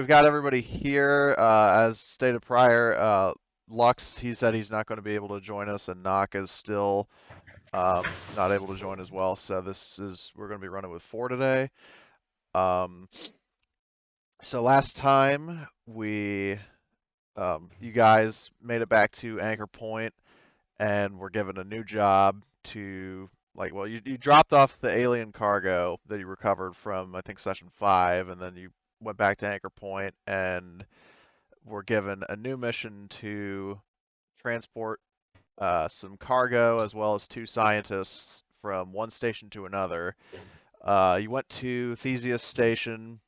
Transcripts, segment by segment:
got everybody here. As stated prior, Lux, he said he's not going to be able to join us, and Knock is still not able to join as well. So we're going to be running with 4 today. So last time you guys made it back to Anchor Point and were given a new job to, you dropped off the alien cargo that you recovered from, I think, Session 5, and then you went back to Anchor Point and were given a new mission to transport some cargo as well as 2 scientists from one station to another. You went to Theseus Station,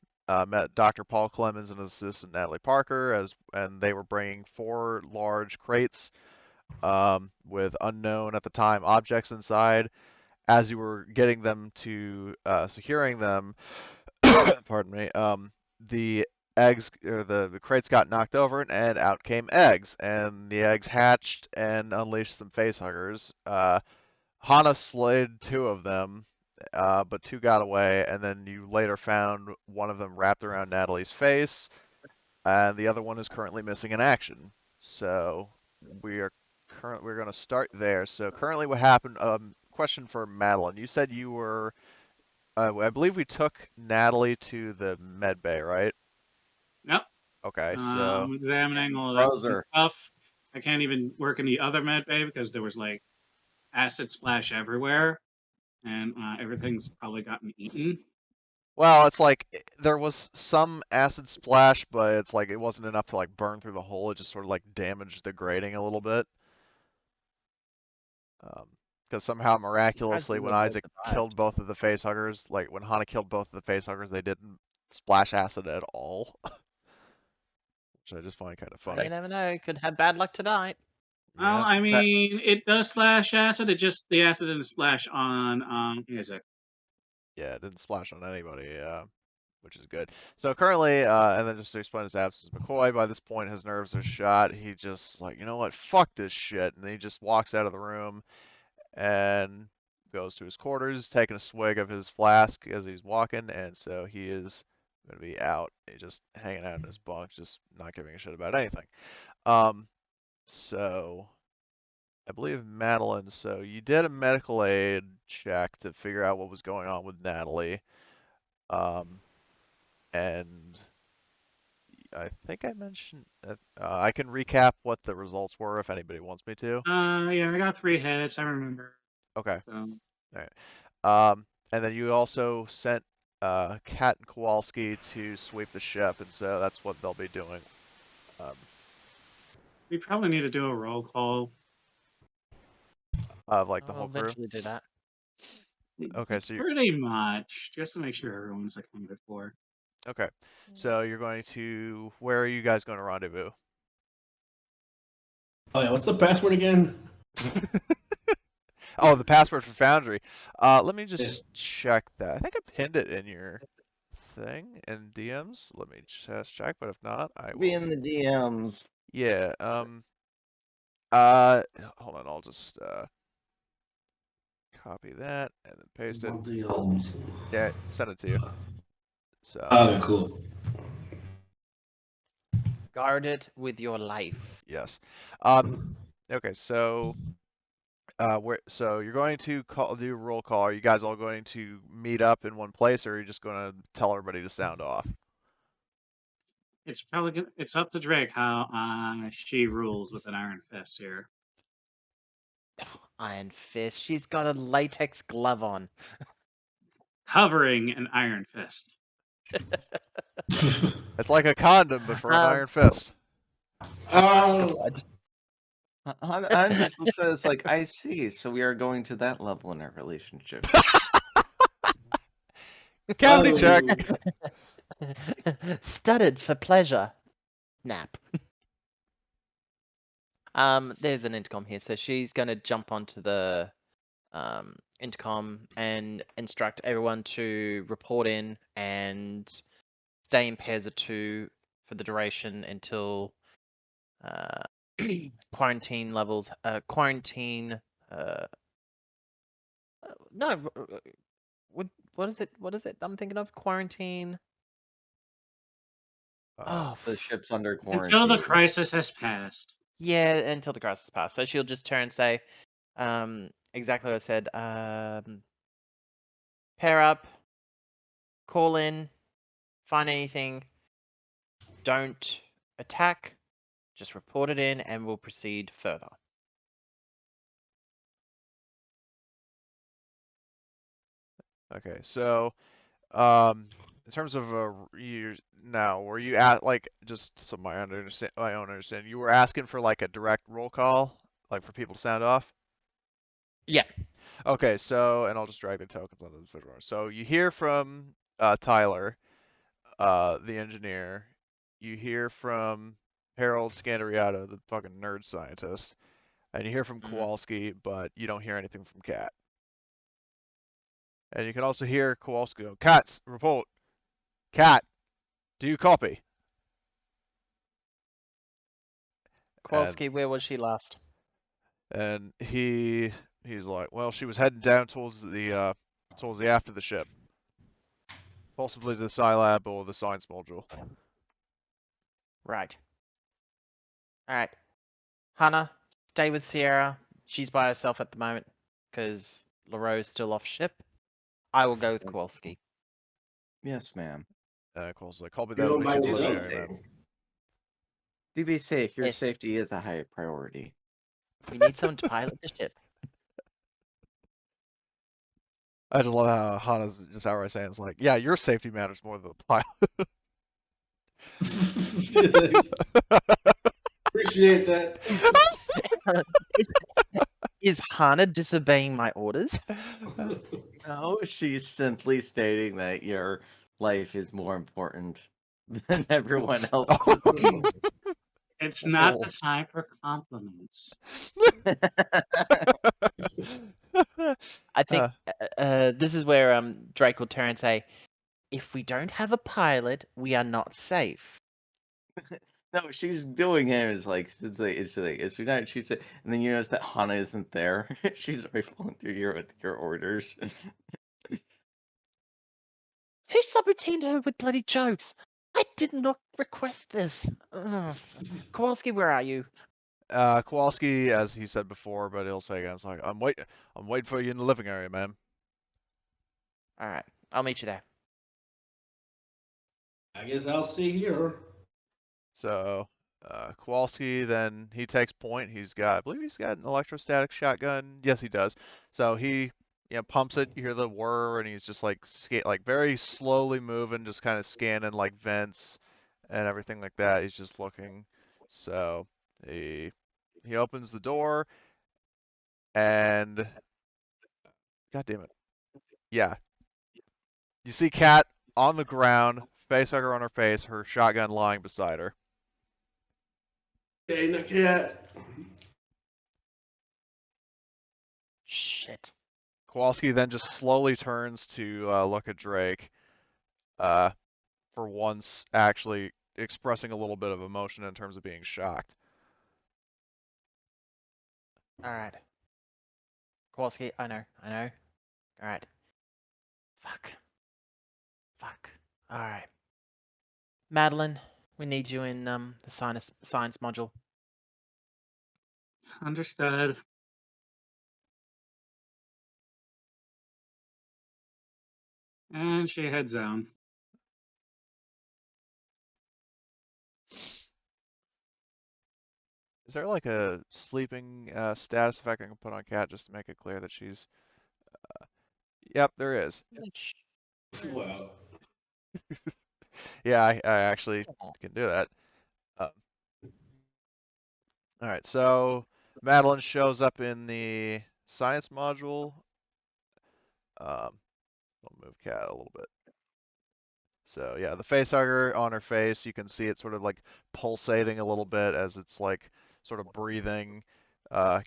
met Dr. Paul Clemens and his assistant Natalie Parker, and they were bringing 4 large crates with unknown at the time objects inside. As you were getting them to securing them, pardon me, the eggs or the crates got knocked over and out came eggs, and the eggs hatched and unleashed some facehuggers. Hana slayed 2 of them, but 2 got away, and then you later found one of them wrapped around Natalie's face, and the other one is currently missing in action. So we're going to start there. So currently, what happened? Question for Madeline. You said you were. I believe we took Natalie to the med bay, right? Yep. Okay, so I'm examining all that stuff. I can't even work in the other med bay because there was like acid splash everywhere, and everything's probably gotten eaten. well, it's like there was some acid splash, but it's like it wasn't enough to like burn through the hole. It just sort of like damaged the grating a little bit. Because somehow miraculously, when Isaac killed both of the facehuggers, like when Hana killed both of the facehuggers, they didn't splash acid at all. Which I just find kind of funny. You never know. Could have bad luck tonight. Well, Yeah. I mean, it does splash acid. It just the acid didn't splash on Isaac. Yeah, it didn't splash on anybody, which is good. So currently, and then just to explain his absence, McCoy, by this point, his nerves are shot. He just, like, you know what, fuck this shit. And he just walks out of the room and goes to his quarters, taking a swig of his flask as he's walking, and so he is going to be out. He's just hanging out in his bunk, just not giving a shit about anything. So I believe Madeline, so you did a medical aid check to figure out what was going on with Natalie. And I think I mentioned I can recap what the results were if anybody wants me to. Yeah, I got 3 hits. I remember. Okay. So. All right. And then you also sent Kat and Kowalski to sweep the ship, and so that's what they'll be doing. We probably need to do a roll call. Of like the I'll whole crew. eventually do that. Okay, so pretty much just to make sure everyone's accounted for. Okay, so you're going to. Where are you guys going to rendezvous? Oh yeah, what's the password again? Oh, the password for Foundry. Let me just check that. I think I pinned it in your thing in DMs. Let me just check, but if not, I will. Be in the DMs. Yeah. Hold on. I'll just copy that and then paste it. Yeah, send it to you. So. Okay, cool. Guard it with your life. Yes. Okay, so. So you're going to do a roll call. Are you guys all going to meet up in one place, or are you just going to tell everybody to sound off? It's probably it's up to Drake how she rules with an iron fist here. Iron fist. She's got a latex glove on. Covering an iron fist. It's like a condom, but for an iron fist. I'm just looks at it's like, I see. So we are going to that level in our relationship. Cavity check. Studded for pleasure. Nap. There's an intercom here, so she's gonna jump onto the intercom and instruct everyone to report in and stay in pairs of 2 for the duration until quarantine levels. No. What is it? What is it? I'm thinking of quarantine. Oh, The ship's under Until the quarantine. crisis has passed. yeah, until the crisis passed. So she'll just turn and say, exactly what I said. Pair up, call in, find anything, don't attack, just report it in, and we'll proceed further. Okay, so in terms of you now, were you at like just so my own understanding, you were asking for like a direct roll call, like for people to sound off? Yeah. Okay, so and I'll just drag the tokens onto the visual. So you hear from Tyler, the engineer. You hear from Harold Scandariato, the fucking nerd scientist, and you hear from Kowalski, but you don't hear anything from Kat. And you can also hear Kowalski go, "Kat, report. Kat, do you copy?" Kowalski, where was she last? And he's like, "Well, she was heading down towards the aft of the ship, possibly to the Scilab or the science module." Right. Alright. Hannah, stay with Sierra. She's by herself at the moment because Laroe's still off ship. I will go with Kowalski. Yes, ma'am. Kowalski's like, "Copy You that. I'll don't make mind you the living yourself, area, man." To be safe, your Yes. safety is a high priority. We need someone to pilot the ship. I just love how Hana's just outright saying it's like, "Yeah, your safety matters more than the pilot." Appreciate that. Is Hana disobeying my orders? No, she's simply stating that your life is more important than everyone else's. It's not the time for compliments. I think this is where Drake will turn and say, if we don't have a pilot, we are not safe. No, she's doing it as like it's like is she not? She said, and then you notice that Hana isn't there. She's rifling through your orders. Who subroutine her with bloody jokes? I did not request this. Ugh. Kowalski, where are you? Kowalski, as he said before, but he'll say again, it's like, I'm waiting for you in the living area, man." All right, I'll meet you there. I guess I'll see her. So Kowalski then he takes point. I believe he's got an electrostatic shotgun. Yes, he does. So he pumps it. You hear the whir, and he's just like very slowly moving, just kind of scanning like vents and everything like that. He's just looking. So he opens the door, and God damn it, yeah, you see Kat on the ground, facehugger on her face, her shotgun lying beside her. Hey, the cat. Shit. Kowalski then just slowly turns to look at Drake, for once actually expressing a little bit of emotion in terms of being shocked. All right. Kowalski, I know. All right. Fuck. All right. Madeline, we need you in the science module. Understood. And she heads down. Is there like a sleeping status effect I can put on Kat just to make it clear that she's? Yep, there is. Wow. Yeah, I actually can do that. All right, so Madeline shows up in the science module. I'll move Kat a little bit. So yeah, the facehugger on her face, you can see it sort of like pulsating a little bit as it's like sort of breathing.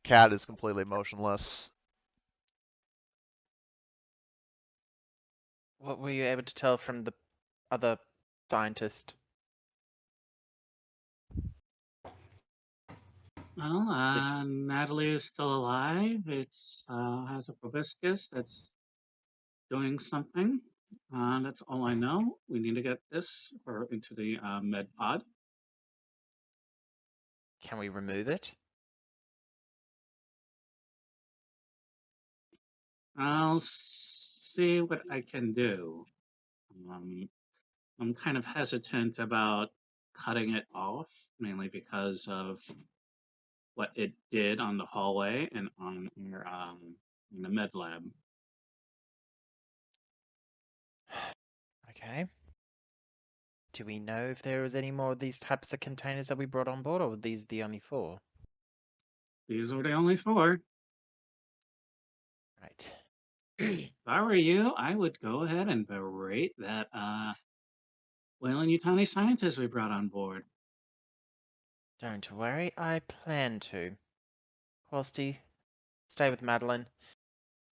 Kat is completely motionless. What were you able to tell from the other scientist? Well, Natalie is still alive. It's has a proboscis that's doing something. That's all I know. We need to get this or into the med pod. Can we remove it? I'll see what I can do. Um, I'm kind of hesitant about cutting it off, mainly because of what it did on the hallway and on your in the med lab. Okay. Do we know if there was any more of these types of containers that we brought on board, or were these the only 4? These were the only 4. Right. If I were you, I would go ahead and berate that Weyland-Yutani scientist we brought on board. Don't worry, I plan to. Quasti, stay with Madeline.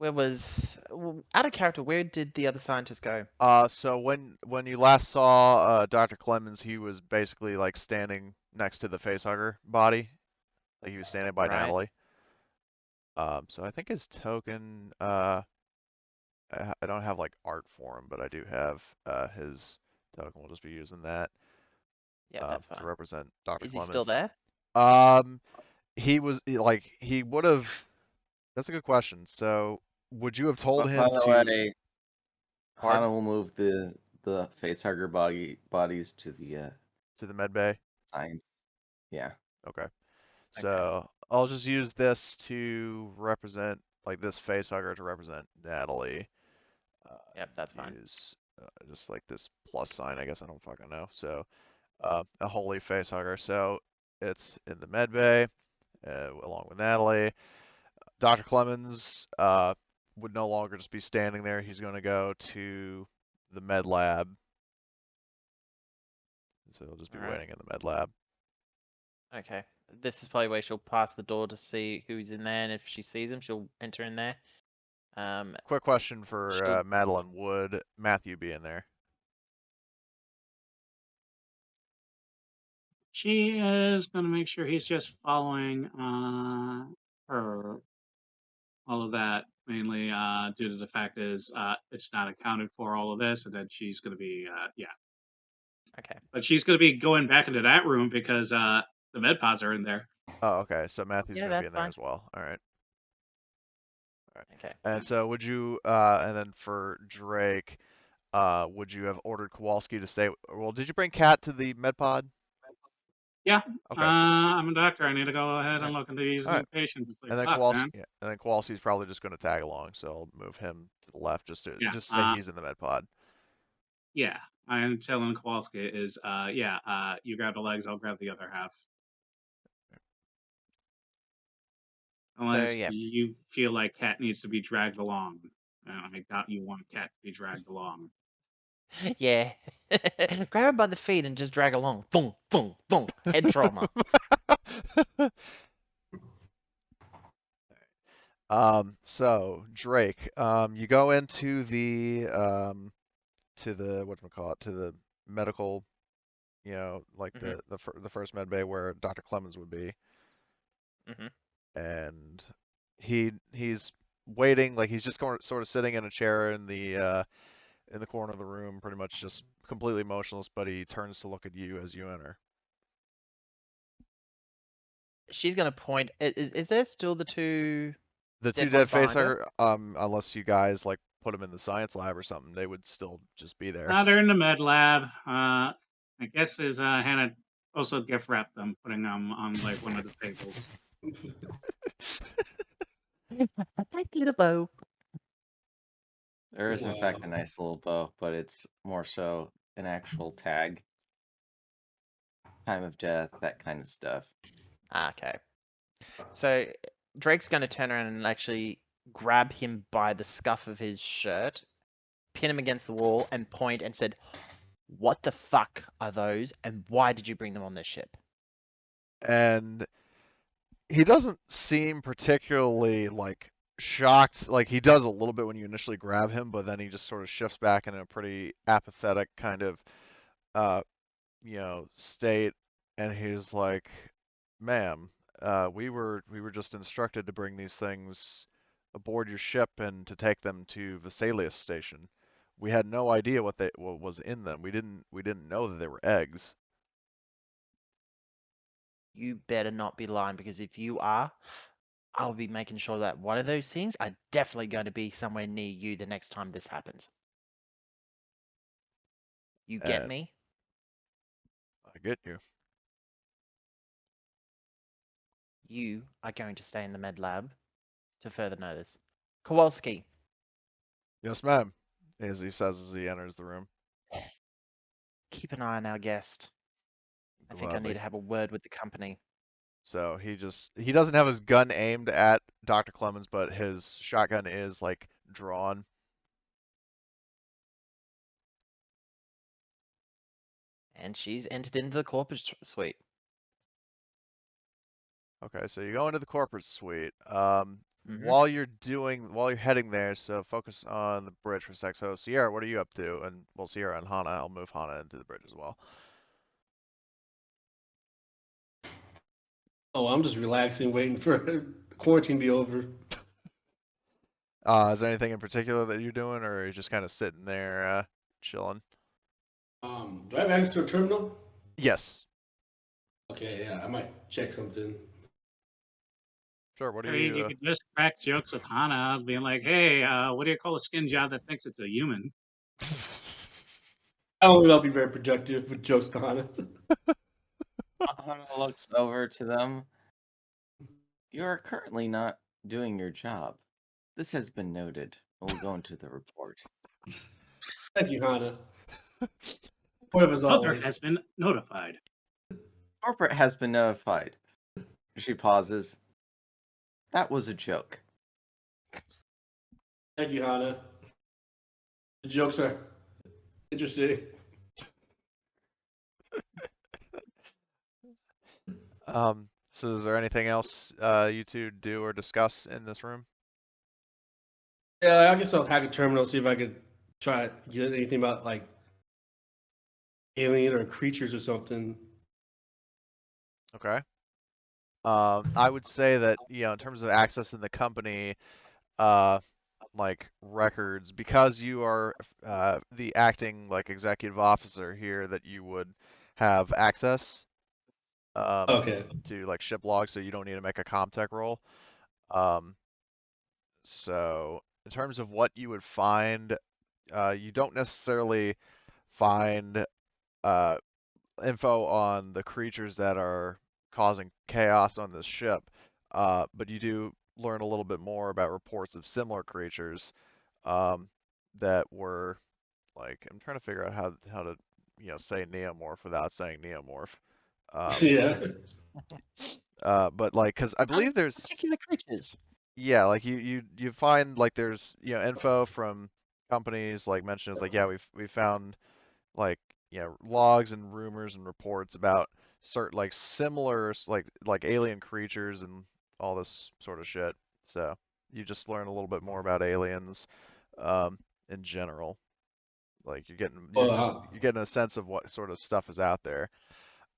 Out of character, where did the other scientist go? So when you last saw Dr. Clemens, he was basically like standing next to the facehugger body, like he was standing by Right. Natalie. So I think his token, I don't have like art for him, but I do have his token. We'll just be using that Yeah, that's to fine. represent Dr. Is he still Clemens. there? He would have. That's a good question. So would you have told By him the to? way, Pardon? Hana will move the facehugger bodies to the To the med bay? science. Yeah. Okay. Okay. So I'll just use this to represent, like this facehugger to represent Natalie. Yep, that's fine. Use just like this plus sign. I guess I don't fucking know. So a holy facehugger. So it's in the med bay along with Natalie. Dr. Clemens would no longer just be standing there. He's going to go to the med lab. So he'll just be All right. waiting in the med lab. Okay. This is probably where she'll pass the door to see who's in there, and if she sees him, she'll enter in there. Quick question for She'll Madeline. Would Matthew be in there? She is going to make sure he's just following her. All of that mainly due to the fact is it's not accounted for all of this, and then she's going to be Okay. but she's going to be going back into that room because the med pods are in there. Oh, okay. So Matthew's Yeah, going to be that's in there fine. as well. All right. All right. Okay. And so would you, and then for Drake, would you have ordered Kowalski to stay? Well, did you bring Kat to the med pod? Yeah, Okay. So, I'm a doctor. I need to go ahead all and right. look into these All new right. patients. Like, And then fuck, Kowalski, man. yeah, and then Kowalski's probably just going to tag along. So I'll move him to the left Yeah, just say he's in the med pod. yeah. I'm telling Kowalski is, you grab the legs, I'll grab the other half. Unless yeah. you feel like Cat needs to be dragged along. I doubt you want Cat to be dragged along. Yeah. Grab her by the feet and just drag along. Boom, boom, boom. Head trauma. So Drake, you go into the whatchamacallit, to the medical, like Mhm. the first med bay where Dr. Clemens would be, Mhm. and he's waiting, like he's just sort of sitting in a chair in the corner of the room, pretty much just completely motionless, but he turns to look at you as you enter. She's gonna point. Is there still the 2 The two dead dead ones behind her? facehugger, unless you guys like put them in the science lab or something, they would still just be there. They're in the med lab. I guess is Hannah also gift wrapped them, putting them on like one of the tables. A nice little bow. There is in fact a Wow. nice little bow, but it's more so an actual tag. Time of death, that kind of stuff. Okay. So Drake's gonna turn around and actually grab him by the scuff of his shirt, pin him against the wall, and point and said, "What the fuck are those? And why did you bring them on this ship?" And he doesn't seem particularly like shocked. Like he does a little bit when you initially grab him, but then he just sort of shifts back in a pretty apathetic kind of uh state, and he's like, "Ma'am, we were just instructed to bring these things aboard your ship and to take them to Vesalius station. we had no idea what was in them. We didn't know that they were eggs. You better not be lying, because if you are, I'll be making sure that one of those things are definitely going to be somewhere near you the next time this happens. You get And me? I get you. You are going to stay in the med lab to further notice. Kowalski, Yes, ma'am. As he says as he enters the room. keep an eye on our guest. I think I need Gladly. to have a word with the company. So he doesn't have his gun aimed at Dr. Clemens, but his shotgun is like drawn. And she's entered into the corporate suite. Okay, so you go into the corporate suite. Mhm. While you're heading there, so focus on the bridge for a sec. So Sierra, what are you up to? And well, Sierra and Hana, I'll move Hana into the bridge as well. Oh, I'm just relaxing, waiting for quarantine to be over. Is there anything in particular that you're doing, or are you just kind of sitting there, chilling? Do I have access to a terminal? Yes. Okay, yeah, I might check something. Sure. What I are mean, you you? could just crack jokes with Hana, being like, "Hey, what do you call a skin job that thinks it's a human?" I don't think I'll be very productive with jokes to Hana. Hana looks over to them. You are currently not doing your job. This has been noted. We'll go into the report. Thank you, Hana. Point as Other always. has been notified. Corporate has been notified. She pauses. That was a joke. Thank you, Hana. The jokes are interesting. So is there anything else you two do or discuss in this room? Yeah, I guess I'll hack a terminal, see if I could try to get anything about like alien or creatures or something. Okay. I would say that, in terms of access in the company, uh, like records, because you are the acting like executive officer here, that you would have access Okay. to like ship logs, so you don't need to make a ComTech roll. Um, so in terms of what you would find, you don't necessarily find uh, info on the creatures that are causing chaos on this ship, but you do learn a little bit more about reports of similar creatures that were like, I'm trying to figure out how to say neomorph without saying neomorph. Yeah. But like, because I believe there's Particular creatures. yeah, like you find like there's info from companies like mentioned, it's like, yeah, we found like logs and rumors and reports about certain like similar like alien creatures and all this sort of shit. So you just learn a little bit more about aliens in general. Like Well, you're getting a sense of what sort of stuff is out there.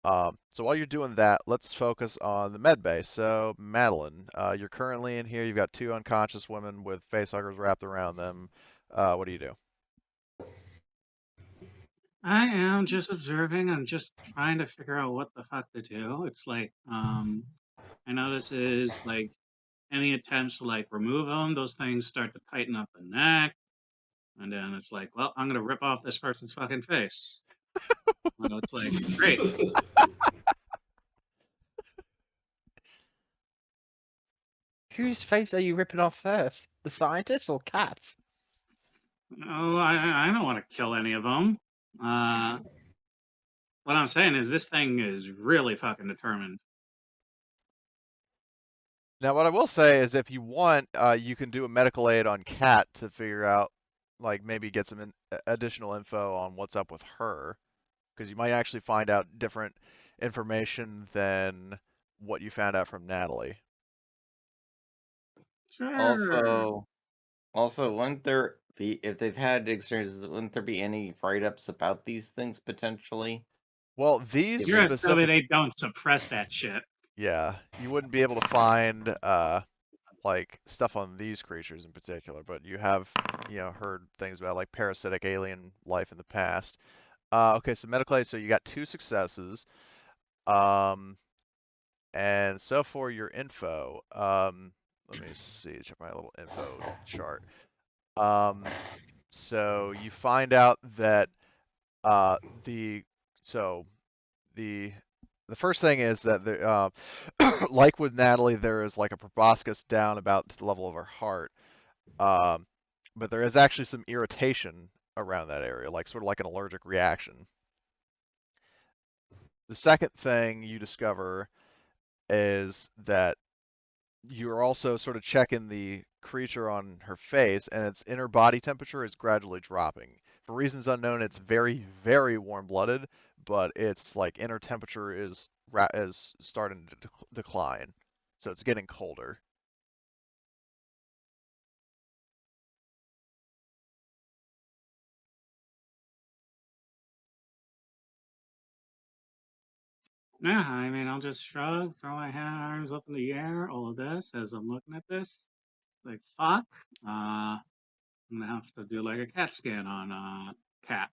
So while you're doing that, let's focus on the med bay. So Madeline, you're currently in here. You've got two unconscious women with facehuggers wrapped around them. What do you do? I am just observing. I'm just trying to figure out what the fuck to do. It's like, I know this is like any attempts to like remove them, those things start to tighten up the neck, and then it's like, well, I'm gonna rip off this person's fucking face. Well, it's like, great. Whose face are you ripping off first? The scientists or cats? Oh, I don't want to kill any of them. What I'm saying is this thing is really fucking determined. Now, what I will say is, if you want, you can do a medical aid on Kat to figure out, like, maybe get some additional info on what's up with her, because you might actually find out different information than what you found out from Natalie. Sure. Also, wouldn't there be, if they've had experiences, wouldn't there be any write-ups about these things potentially? Well, these You're Given assuming specific, they don't suppress that shit. yeah, you wouldn't be able to find like stuff on these creatures in particular, but you have heard things about like parasitic alien life in the past. Okay, so medical aid. So you got 2 successes. Um, and so for your info, let me see, check my little info chart. So you find out that uh, the so the the first thing is that like with Natalie, there is like a proboscis down about to the level of her heart, um, but there is actually some irritation around that area, like sort of like an allergic reaction. The second thing you discover is that you're also sort of checking the creature on her face, and its inner body temperature is gradually dropping. For reasons unknown, it's very, very warm-blooded, but its like inner temperature is starting to decline, so it's getting colder. Yeah, I mean, I'll just shrug, throw my arms up in the air, all of this as I'm looking at this. Like, fuck. I'm gonna have to do like a CAT scan on Cat.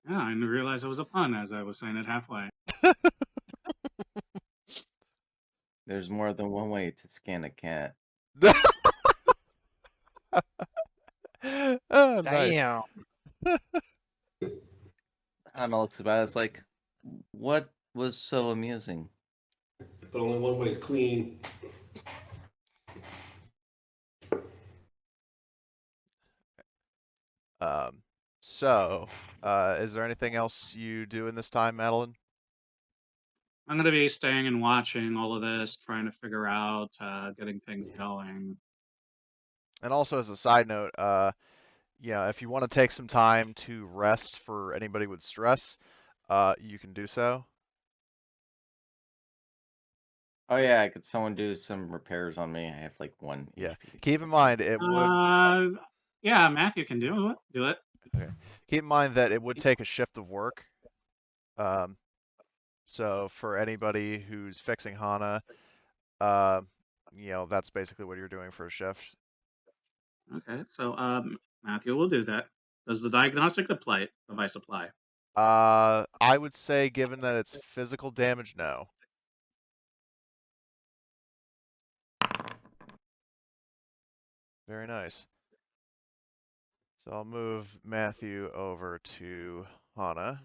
Yeah, I didn't realize it was a pun as I was saying it halfway. There's more than one way to scan a cat. Oh, nice. Damn. Hana looks about it, it's like, what was so amusing? But only one way is clean. Um, so, is there anything else you do in this time, Madeline? I'm gonna be staying and watching all of this, trying to figure out, getting things going. And also, as a side note, if you want to take some time to rest for anybody with stress, you can do so. Oh yeah, could someone do some repairs on me? I have like 1 Yeah. HP. Keep in mind it would. Yeah, Matthew can do it. Do it. Okay. Keep in mind that it would take a shift of work. Um, so for anybody who's fixing Hana, uh, that's basically what you're doing for a shift. Okay, so Matthew will do that. Does the diagnostic device apply? I would say, given that it's physical damage, no. Very nice. So I'll move Matthew over to Hana.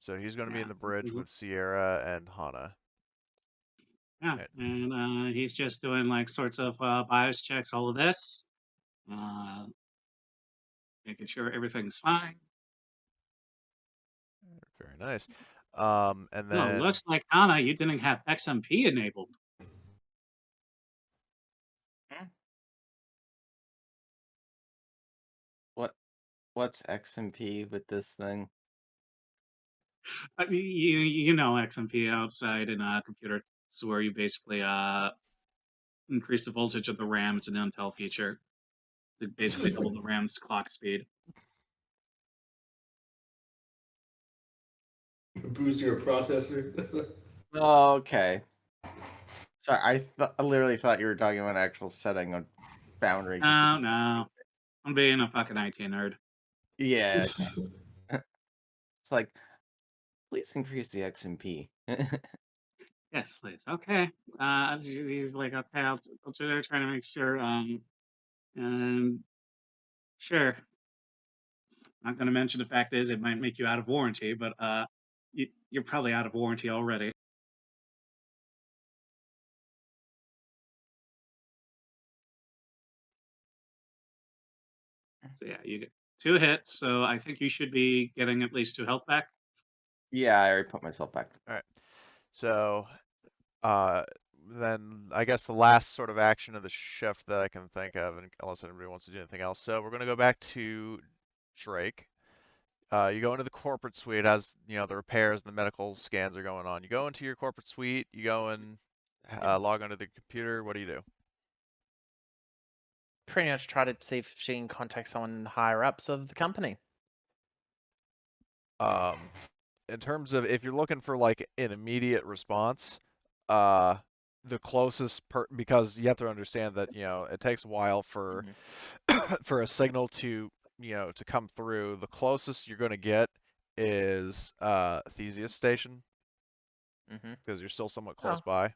So he's going to be Yeah. in the bridge with Sierra and Hana. Yeah, Right. and he's just doing like sorts of bios checks, all of this, uh, making sure everything's fine. Very nice. And No, then looks like Anna, you didn't have XMP enabled. What's XMP with this thing? You know XMP outside in a computer, so where you basically increase the voltage of the RAM. It's an Intel feature to basically double the RAM's clock speed. Boosting your processor. Oh, okay. Sorry, I literally thought you were talking about an actual setting on boundary. No, I'm being a fucking IT nerd. Yeah. It's like, please increase the XMP. Yes, please. Okay. He's like, okay, I'll try to make sure. Sure. Not going to mention the fact is it might make you out of warranty, but you're probably out of warranty already. So yeah, you get 2 hits, so I think you should be getting at least 2 health back. Yeah, I already put myself back. all right. So uh, then I guess the last sort of action of the shift that I can think of, unless anybody wants to do anything else. So we're going to go back to Drake. You go into the corporate suite as the repairs and the medical scans are going on. You go into your corporate suite. You go and log onto the computer. What do you do? Pretty much try to see if she can contact someone higher ups of the company. In terms of if you're looking for like an immediate response, uh, the closest because you have to understand that it takes a while for for a signal to to come through. The closest you're going to get is Theseus Station Mm-hmm. because you're still somewhat Oh, close by.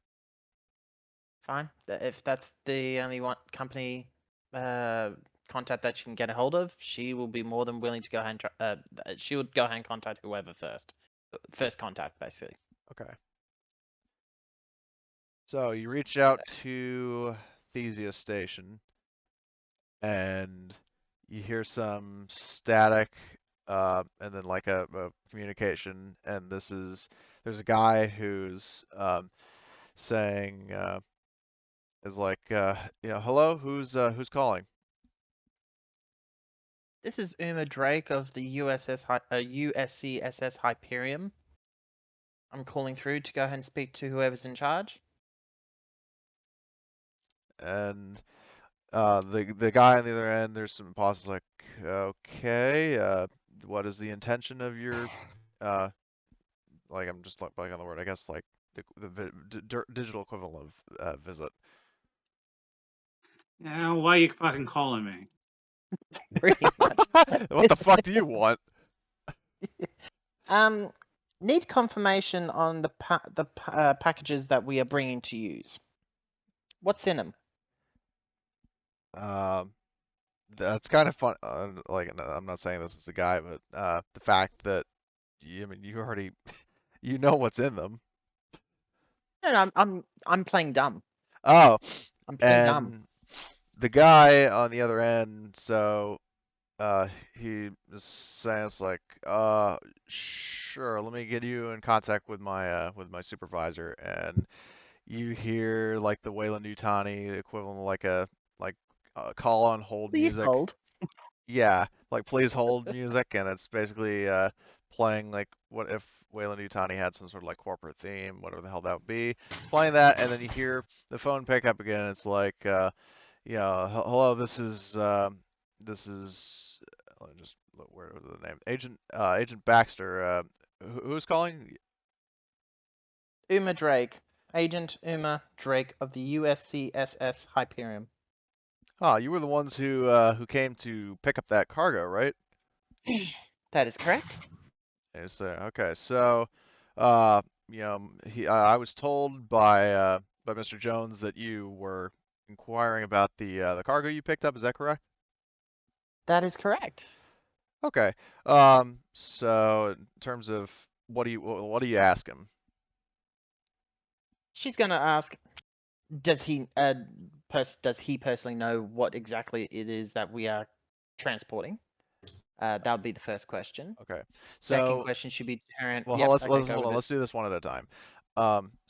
fine. If that's the only one company contact that you can get a hold of, she will be more than willing to go ahead and she would go ahead and contact whoever first. First contact, basically. Okay. So you reach out to Theseus Station and you hear some static and then like a communication, and there's a guy who's saying is like hello, who's calling? This is Uma Drake of the USCSS Hyperion. I'm calling through to go ahead and speak to whoever's in charge. And the guy on the other end, there's some pauses like, okay, what is the intention of your like I'm just like on the word, I guess like the digital equivalent of visit. Yeah, why you fucking calling me? Pretty much. What the fuck do you want? Need confirmation on the packages that we are bringing to use. What's in them? That's kind of fun. Like, no, I'm not saying this is the guy, but the fact that I mean, you already you know what's in them. No, I'm playing dumb. Oh, I'm playing dumb. and the guy on the other end, so he is saying it's like, sure, let me get you in contact with my supervisor, and you hear like the Weyland-Yutani equivalent of like call on hold Please music. hold. Yeah, like please hold music, and it's basically playing like what if Weyland-Yutani had some sort of like corporate theme, whatever the hell that would be. It's playing that, and then you hear the phone pick up again. And it's like, hello, this is let me just look, where was the name? Agent Baxter. Who's calling? Uma Drake. Agent Uma Drake of the USCSS Hyperion. Oh, you were the ones who came to pick up that cargo, right? That is correct. Yes, okay, so, I was told by Mr. Jones that you were inquiring about the cargo you picked up. Is that correct? That is correct. Okay. So in terms of what do you ask him? She's gonna ask, does he personally know what exactly it is that we are transporting? That would be the first question. Okay. Second So, question should be current. well, Yep. let's Okay. Go hold with on. it. Let's do this one at a time.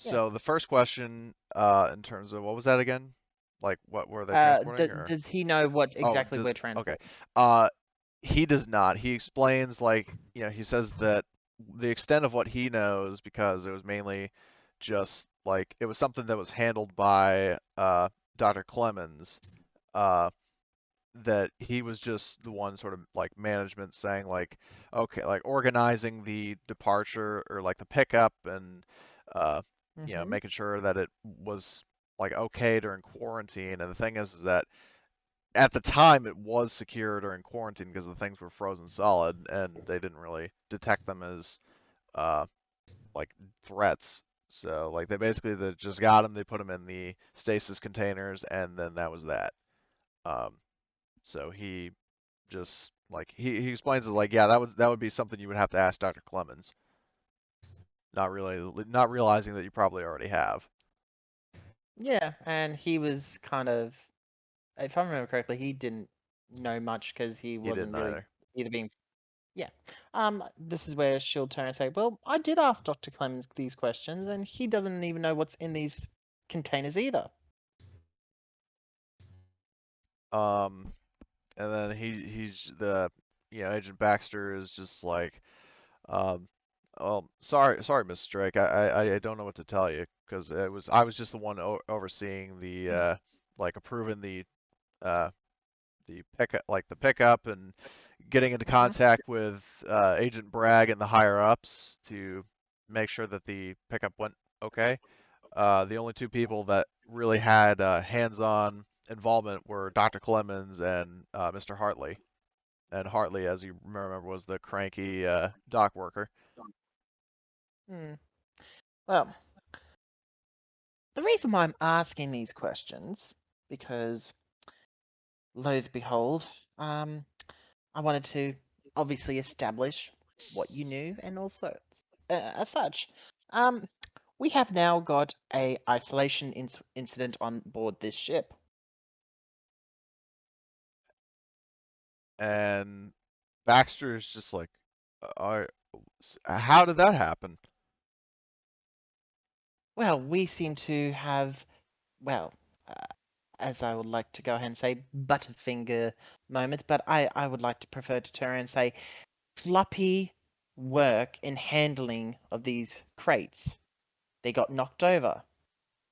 Yeah. So the first question, in terms of what was that again? Like, what were they transporting, or? Does he know what Oh, exactly we're transporting? okay. Uh, he does not. He explains like, he says that the extent of what he knows, because it was mainly just like it was something that was handled by Dr. Clemens, uh, that he was just the one sort of like management saying like, okay, like organizing the departure or like the pickup and uh, Mm-hmm. making sure that it was like okay during quarantine. And the thing is that at the time it was secure during quarantine because the things were frozen solid and they didn't really detect them as uh, like threats. So like they just got them, they put them in the stasis containers, and then that was that. Um, so he just like he explains it like, yeah, that would be something you would have to ask Dr. Clemens. Not realizing that you probably already have. Yeah, and he was kind of, if I remember correctly, he didn't know much because he He wasn't didn't really either. either being. Yeah. This is where she'll turn and say, "Well, I did ask Dr. Clemens these questions, and he doesn't even know what's in these containers either." Um, and then he's the Agent Baxter is just like, um, well, sorry, Miss Drake. I don't know what to tell you because I was just the one overseeing the like approving uh the pickup and getting into contact with Agent Bragg and the higher ups to make sure that the pickup went okay. The only two people that really had hands-on involvement were Dr. Clemens and Mr. Hartley. And Hartley, as you remember, was the cranky dock worker. Hmm. Well, the reason why I'm asking these questions, because, lo and behold, I wanted to obviously establish what you knew, and also, as such, we have now got a isolation incident on board this ship. And Baxter is just like, how did that happen? Well, we seem to have, well, uh, as I would like to go ahead and say, butterfinger moments, but I would like to prefer to turn and say floppy work in handling of these crates. They got knocked over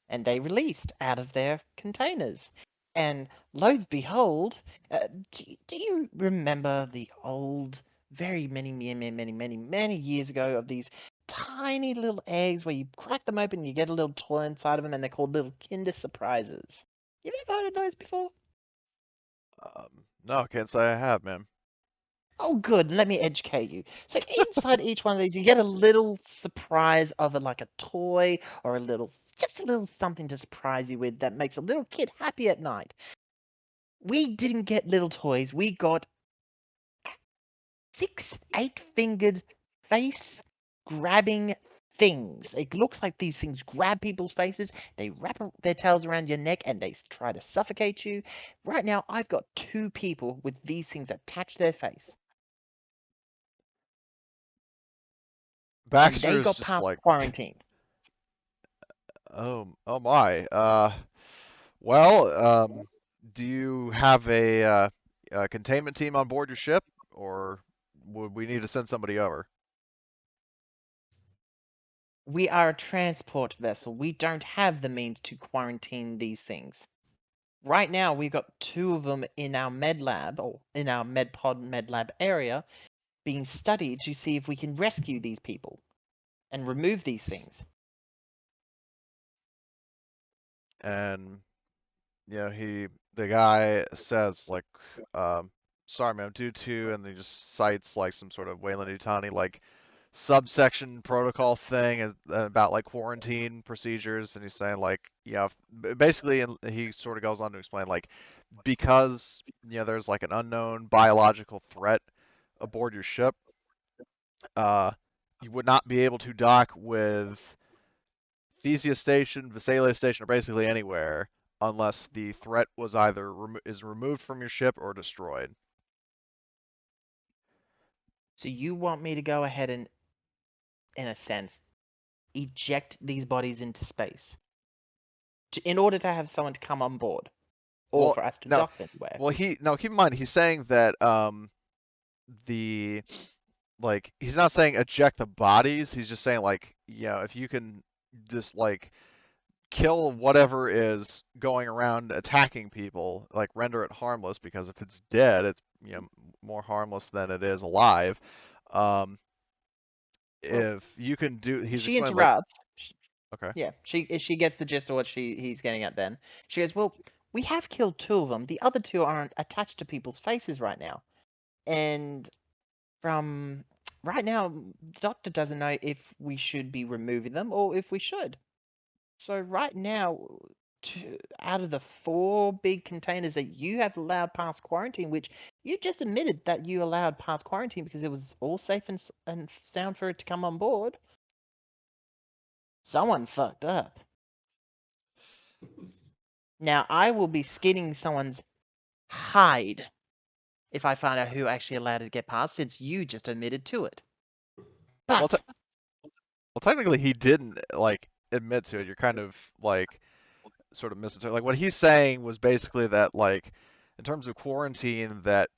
and they released out of their containers. And lo and behold, do you remember the old, very many years ago of these tiny little eggs where you crack them open and you get a little toy inside of them and they're called little Kinder Surprises? You've ever heard of those before? No, can't say I have, man. Oh, good. Let me educate you. So inside each one of these, you get a little surprise of like a toy or just a little something to surprise you with that makes a little kid happy at night. We didn't get little toys. We got 6 8-fingered face grabbing things. It looks like these things grab people's faces. They wrap their tails around your neck and they try to suffocate you. Right now, I've got 2 people with these things attached to their face. And Baxter they is got just past like, quarantine. oh my. Well, do you have a containment team on board your ship, or would we need to send somebody over? We are a transport vessel. We don't have the means to quarantine these things. Right now, we've got 2 of them in our med lab, or in our med lab area, being studied to see if we can rescue these people and remove these things. And the guy says like, sorry, ma'am, due to, and he just cites like some sort of Weyland-Yutani like subsection protocol thing about like quarantine procedures, and he's saying like, basically, and he sort of goes on to explain like, because there's like an unknown biological threat aboard your ship, uh, you would not be able to dock with Theseus Station, Visalia Station, or basically anywhere unless the threat was either is removed from your ship or destroyed. So you want me to go ahead and, in a sense, eject these bodies into space in order to have someone to come on board, or Well, for us to no, dock anywhere? well keep in mind he's saying that the like he's not saying eject the bodies. He's just saying like if you can just like kill whatever is going around attacking people, like render it harmless, because if it's dead, it's more harmless than it is alive. Um, Well, if you can do, he's she explaining like, interrupts. okay, Yeah, she gets the gist of what he's getting at. Then she goes, "Well, we have killed 2 of them. The other 2 aren't attached to people's faces right now, and from right now, the doctor doesn't know if we should be removing them or if we should. So right now, out of the 4 big containers that you have allowed past quarantine, which you just admitted that you allowed past quarantine because it was all safe and sound for it to come on board, someone fucked up. Now I will be skinning someone's hide if I find out who actually allowed it to get past, since you just admitted to it. well, But well, technically he didn't like admit to it. You're kind of like sort of misinterpreting. Like what he's saying was basically that like in terms of quarantine, that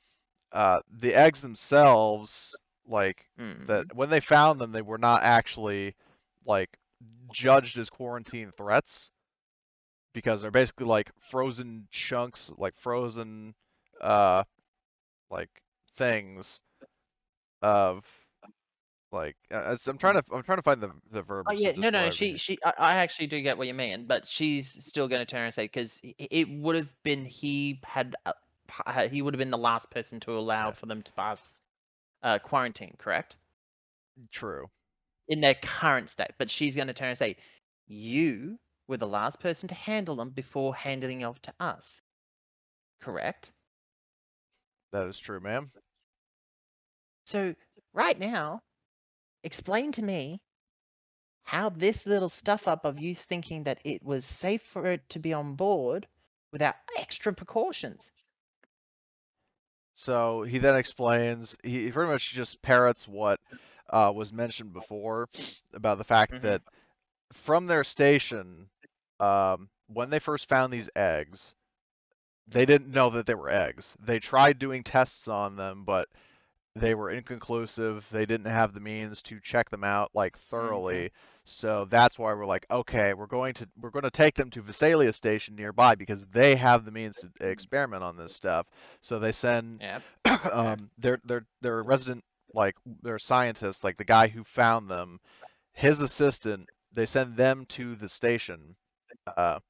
the eggs themselves, like that when they found them, they were not actually like judged as quarantine threats, because they're basically like frozen chunks, like frozen uh like things of Like I'm trying to find the Oh verbiage yeah, to no, no, no. describe it. I actually do get what you mean, but she's still going to turn and say because it would have been he would have been the last person to allow Yeah. for them to pass quarantine, correct? True. In their current state, but she's going to turn and say, you were the last person to handle them before handing off to us, correct? That is true, ma'am. So right now, explain to me how this little stuff up of you thinking that it was safe for it to be on board without extra precautions. So he then explains, he pretty much just parrots what was mentioned before about the fact that from their station, when they first found these eggs, they didn't know that they were eggs. They tried doing tests on them, but they were inconclusive. They didn't have the means to check them out like thoroughly. So that's why we're like, okay, we're going to take them to Visalia Station nearby because they have the means to experiment on this stuff. So they send Yep. their resident, like their scientist, like the guy who found them, his assistant. They send them to the station uh,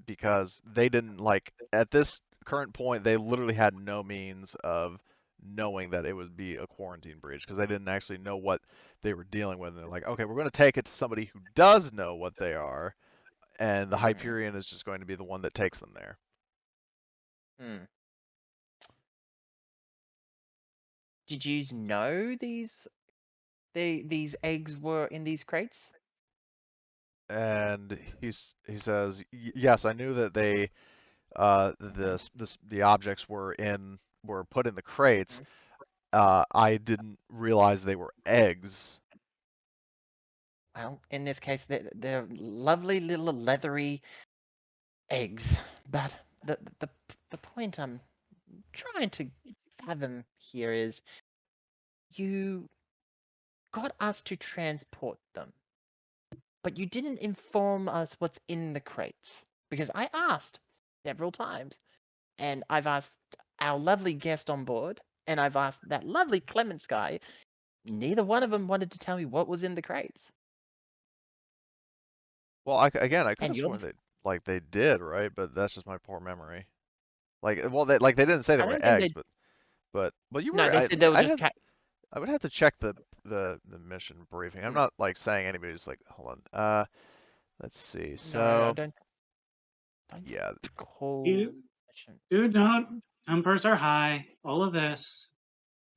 because they didn't like at this current point they literally had no means of knowing that it would be a quarantine breach because they didn't actually know what they were dealing with. And they're like, okay, we're going to take it to somebody who does know what they are, and the Hyperion is just going to be the one that takes them there. Did you know these eggs were in these crates? And he says, yes, I knew that they the objects were put in the crates. I didn't realize they were eggs. Well, in this case, they're lovely little leathery eggs. But the point I'm trying to fathom here is you got us to transport them, but you didn't inform us what's in the crates. Because I asked several times, and I've asked our lovely guest on board, and I've asked that lovely Clements guy. Neither one of them wanted to tell me what was in the crates. Well, I could And have you're sworn they did, right? But that's just my poor memory. They didn't say they I were don't think eggs, they. but you No, were. they said they were just. I would have to check the mission briefing. I'm not like saying anybody's like, hold on. Let's see. No, I So don't yeah, recall. Dude, not tempers are high. All of this.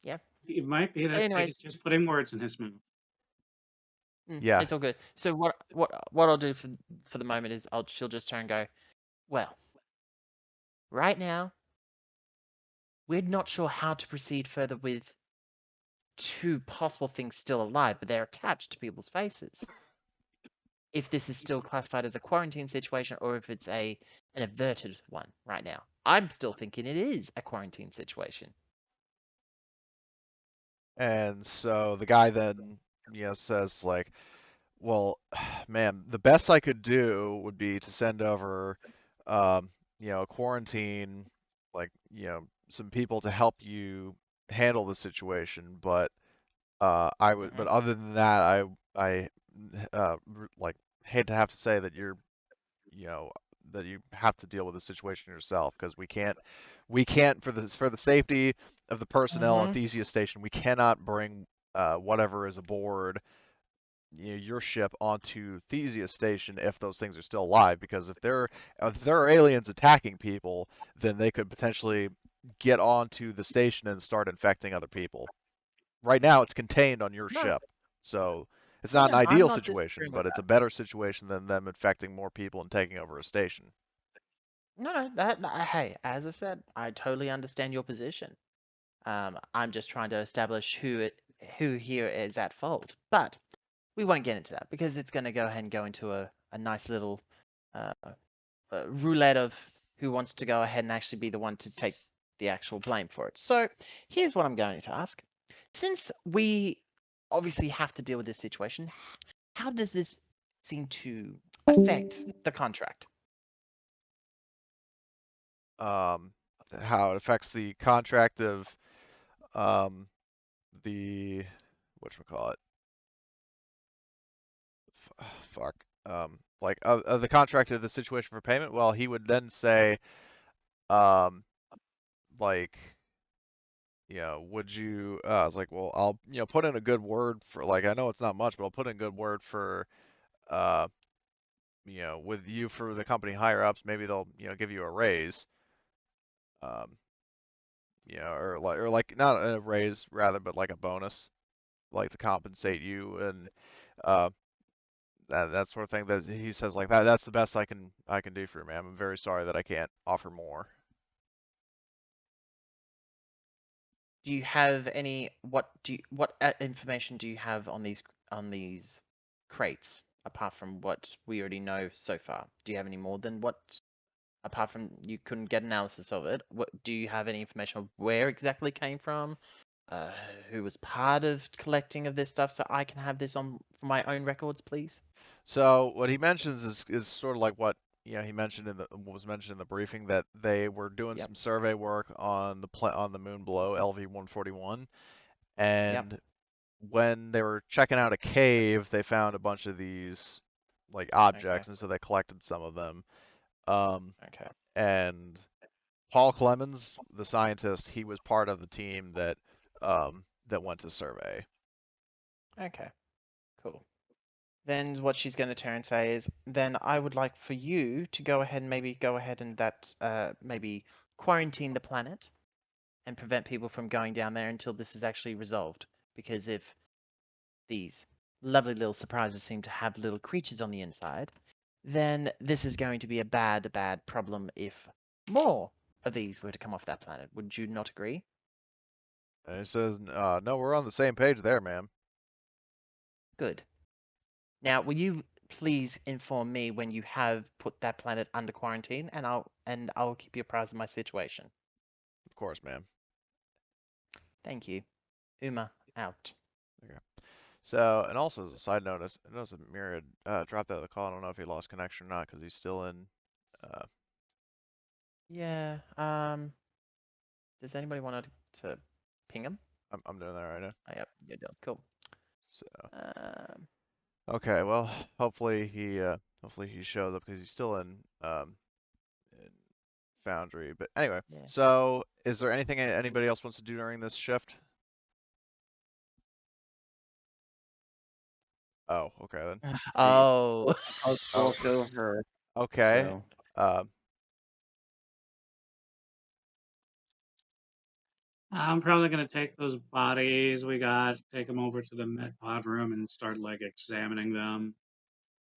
Yeah. It might be So that anyways, Peg is just putting words in his mouth. yeah. it's all good. So what I'll do for the moment is she'll just turn and go, well, right now we're not sure how to proceed further with two possible things still alive, but they're attached to people's faces. If this is still classified as a quarantine situation or if it's an averted one right now. I'm still thinking it is a quarantine situation. And so the guy then says like, well, man, the best I could do would be to send over a quarantine, like some people to help you handle the situation, but but other than that, I like hate to have to say that you know, that you have to deal with the situation yourself because we can't for the safety of the personnel on Theseus Station, we cannot bring whatever is aboard your ship onto Theseus Station if those things are still alive because if there are aliens attacking people, then they could potentially get onto the station and start infecting other people. Right now it's contained on your No, ship. So it's not an I'm ideal not situation, disagreeing with but it's a that. better situation than them infecting more people and taking over a station. No, hey, as I said, I totally understand your position. I'm just trying to establish who here is at fault. But we won't get into that because it's going to go ahead and go into a nice little uh, roulette of who wants to go ahead and actually be the one to take the actual blame for it. So here's what I'm going to ask. Since we obviously have to deal with this situation, how does this seem to affect the contract? How it affects the contract of um, the whatchamacallit, fuck, like of the contract of the situation for payment, well, he would then say, um, like, would you, I was like, well, I'll, put in a good word for, like, I know it's not much, but I'll put in a good word for, uh, with you for the company higher ups, maybe they'll, give you a raise, um, or like not a raise rather, but like a bonus, like to compensate you and, uh, that sort of thing. That he says like that. That's the best I can do for you, man. I'm very sorry that I can't offer more. Do you have any? What information do you have on these crates apart from what we already know so far? Do you have any more than what? Apart from you couldn't get analysis of it, what do you have any information of where exactly it came from? Who was part of collecting of this stuff, so I can have this on for my own records, please? So what he mentions is sort of like what he mentioned what was mentioned in the briefing, that they were doing Yep. some survey work on the moon below LV-141, Yep. and when they were checking out a cave, they found a bunch of these like objects, Okay. and so they collected some of them. Um, Okay. and Paul Clemens, the scientist, he was part of the team that went to survey. Okay. Cool. Then what she's going to turn and say is, then I would like for you to go ahead and maybe quarantine the planet and prevent people from going down there until this is actually resolved. Because if these lovely little surprises seem to have little creatures on the inside, then this is going to be a bad problem if more of these were to come off that planet. Would you not agree? And he says, "No, we're on the same page there, ma'am." Good. Now, will you please inform me when you have put that planet under quarantine, and I'll keep you apprised of my situation. Of course, ma'am. Thank you. Uma out. Okay. So, and also as a side note, I noticed that Myriad dropped out of the call. I don't know if he lost connection or not because he's still in. Yeah. Does anybody want to ping him? I'm doing that right now. Oh, yep. You're done. Cool. So, Um. okay. Well, hopefully he shows up because he's still in Foundry. But anyway, Yeah. so is there anything anybody else wants to do during this shift? Oh, okay then. See, Oh. I'll Oh, walk over. okay. So Um, I'm probably gonna take those bodies we got, take them over to the med pod room, and start like examining them.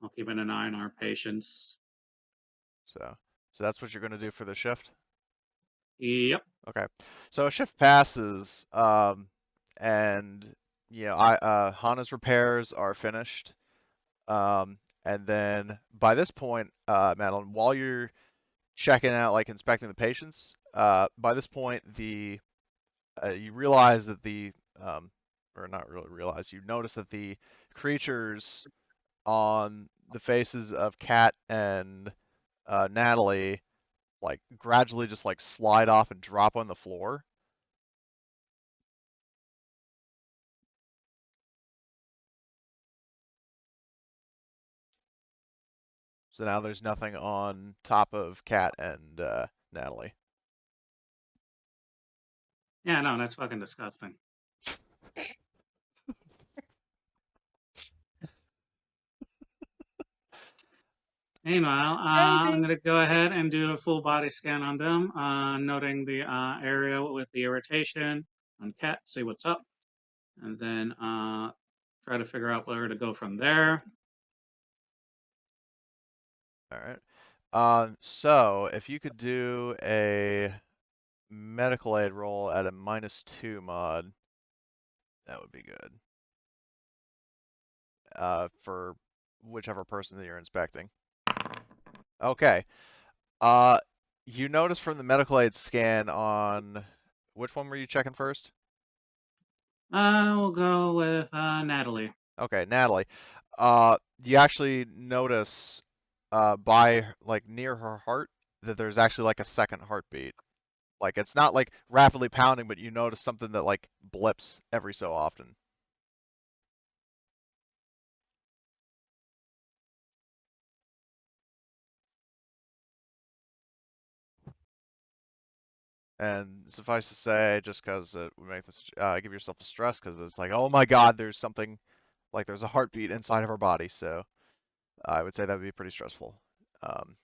I'll keep an eye on our patients. so that's what you're gonna do for the shift? Yep. Okay. So a shift passes, and Hana's repairs are finished. And then by this point, Madeline, while you're checking out, like inspecting the patients, by this point you realize that or not really realize, you notice that the creatures on the faces of Kat and Natalie like gradually just like slide off and drop on the floor. So now there's nothing on top of Kat and Natalie. Yeah, no, that's fucking disgusting. Meanwhile, I'm Amazing. going to go ahead and do a full body scan on them, noting the area with the irritation on Cat, see what's up, and then try to figure out where to go from there. All right. So if you could do a medical aid roll at a -2 mod, that would be good. For whichever person that you're inspecting. Okay. Uh, you notice from the medical aid scan on which one were you checking first? We'll go with Natalie. Okay, Natalie. You actually notice by like near her heart that there's actually like a second heartbeat. Like it's not like rapidly pounding, but you notice something that like blips every so often. And suffice to say, just because we make this, give yourself a stress because it's like, oh my God, there's something, like there's a heartbeat inside of our body. So I would say that would be pretty stressful. Um,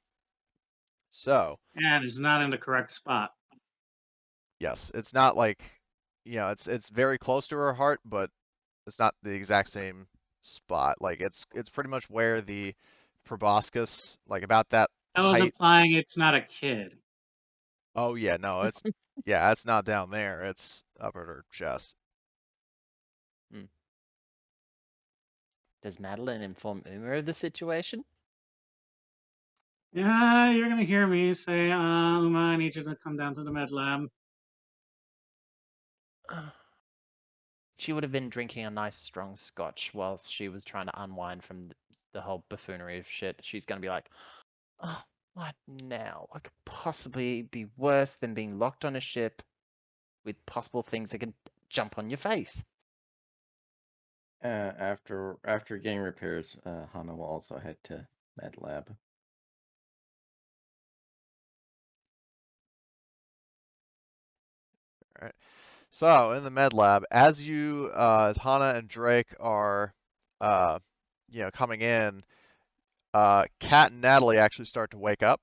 so And it's not in the correct spot. yes, it's not like, it's very close to her heart, but it's not the exact same spot. Like it's pretty much where the proboscis, like about that I was height. implying it's not a kid. Oh yeah, no, it's not down there. It's up at her chest. Does Madeline inform Uma of the situation? Yeah, you're gonna hear me say, Uma, I need you to come down to the med lab. She would have been drinking a nice strong scotch whilst she was trying to unwind from the whole buffoonery of shit. She's gonna be like, oh, what now? What could possibly be worse than being locked on a ship with possible things that can jump on your face? After getting repairs, Hana will also head to Med Lab. All right. So in the med lab, as Hana and Drake are, coming in, Kat and Natalie actually start to wake up.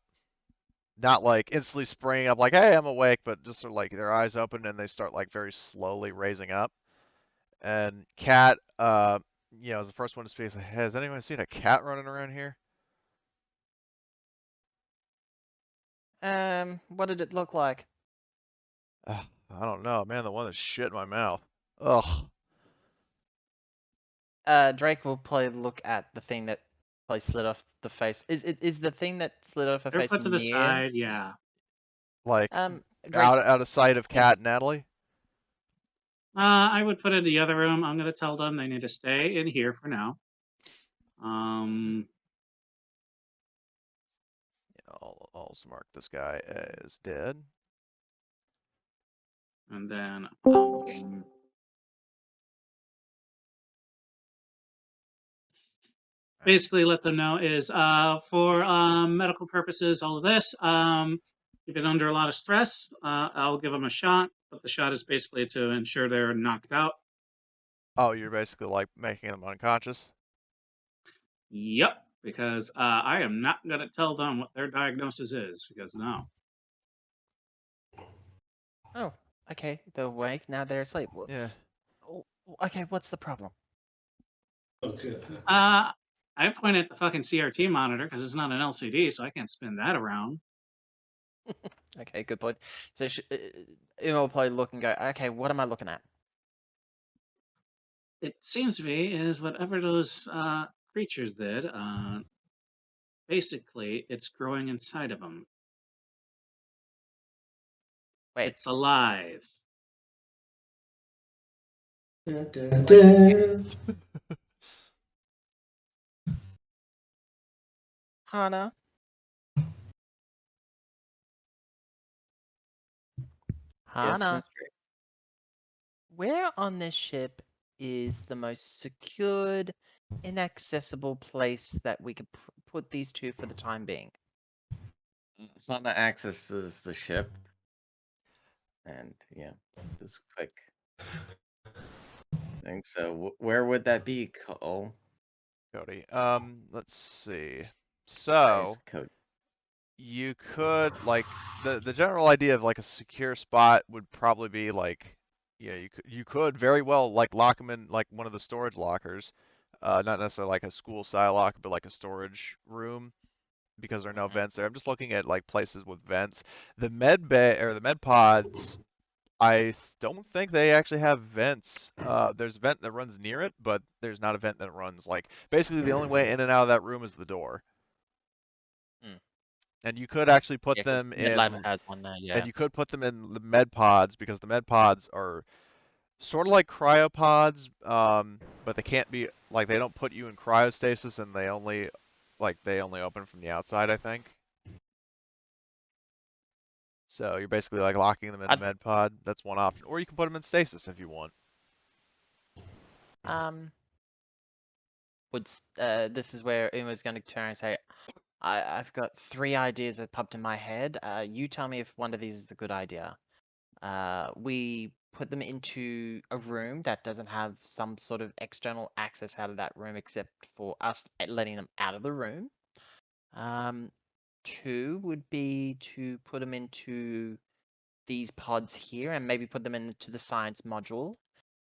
Not like instantly springing up like, hey, I'm awake, but just sort of like their eyes open and they start like very slowly raising up. And Kat, is the first one to speak. Is like, hey, has anyone seen a cat running around here? What did it look like? I don't know, man. The one that shit in my mouth. Ugh. Drake will probably look at the thing that probably slid off the face. Is the thing that slid off her They're face put to the near? side, yeah. Like Drake, out of sight of Kat and Natalie. I would put it in the other room. I'm gonna tell them they need to stay in here for now. I'll also mark this guy as dead. And then basically let them know is for medical purposes, all of this. If it's under a lot of stress, I'll give them a shot, but the shot is basically to ensure they're knocked out. Oh, you're basically like making them unconscious. Yep, because I am not going to tell them what their diagnosis is, because no. oh, okay, they're awake, now they're asleep. Yeah. Oh, okay, what's the problem? Okay. I point at the fucking CRT monitor because it's not an LCD, so I can't spin that around. Okay, good point. So Uma will probably look and go, okay, what am I looking at? It seems to be is whatever those creatures did. Basically, it's growing inside of them. Wait, It's alive. Da, da, da. Hana? Yes, Hana, Miss Drake. where on this ship is the most secured, inaccessible place that we could put these two for the time being? Hana accesses the ship, and just quick thing. So where would that be, Cole? Cody. Let's see. Nice So code. you could like the general idea of like a secure spot would probably be like, you could very well like lock them in like one of the storage lockers, not necessarily like a school style locker, but like a storage room because there are no vents there. I'm just looking at like places with vents. The med bay or the med pods. Don't think they actually have vents. There's a vent that runs near it, but there's not a vent that runs like basically the only way in and out of that room is the door. Hmm. And you could actually put Yeah, because them MedLab in, has one there, yeah. and you could put them in the med pods because the med pods are sort of like cryopods, but they can't be like they don't put you in cryostasis, and they only open from the outside, I think. So you're basically like locking them in a I'd, med pod. That's one option, or you can put them in stasis if you want. this is where Uma's going to turn and say, I've got 3 ideas that popped in my head. You tell me if one of these is a good idea. we put them into a room that doesn't have some sort of external access out of that room except for us letting them out of the room. 2 would be to put them into these pods here and maybe put them into the science module.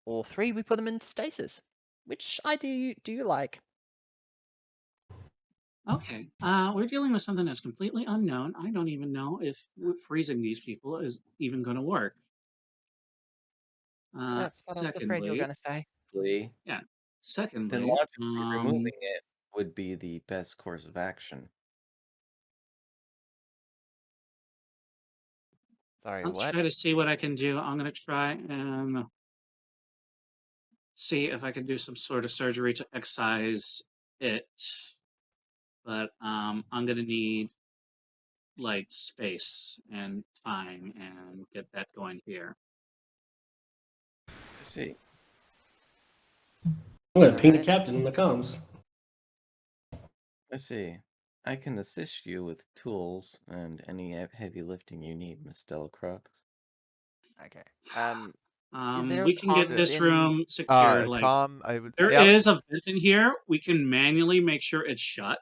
Or 3, we put them into stasis. Which idea do you like? Okay. We're dealing with something that's completely unknown. I don't even know if freezing these people is even going to work. That's what I was afraid you were Secondly, going to say. Lee, yeah. then Secondly, logically removing it would be the best course of action. Sorry, I'll what? try to see what I can do. I'm going to try and see if I can do some sort of surgery to excise it. But I'm going to need like space and time and get that going here. I see. I'm gonna ping the Alright. captain in the comms. I see. I can assist you with tools and any heavy lifting you need, Miss Delacroix. Okay. Is there We can get comms this in? room secured. Like I would, there yeah. is a vent in here. We can manually make sure it's shut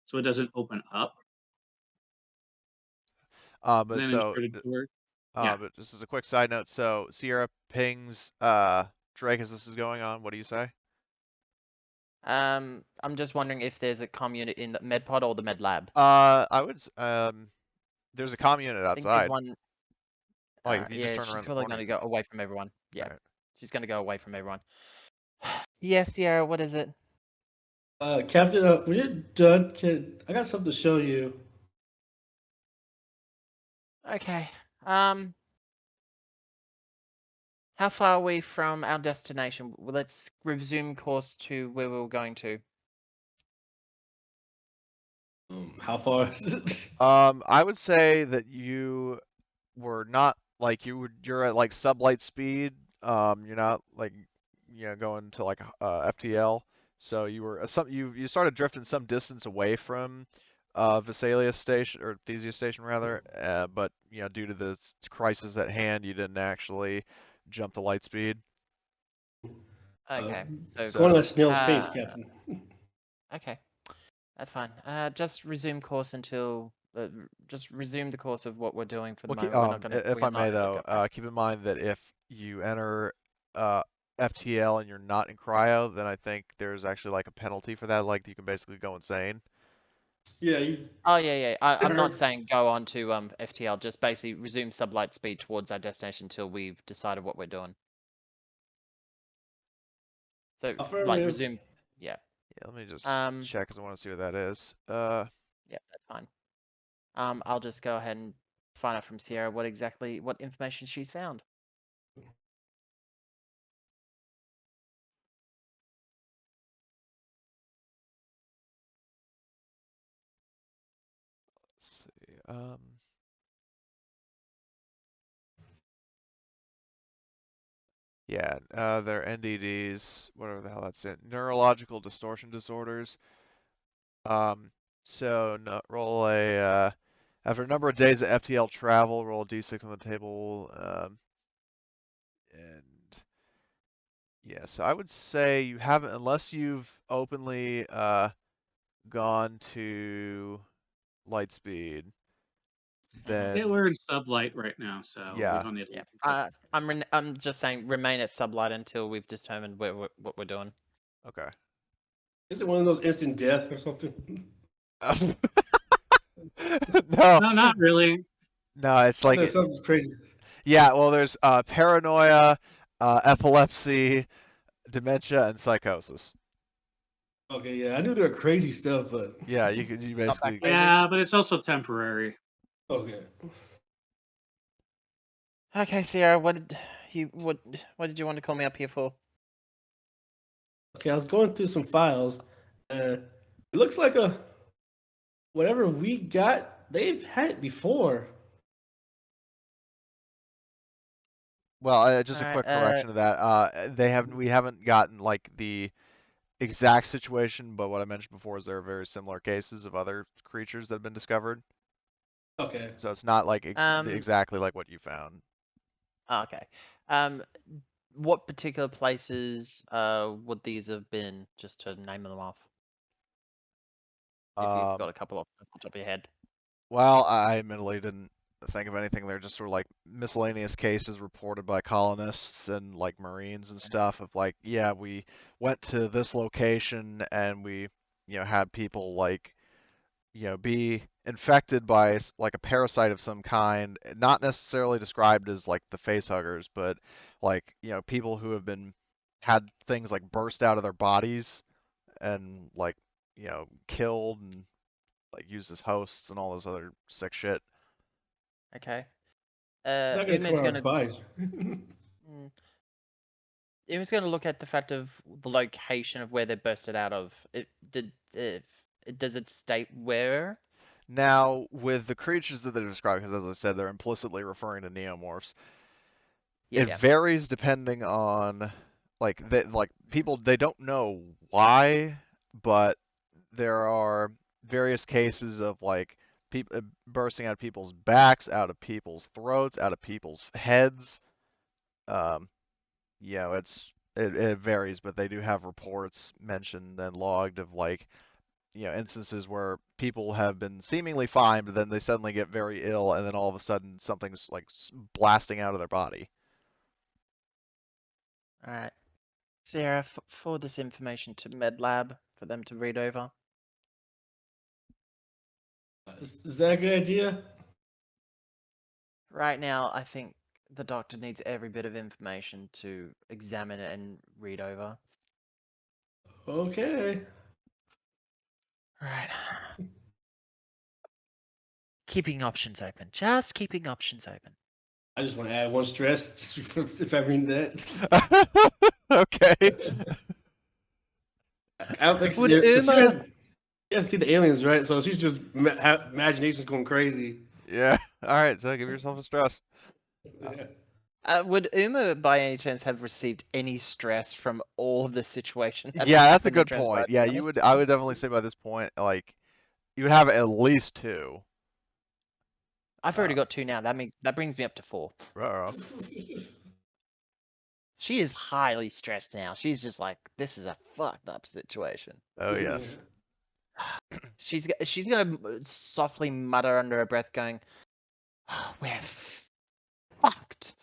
so it doesn't open up. And But then so, ensure the door. Yeah. but just as a quick side note, so Sierra pings Drake as this is going on. What do you say? I'm just wondering if there's a comm unit in the med pod or the med lab. I would, there's a comm unit I think there's outside. one. Like if you just Yeah, turn around she's the probably corner. gonna go away from everyone. Yeah, Alright. she's gonna go away from everyone. Yes, Sierra, what is it? Captain, when you're done, I got something to show you. Okay. How far are we from our destination? Well, let's resume course to where we were going to. How far is it? I would say that you were not like you're at like sublight speed. You're not like going to like FTL. So you were you started drifting some distance away from Vesalius station or Theseus station rather. But due to the crisis at hand, you didn't actually jump the light speed. Okay, so Going at a So snail's pace, Captain. okay, that's fine. Just resume course until just resume the course of what we're doing for the well, moment. if I We're may not gonna though, go back. keep in mind that if you enter FTL and you're not in cryo, then I think there's actually like a penalty for that. Like you can basically go insane. Yeah, Oh yeah. I'm not Sure. saying go on to FTL. Just basically resume sublight speed towards our destination until we've decided what we're doing. So like affirmative. resume. Yeah. Yeah, let me just Um. check because I want to see what that is. Yeah, that's fine. I'll just go ahead and find out from Sierra what information she's found. Let's see. Yeah, they're NDDs, whatever the hell that's in. Neurological distortion disorders. So no, roll a after a number of days of FTL travel, roll a d6 on the table. And yeah, so I would say you haven't, unless you've openly gone to light speed, Yeah, then we're in sublight right now, so we yeah. don't need to Yeah. look at I'm just saying remain at sublight until we've determined what we're doing. Okay. Is it one of those instant death or something? No, No, not really. no, it's I like know something's crazy. yeah, well, there's paranoia, epilepsy, dementia, and psychosis. Okay, yeah, I knew there were crazy stuff, but Yeah, you Not that basically crazy. Yeah, but it's also temporary. okay. Okay, Sierra, what did you want to call me up here for? Okay, I was going through some files, and it looks like whatever we got, they've had it before. well, just a Alright, quick correction to that. We haven't gotten like the exact situation, but what I mentioned before is there are very similar cases of other creatures that have been discovered. Okay. So it's not like Um, exactly like what you found. Oh, okay. What particular places would these have been, just to name them off? If you've got a couple off the top of your head. Well, I admittedly didn't think of anything. They're just sort of like miscellaneous cases reported by colonists and like Marines and stuff of like, yeah, we went to this location and we, had people like, be infected by like a parasite of some kind, not necessarily described as like the facehuggers, but like, people who have had things like burst out of their bodies and like, killed and like used as hosts and all this other sick shit. Okay. It's not gonna come Uma's out gonna. advice. Uma's gonna look at the fact of the location of where they bursted out of. Does it state where? Now, with the creatures that they're describing, because as I said, they're implicitly referring to neomorphs, Yeah, it yeah. varies depending on people, they don't know why, but there are various cases of like people bursting out of people's backs, out of people's throats, out of people's heads. It varies, but they do have reports mentioned and logged of like instances where people have been seemingly fine, but then they suddenly get very ill, and then all of a sudden something's like blasting out of their body. All right. Sarah, forward this information to MedLab for them to read over. Is that a good idea? Right now, I think the doctor needs every bit of information to examine it and read over. Okay. Right. Keeping options open. Just keeping options open. I just want to add one stress, just if I mean that. Okay. I don't think Would so she Uma- hasn't see the aliens, right? So she's just imagination's going crazy. Yeah. All right. So give yourself a stress. Yeah. Would Uma, by any chance, have received any stress from all of the situation? Yeah, that's a good transpired? point. Yeah, you would. I would definitely say by this point, like, you would have at least 2. I've already got 2 now. That brings me up to 4. Ruh-roh. She is highly stressed now. She's just like, this is a fucked up situation. Oh yes. She's gonna softly mutter under her breath, going, "We're fucked,"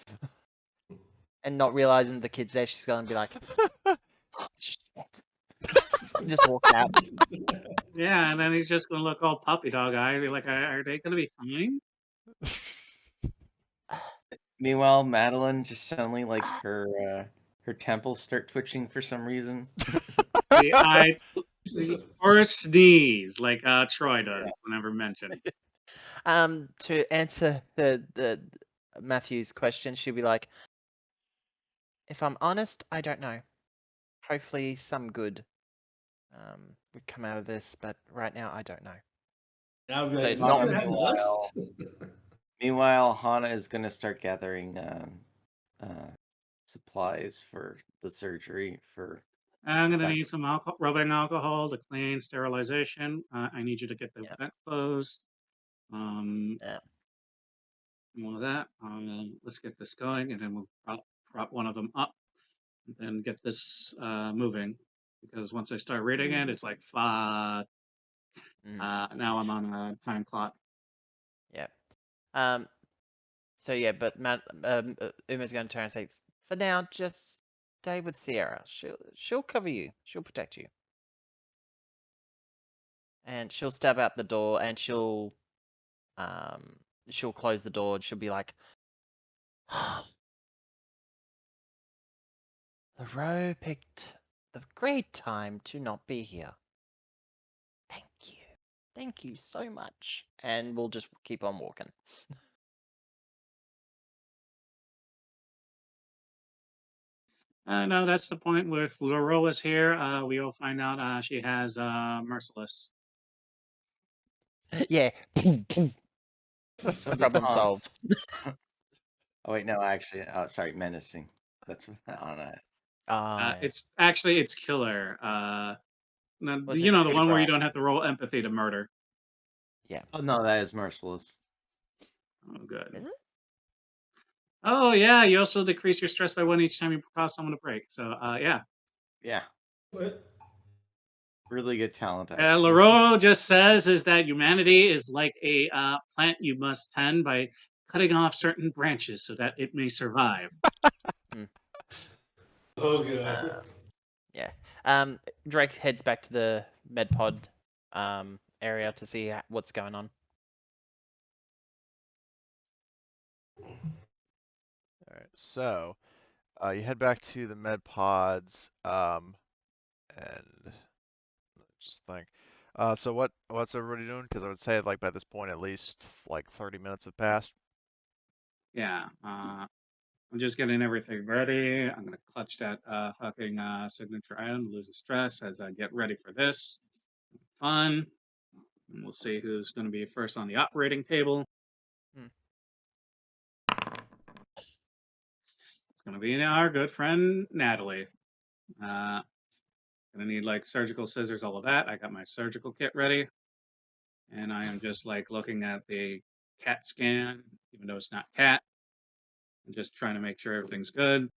and not realizing the kid's there. She's gonna be like, "Oh, shit." And just walk out. Yeah, and then he's just gonna look all puppy dog eyed, be like, "Are they gonna be fine?" Meanwhile, Madeline just suddenly like her temples start twitching for some reason. Or sneeze, like Troy does whenever mentioned. To answer the Matthew's question, she'll be like, "If I'm honest, I don't know. Hopefully, some good would come out of this, but right now, I don't know." I'll be So like, it's is this not gonna happen to us? Meanwhile, Hana is gonna start gathering supplies for the surgery for. I'm gonna need some rubbing alcohol to clean sterilization. I need you to get the vent closed. Yeah. All of that. Let's get this going, and then we'll prop one of them up, and then get this moving. Because once I start reading it, it's like now I'm on a time clock. Yeah. So yeah, but Uma's going to turn and say, "For now, just stay with Sierra. She'll cover you. She'll protect you." And she'll stab out the door, and she'll close the door, and she'll be like, "LaRoe picked the great time to not be here. Thank you so much." And we'll just keep on walking. No, that's the point where if Laurel is here, we will find out she has Merciless. Yeah. So Problem solved. Oh wait, no, actually, sorry, menacing. That's what Hana is. It's killer. Now, Was you it know, the one where you April? don't have to roll empathy to murder. Yeah. Oh no, that is merciless. Oh, good. Is it? Oh yeah, you also decrease your stress by 1 each time you cause someone to break. So yeah. Yeah, What? really good talent, actually. Leroy just says is that humanity is like a plant you must tend by cutting off certain branches so that it may survive. Oh god. Yeah. Drake heads back to the med pod area to see what's going on. All right, so you head back to the med pods, and just think. So what's everybody doing? Because I would say like by this point at least like 30 minutes have passed. Yeah. I'm just getting everything ready. I'm gonna clutch that fucking signature item, losing stress as I get ready for this. Fun. And we'll see who's gonna be first on the operating table. Hmm. It's gonna be our good friend Natalie. Gonna need like surgical scissors, all of that. I got my surgical kit ready. And I am just like looking at the CAT scan, even though it's not CAT. I'm just trying to make sure everything's good.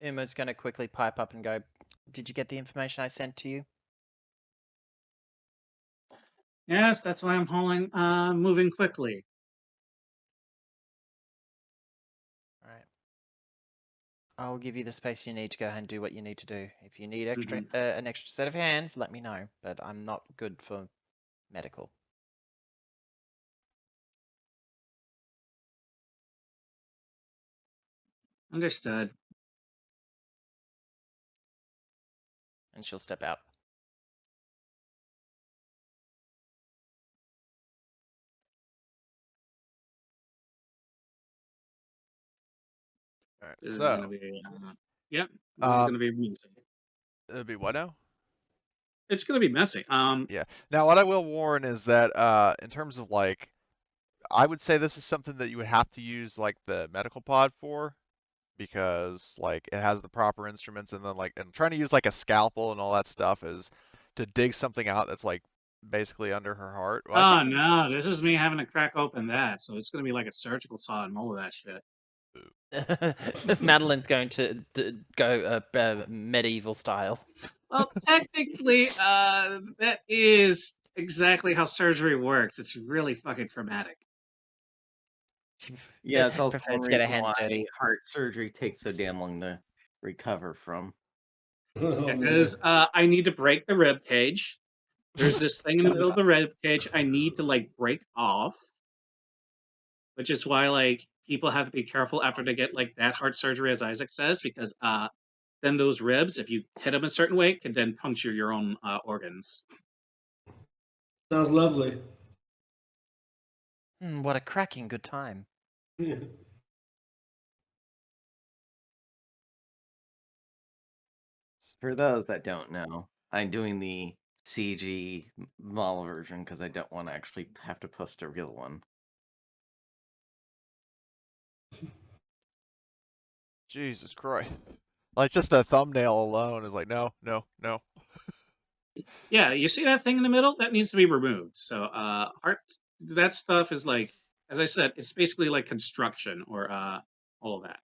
Uma's gonna quickly pipe up and go, "Did you get the information I sent to you?" Yes, that's why I'm moving quickly. Alright. I'll give you the space you need to go ahead and do what you need to do. If you need extra Mhm. an extra set of hands, let me know. But I'm not good for medical. Understood. And she'll step out. All right, This is gonna so be yep. This is gonna be messy. it'll be what now? It's gonna be messy. Yeah. Now what I will warn is that in terms of like, I would say this is something that you would have to use like the medical pod for, because like it has the proper instruments, and then like and trying to use like a scalpel and all that stuff is to dig something out that's like basically under her heart. Well, I Oh think no, this is me having to crack open that, so it's gonna be like a surgical saw and all of that shit. Madeline's going to go medieval style. Well, technically, that is exactly how surgery works. It's really fucking traumatic. Yeah, it's also Prefers one to get her reason hands why dirty. heart surgery takes so damn long to recover from. Oh, Because man. I need to break the rib cage. There's this thing in the middle of the rib cage I need to like break off, which is why like people have to be careful after they get like that heart surgery, as Isaac says, because then those ribs, if you hit them a certain way, can then puncture your own organs. Sounds lovely. What a cracking good time. Yeah. For those that don't know, I'm doing the CG model version because I don't want to actually have to post a real one. Jesus Christ. Like just the thumbnail alone is like no, no, no. Yeah, you see that thing in the middle? That needs to be removed. So heart that stuff is like, as I said, it's basically like construction or all of that.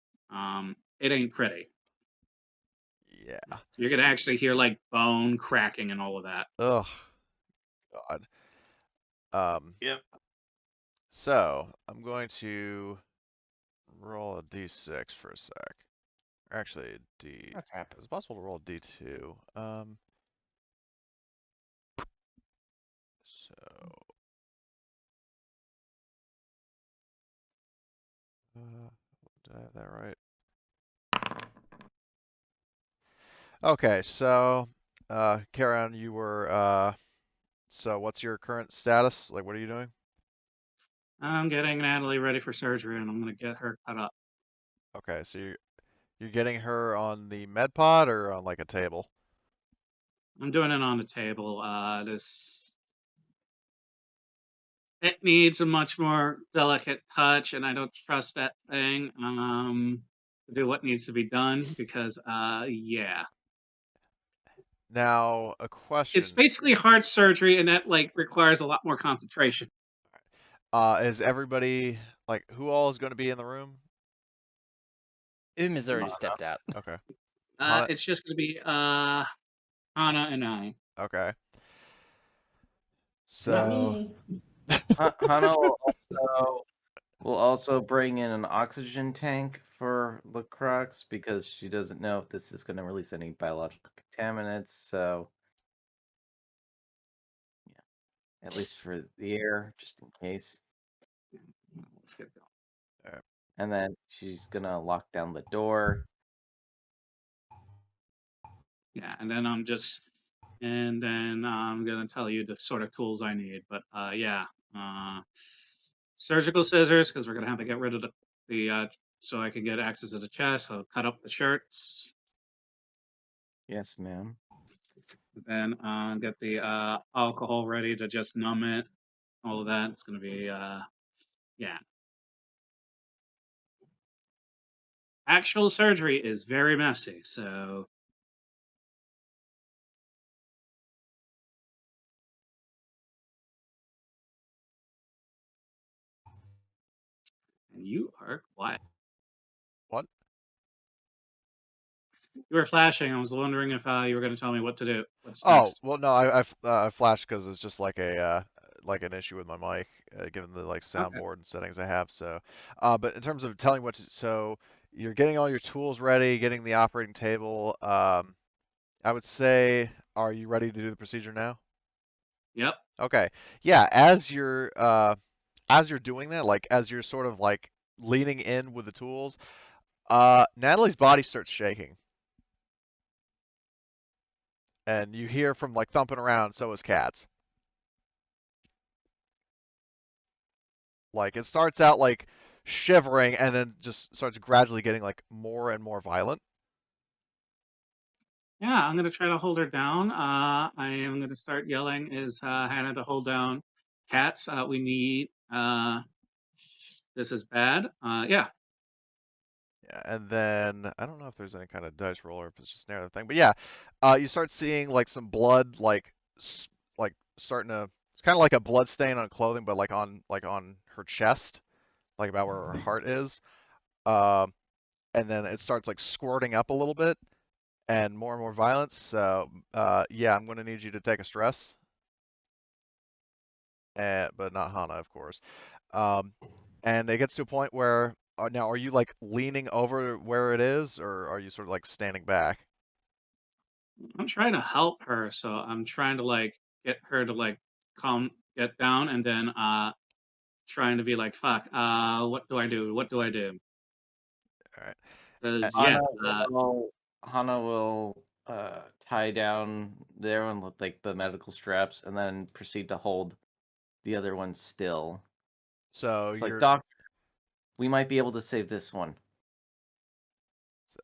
It ain't pretty. Yeah. So you're gonna actually hear like bone cracking and all of that. Ugh. God. Yep. So I'm going to roll a d6 for a sec. Or actually, Oh crap. it's possible to roll a d2. So did I have that right? Okay, so Karen, you were so what's your current status? Like, what are you doing? I'm getting Natalie ready for surgery, and I'm gonna get her cut up. Okay, so you're getting her on the med pod or on like a table? I'm doing it on the table. It needs a much more delicate touch, and I don't trust that thing to do what needs to be done because yeah. Now, a It's question. basically heart surgery, and that like requires a lot more concentration. Is everybody like who all is going to be in the room? Has already stepped out. Okay. Hana- It's just gonna be Hana and I. Okay. Not So me. Hana will also bring in an oxygen tank for the Crux because she doesn't know if this is going to release any biological contaminants. So, yeah, at least for the air, just in case. Let's get going. And then she's gonna lock down the door. Yeah, and then I'm gonna tell you the sort of tools I need. But yeah, surgical scissors because we're gonna have to get rid of the so I can get access to the chest. I'll cut up the shirts. Yes, ma'am. Then get the alcohol ready to just numb it. All of that. It's gonna be yeah. Actual surgery is very messy, so and you are quiet. what? You were flashing. I was wondering if you were going to tell me what to do. What's Oh, next? well, no, I flashed because it's just like an issue with my mic, given the like Okay. soundboard and settings I have. So, but in terms of telling what to, so you're getting all your tools ready, getting the operating table. I would say, are you ready to do the procedure now? Yep. Okay. Yeah, as you're doing that, like as you're sort of like leaning in with the tools, Natalie's body starts shaking. And you hear from like thumping around, so is Kat's. Like it starts out like shivering and then just starts gradually getting like more and more violent. Yeah, I'm going to try to hold her down. I am going to start yelling is Hannah to hold down cats. We need this is bad. Yeah. Yeah, and then I don't know if there's any kind of dice roll or if it's just narrative thing, but yeah, you start seeing like some blood, like starting to. It's kind of like a blood stain on clothing, but like on her chest, like about where her heart is. Um, and then it starts like squirting up a little bit and more violence. So yeah, I'm going to need you to take a stress, but not Hana, of course. Um, and it gets to a point where now are you like leaning over where it is, or are you sort of like standing back? I'm trying to help her, so I'm trying to like get her to like get down, and then trying to be like, fuck, what do I do? What do I do? All right. Because yeah, Hana will tie down their one with like the medical straps and then proceed to hold the other one still. So It's like, you're Doc, we might be able to save this one. so,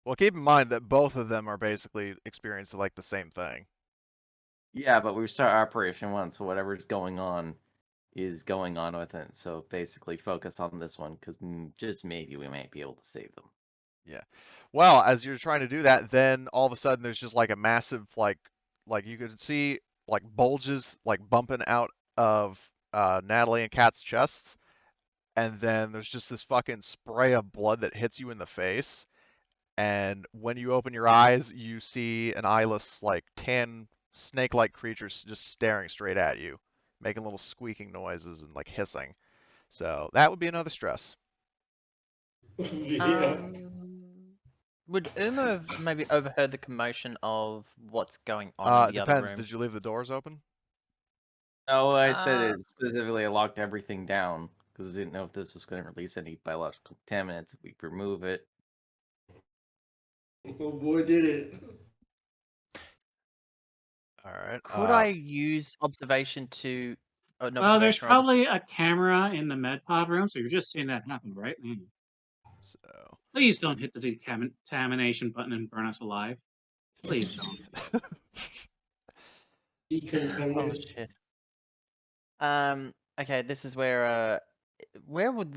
well, keep in mind that both of them are basically experiencing like the same thing. Yeah, but we start Operation 1, so whatever's going on is going on with it. So basically focus on this one, because just maybe we might be able to save them. Yeah. Well, as you're trying to do that, then all of a sudden there's just like a massive like you could see like bulges like bumping out of Natalie and Kat's chests, and then there's just this fucking spray of blood that hits you in the face. And when you open your eyes, you see an eyeless, like tan snake-like creature just staring straight at you, making little squeaking noises and like hissing. So that would be another stress. Yeah. Would Uma have maybe overheard the commotion of what's going on in It the other depends. room? Did you leave the doors open? No, I said Uh, it specifically. I locked everything down because I didn't know if this was going to release any biological contaminants if we remove it. Oh boy, did it. All right. Could I use observation to? Oh, an well, there's observation roll. probably a camera in the med pod room, so you're just seeing that happen, right? So. Please don't hit the decontamination button and burn us alive. Please don't. Oh Decontaminated. shit. Okay, this is where would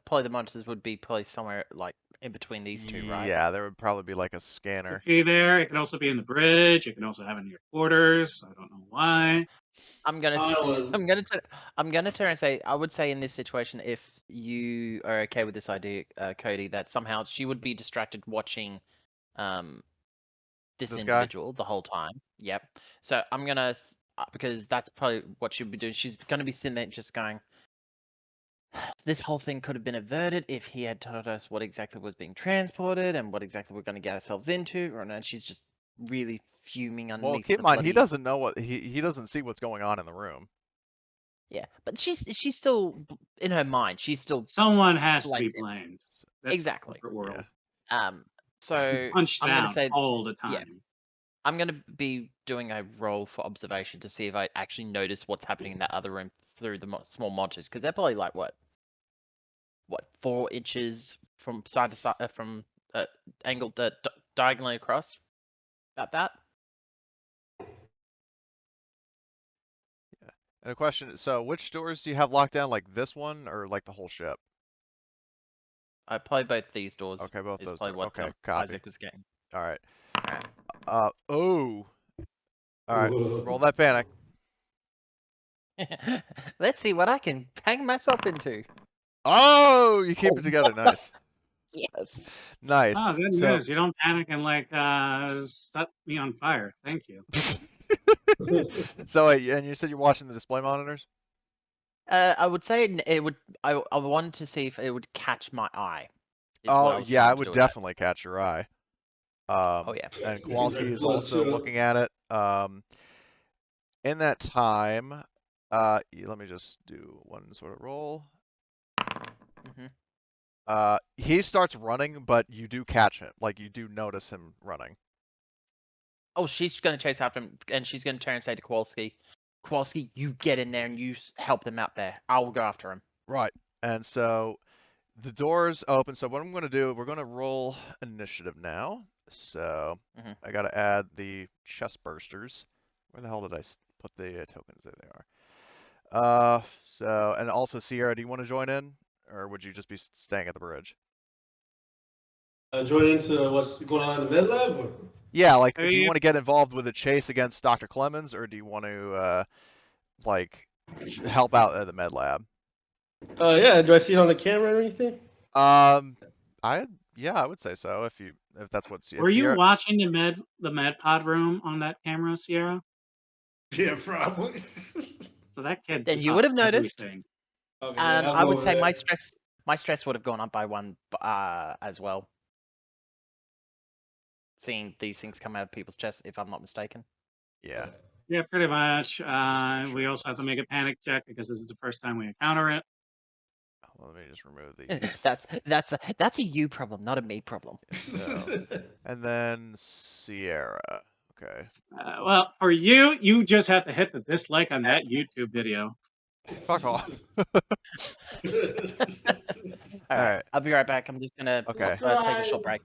probably the monsters would be probably somewhere like in between these two, right? Yeah, there would probably be like a It scanner. could be there. It can also be in the bridge. It can also have it in your quarters. I don't know why. I'm gonna I would- I'm gonna turn and say I would say in this situation, if you are okay with this idea, Cody, that somehow she would be distracted watching this This guy? individual the whole time. Yep. So I'm gonna because that's probably what she'll be doing. She's gonna be sitting there just going, this whole thing could have been averted if he had told us what exactly was being transported and what exactly we're going to get ourselves into. And then she's just really fuming Well, underneath keep the in mind, bloody... he doesn't know what he doesn't see what's going on in the room. Yeah, but she's still in her mind. She's still Someone has to be blamed him. blamed. That's Exactly. the corporate world. So Punched I'm gonna down say all the yeah. time. I'm gonna be doing a roll for observation to see if I actually notice what's happening in that other room through the small monitors, because they're probably like what 4 inches from side to side, from angled diagonally across. About that. And a question, so which doors do you have locked down, like this one or like the whole ship? I probably both these doors. Okay, both is those probably doors. what Okay, copy. Isaac was getting. All right. Alright. Oh. All right, roll that panic. Let's see what I can hang myself into. Oh, you keep it together. Nice. Yes. Nice. Oh, good So, news. You don't panic and set me on fire. Thank you. so, and you said you're watching the display monitors? I would say it would. I wanted to see if it would catch my eye. Is what Oh, I was yeah, trying it to would do with that. definitely catch your eye. Oh yeah. And Kowalski is also looking at it. In that time, let me just do one sort of roll. He starts running, but you do catch him. Like, you do notice him running. Oh, she's gonna chase after him, and she's gonna turn and say to Kowalski, "Kowalski, you get in there and you help them out there. I will go after him." Right. And so the doors open. So what I'm going to do, we're going to roll initiative now. So I got to add the chest bursters. Where the hell did I put the tokens? There they are. So, and also Sierra, do you want to join in, or would you just be staying at the bridge? Join into what's going on in the med lab? Or? Yeah, like, Are do you you- want to get involved with a chase against Dr. Clemens, or do you want to, like, help out at the med lab? Yeah. Do I see it on the camera or anything? Yeah, I would say so if that's what Were you Sierra. watching the med pod room on that camera, Sierra? Yeah, probably. So that kid. Then you saw would have noticed. everything. Okay, And yeah, I'll I go would over say there. my stress would have gone up by 1 as well. Seeing these things come out of people's chests, if I'm not mistaken. Yeah. Yeah, pretty much. make We sure also have to this- make a panic check because this is the first time we encounter it. Let me just remove these. That's a you problem, not a me problem. So, and then Sierra. Okay. Well, for you, you just have to hit the dislike on that YouTube video. Fuck off. All right, right. I'll be right back. I'm just gonna Okay. take a short break.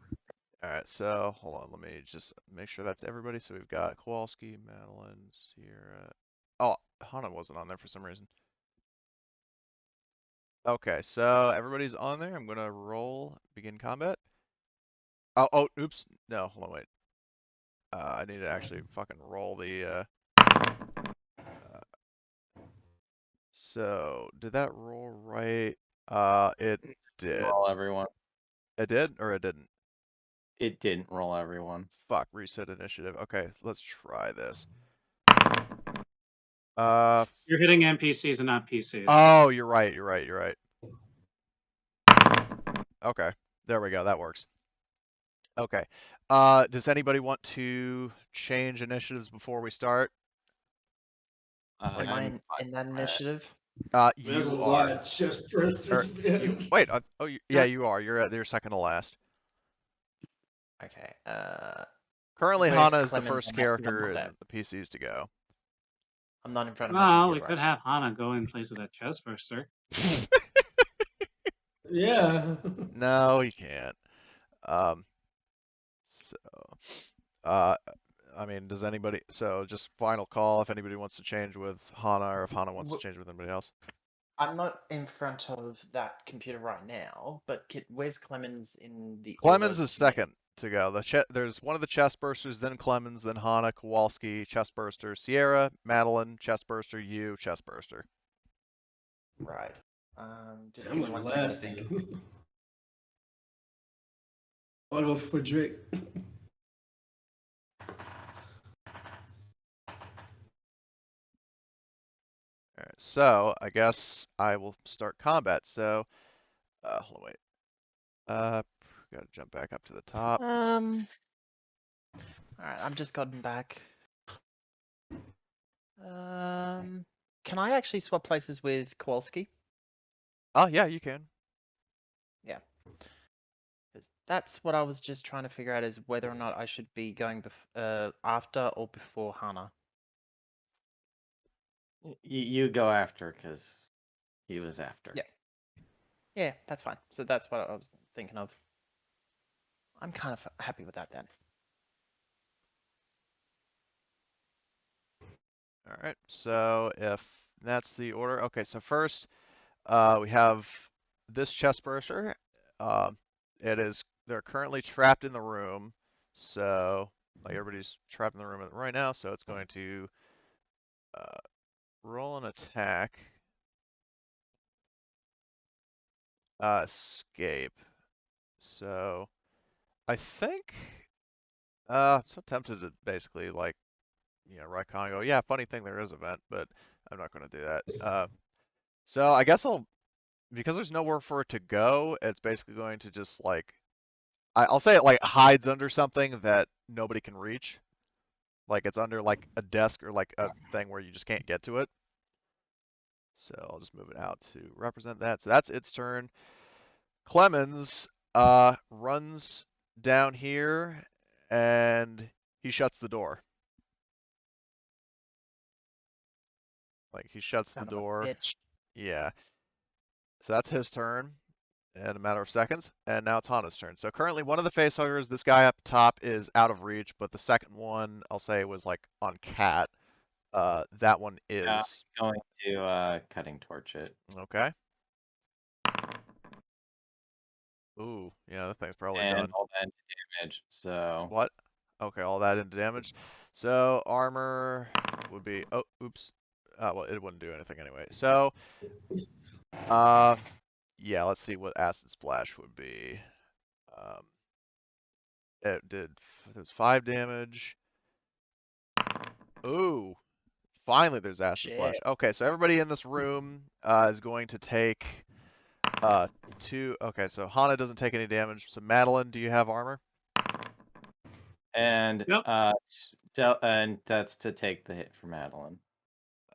All right. So hold on. Let me just make sure that's everybody. So we've got Kowalski, Madeline, Sierra. Oh, Hana wasn't on there for some reason. Okay. So everybody's on there. I'm gonna roll begin combat. Oh, oops. No, hold on, wait. I need to actually fucking roll the, so, did that roll right? It did. Roll everyone. It did, or it didn't? It didn't roll everyone. Fuck, reset initiative. Okay, let's try this. You're hitting NPCs and not PCs. Oh, you're right. Okay, there we go, that works. Okay, does anybody want to change initiatives before we start? Am I in that initiative? There's a You lot are. of chest bursters. Wait, yeah, you are. You're second to last. Okay. Currently, Where's Hana is the Clemens first on that? character I'm not in the PCs to go. I'm not in front of my Well, we computer could right have Hana go in place of that chest burster. Yeah. No, you can't. So, I mean, does anybody? So, just final call if anybody wants to change with Hana, or if Hana wants to change with anybody else. I'm not in front of that computer right now, but where's Clemens in the Clemens order is to me? second to go. There's one of the chest bursters, then Clemens, then Hana, Kowalski, chest burster, Sierra, Madeline, chest burster, you, chest burster. Right. Just I'm give me like 1 second to think. laughing. I'll go for Drake. All right, so I guess I will start combat. So, hold on, wait. Gotta jump back up to the top. Alright, I've just gotten back. Can I actually swap places with Kowalski? Oh yeah, you can. 'Cause that's what I was just trying to figure out is whether or not I should be going after or before Hana. You go after because he was after. Yeah. Yeah, that's fine. So that's what I was thinking of. I'm kind of happy with that then. All right. So if that's the order, okay. So first, we have this chest burster. They're currently trapped in the room. So like everybody's trapped in the room right now. So it's going to roll an attack. Escape. So I think so tempted to basically like Raikkonen and go, yeah, funny thing there is a vent, but I'm not gonna do that. So I guess because there's nowhere for it to go, it's basically going to just like I'll say it like hides under something that nobody can reach. Like it's under like a desk or like a thing where you just can't get to it. So I'll just move it out to represent that. So that's its turn. Clemens runs down here and he shuts the door. Like he shuts the Son of a door. bitch. Yeah. So that's his turn in a matter of seconds. And now it's Hana's turn. So currently one of the facehuggers, this guy up top, is out of reach, but the second one, I'll say, was like on Cat. That one Yeah, is. I'm going to cutting torch it. Okay. Ooh, yeah, that thing's probably And done. all that into damage. So What? Okay, all that into damage. So armor would be. Oh, oops. Well, it wouldn't do anything anyway. So, yeah, let's see what acid splash would be. It was 5 damage. Ooh, finally there's acid splash. Shit. Okay, so everybody in this room is going to take 2. Okay, so Hana doesn't take any damage. So Madeline, do you have armor? and Yep. and that's to take the hit for Madeline.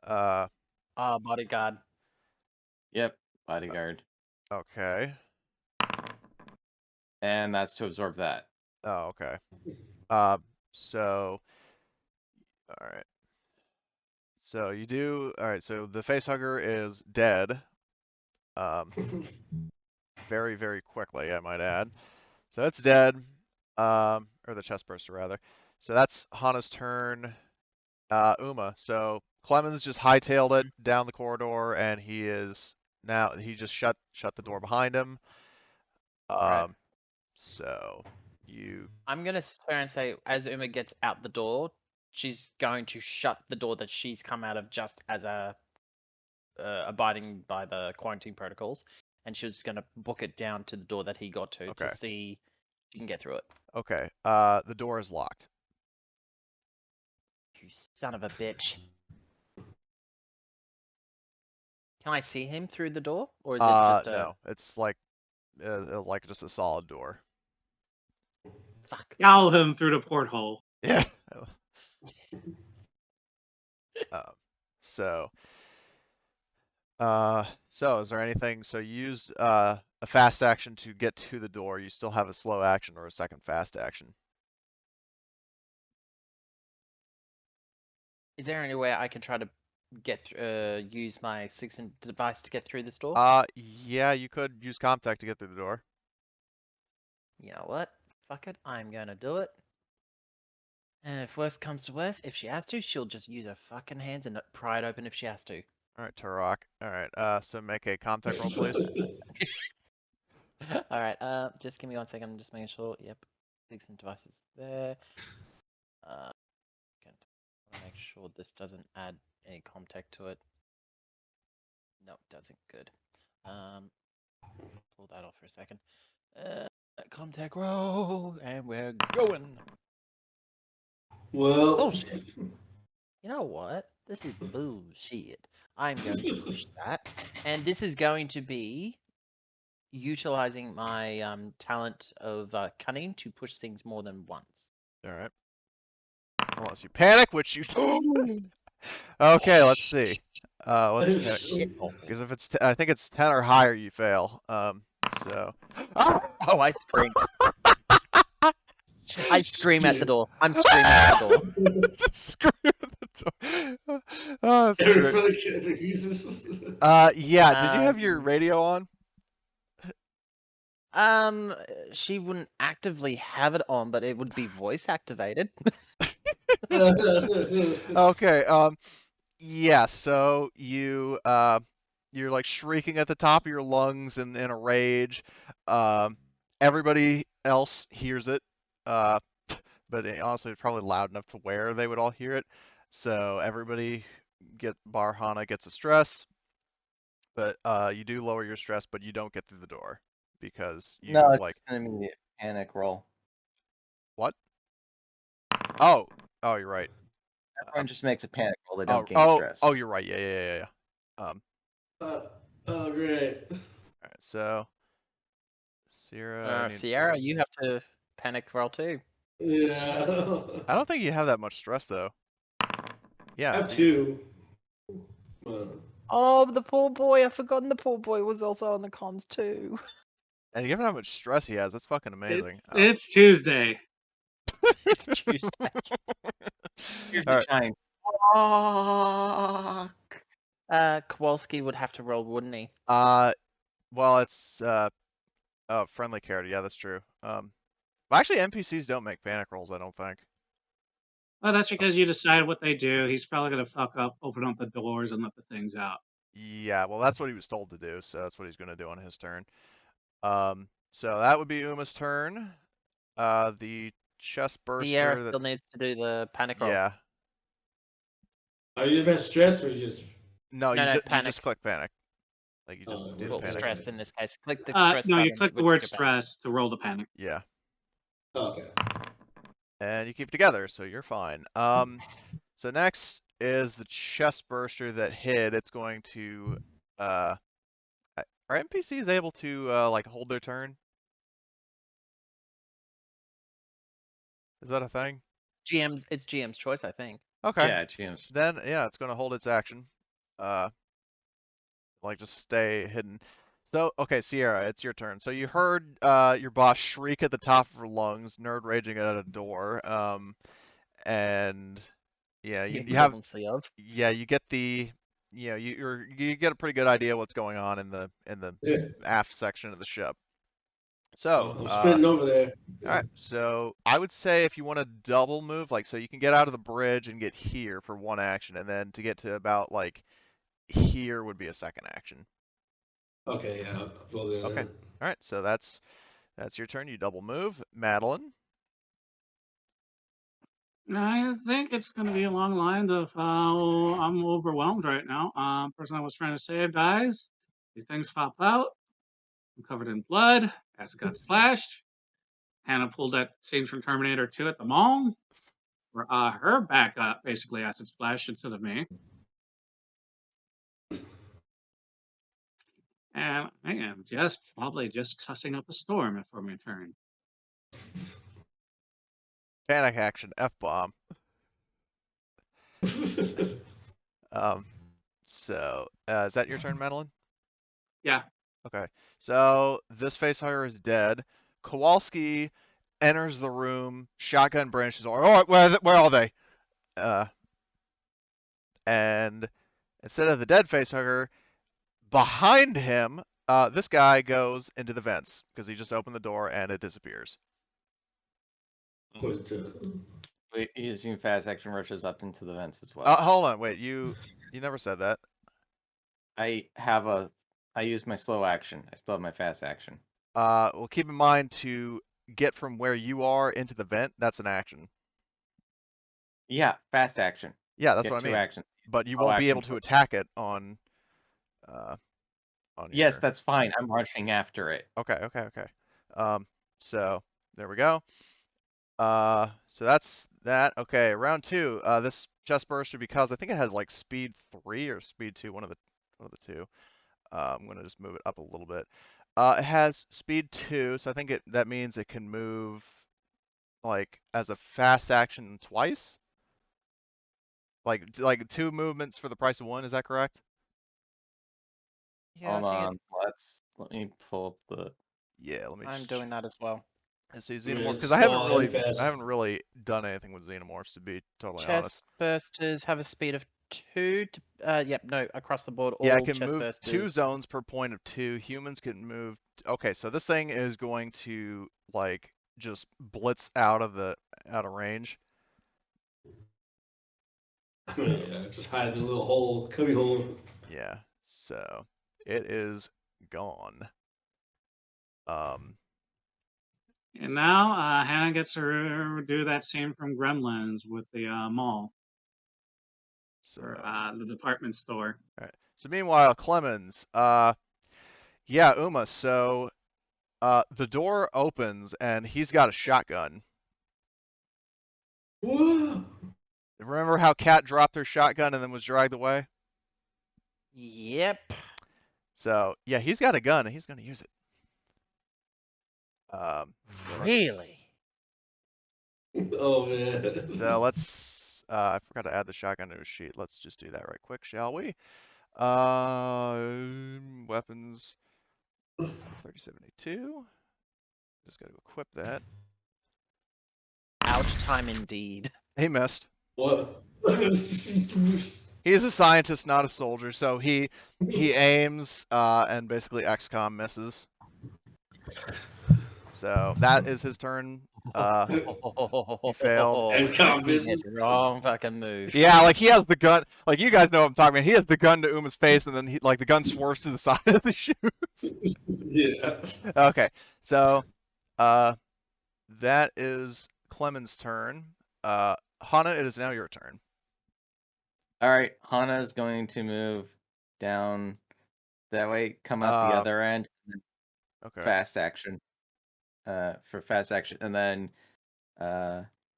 Bodyguard. Yep, bodyguard. Okay. And that's to absorb that. Oh, okay. So, all right. So you do, all right. So the facehugger is dead. Very, very quickly, I might add. So it's dead. Or the chest burster rather. So that's Hana's turn. Uma. So Clemens just hightailed it down the corridor, and he just shut the door behind him. Right. So you. I'm gonna turn and say, as Uma gets out the door, she's going to shut the door that she's come out of just as a abiding by the quarantine protocols, and she's gonna book it down to the door that he got to Okay. see if she can get through it. Okay. The door is locked. You son of a bitch. Can I see him through the door, or is it just a No. It's like just a solid door. fuck? Scowl him through the porthole. Yeah. So. So is there anything? So you used a fast action to get to the door. You still have a slow action or a second fast action. Is there any way I can try to get use my 6-inch device to get through this door? Yeah, you could use Comtech to get through the door. You know what? Fuck it, I'm gonna do it. And if worst comes to worst, if she has to, she'll just use her fucking hands and pry it open if she has to. All right, Turok. All right. So make a Comtech roll, please. Alright, just give me 1 second, I'm just making sure. Yep. Decent devices there. Can make sure this doesn't add any contact to it. No, it doesn't. Good. Pull that off for a second. Contact roll, and we're going. Well, Bullshit. You know what? This is bullshit. I'm going to push that, and this is going to be utilizing my talent of cunning to push things more than once. All right. Unless you panic, which you. Okay, let's see. Let's panic. Shithole. Because if it's, I think it's 10 or higher, you fail. So. Oh, I scream. I scream at the door. I'm screaming at the door. Just screw the door. Oh, that's every great. further character uses. Yeah. Did you have your radio on? She wouldn't actively have it on, but it would be voice activated. Okay. Yeah. So you're like shrieking at the top of your lungs in a rage. Everybody else hears it. But honestly, it's probably loud enough to where they would all hear it. So everybody bar Hana gets a stress, but you do lower your stress, but you don't get through the door because you No, it's like an immediate panic roll. what? Oh, you're right. Everyone just makes a panic roll. They Oh, don't gain stress. you're right. Yeah. Oh, great. All right. So Sierra, Sierra, you have to panic roll too. Yeah. I don't think you have that much stress though. Yeah. I have so two. Oh, the poor boy! I've forgotten the poor boy was also on the cons too. And given how much stress he has, that's fucking amazing. It's Tuesday. It's Tuesday. Here's All the right. giant. Fuck. Kowalski would have to roll, wouldn't he? Well, it's friendly character. Yeah, that's true. But actually, NPCs don't make panic rolls. I don't think. Well, that's because you decide what they do. He's probably gonna fuck up, open up the doors, and let the things out. Yeah, well, that's what he was told to do, so that's what he's gonna do on his turn. So that would be Uma's turn. The chest Sierra burster. still needs to do the panic roll. Yeah. Are you about stress or just? No, No, you panic. just click panic. Like you just Oh, do the Well, panic. stress in this case. Click the stress No, button. you click the which word trigger panic. stress to roll the panic. Yeah. Okay. And you keep together, so you're fine. So next is the chest burster that hit. It's going to are NPCs able to like hold their turn? Is that a thing? It's GM's choice, I think. Okay. Yeah, James. Then yeah, it's gonna hold its action. Like just stay hidden. So okay, Sierra, it's your turn. So you heard your boss shriek at the top of her lungs, nerd raging at a door. And yeah, you have Equivalency of. yeah, you get the you get a pretty good idea what's going on in the Yeah. aft section of the ship. So I'm sprinting over there. all right, so I would say if you want to double move, like so you can get out of the bridge and get here for one action, and then to get to about like here would be a second action. Okay, yeah. I'll do Okay. that. All right, so that's your turn. You double move, Madeline. I think it's going to be along the lines of I'm overwhelmed right now. Person I was trying to save dies. These things pop out. I'm covered in blood. Acid got splashed. Hannah pulled that scene from Terminator 2 at the mall, where her back got basically acid splashed instead of me. And I am probably just cussing up a storm for my turn. Panic action, F-bomb. So is that your turn, Madeline? Yeah. Okay. So this facehugger is dead. Kowalski enters the room, shotgun branches. All right, where are they? And instead of the dead facehugger, behind him, this guy goes into the vents because he just opened the door and it disappears. Using fast action rushes up into the vents as well. Hold on, wait. You never said that. I use my slow action. I still have my fast action. Well, keep in mind to get from where you are into the vent, that's an action. Yeah, fast action. Yeah, that's Get what I 2 mean. actions. But you Slow won't be action able to for- attack it on Yes, your. that's fine. I'm rushing after it. Okay. So there we go. So that's that. Okay, round 2. This chest burster, because I think it has like speed 3 or speed 2, one of the two. I'm gonna just move it up a little bit. It has speed 2, so I think that means it can move like as a fast action twice. Like 2 movements for the price of 1. Is that correct? Yeah, Hold I think on. Let me pull up the. Yeah. Let me. I'm just doing that as well. Let's see Yeah, Xenomorph, it's because I haven't small and fast. really done anything with Xenomorphs, to be totally honest. Chest bursters have a speed of 2. Yep, no, across the board, Yeah, it all can chest move 2 bursters. zones per point of 2. Humans can move. Okay, so this thing is going to like just blitz out of range. Yeah, just hide in a little hole, cubby hole. Yeah, so it is gone. And now Hannah gets to do that same from Gremlins with the mall So, or the department store. all right. So meanwhile, Clemens, yeah, Uma. So, the door opens and he's got a shotgun. Whoa. Remember how Kat dropped her shotgun and then was dragged away? Yep. So yeah, he's got a gun and he's gonna use it. Yeah, Really? Oh man. So let's. I forgot to add the shotgun to his sheet. Let's just do that right quick, shall we? Weapons 3072. Just gotta equip that. Ouch time indeed. He missed. What? He's a scientist, not a soldier, so he aims and basically XCOM misses. So that is his turn. He failed. XCOM He misses. did the wrong fucking move. Yeah, like he has the gun. Like you guys know what I'm talking about. He has the gun to Uma's face, and then the gun swerves to the side as he shoots. Yeah. Okay, so that is Clemen's turn. Hana, it is now your turn. All right, Hana is going to move down that way, come out the other end, and Okay. fast action. For fast action, and then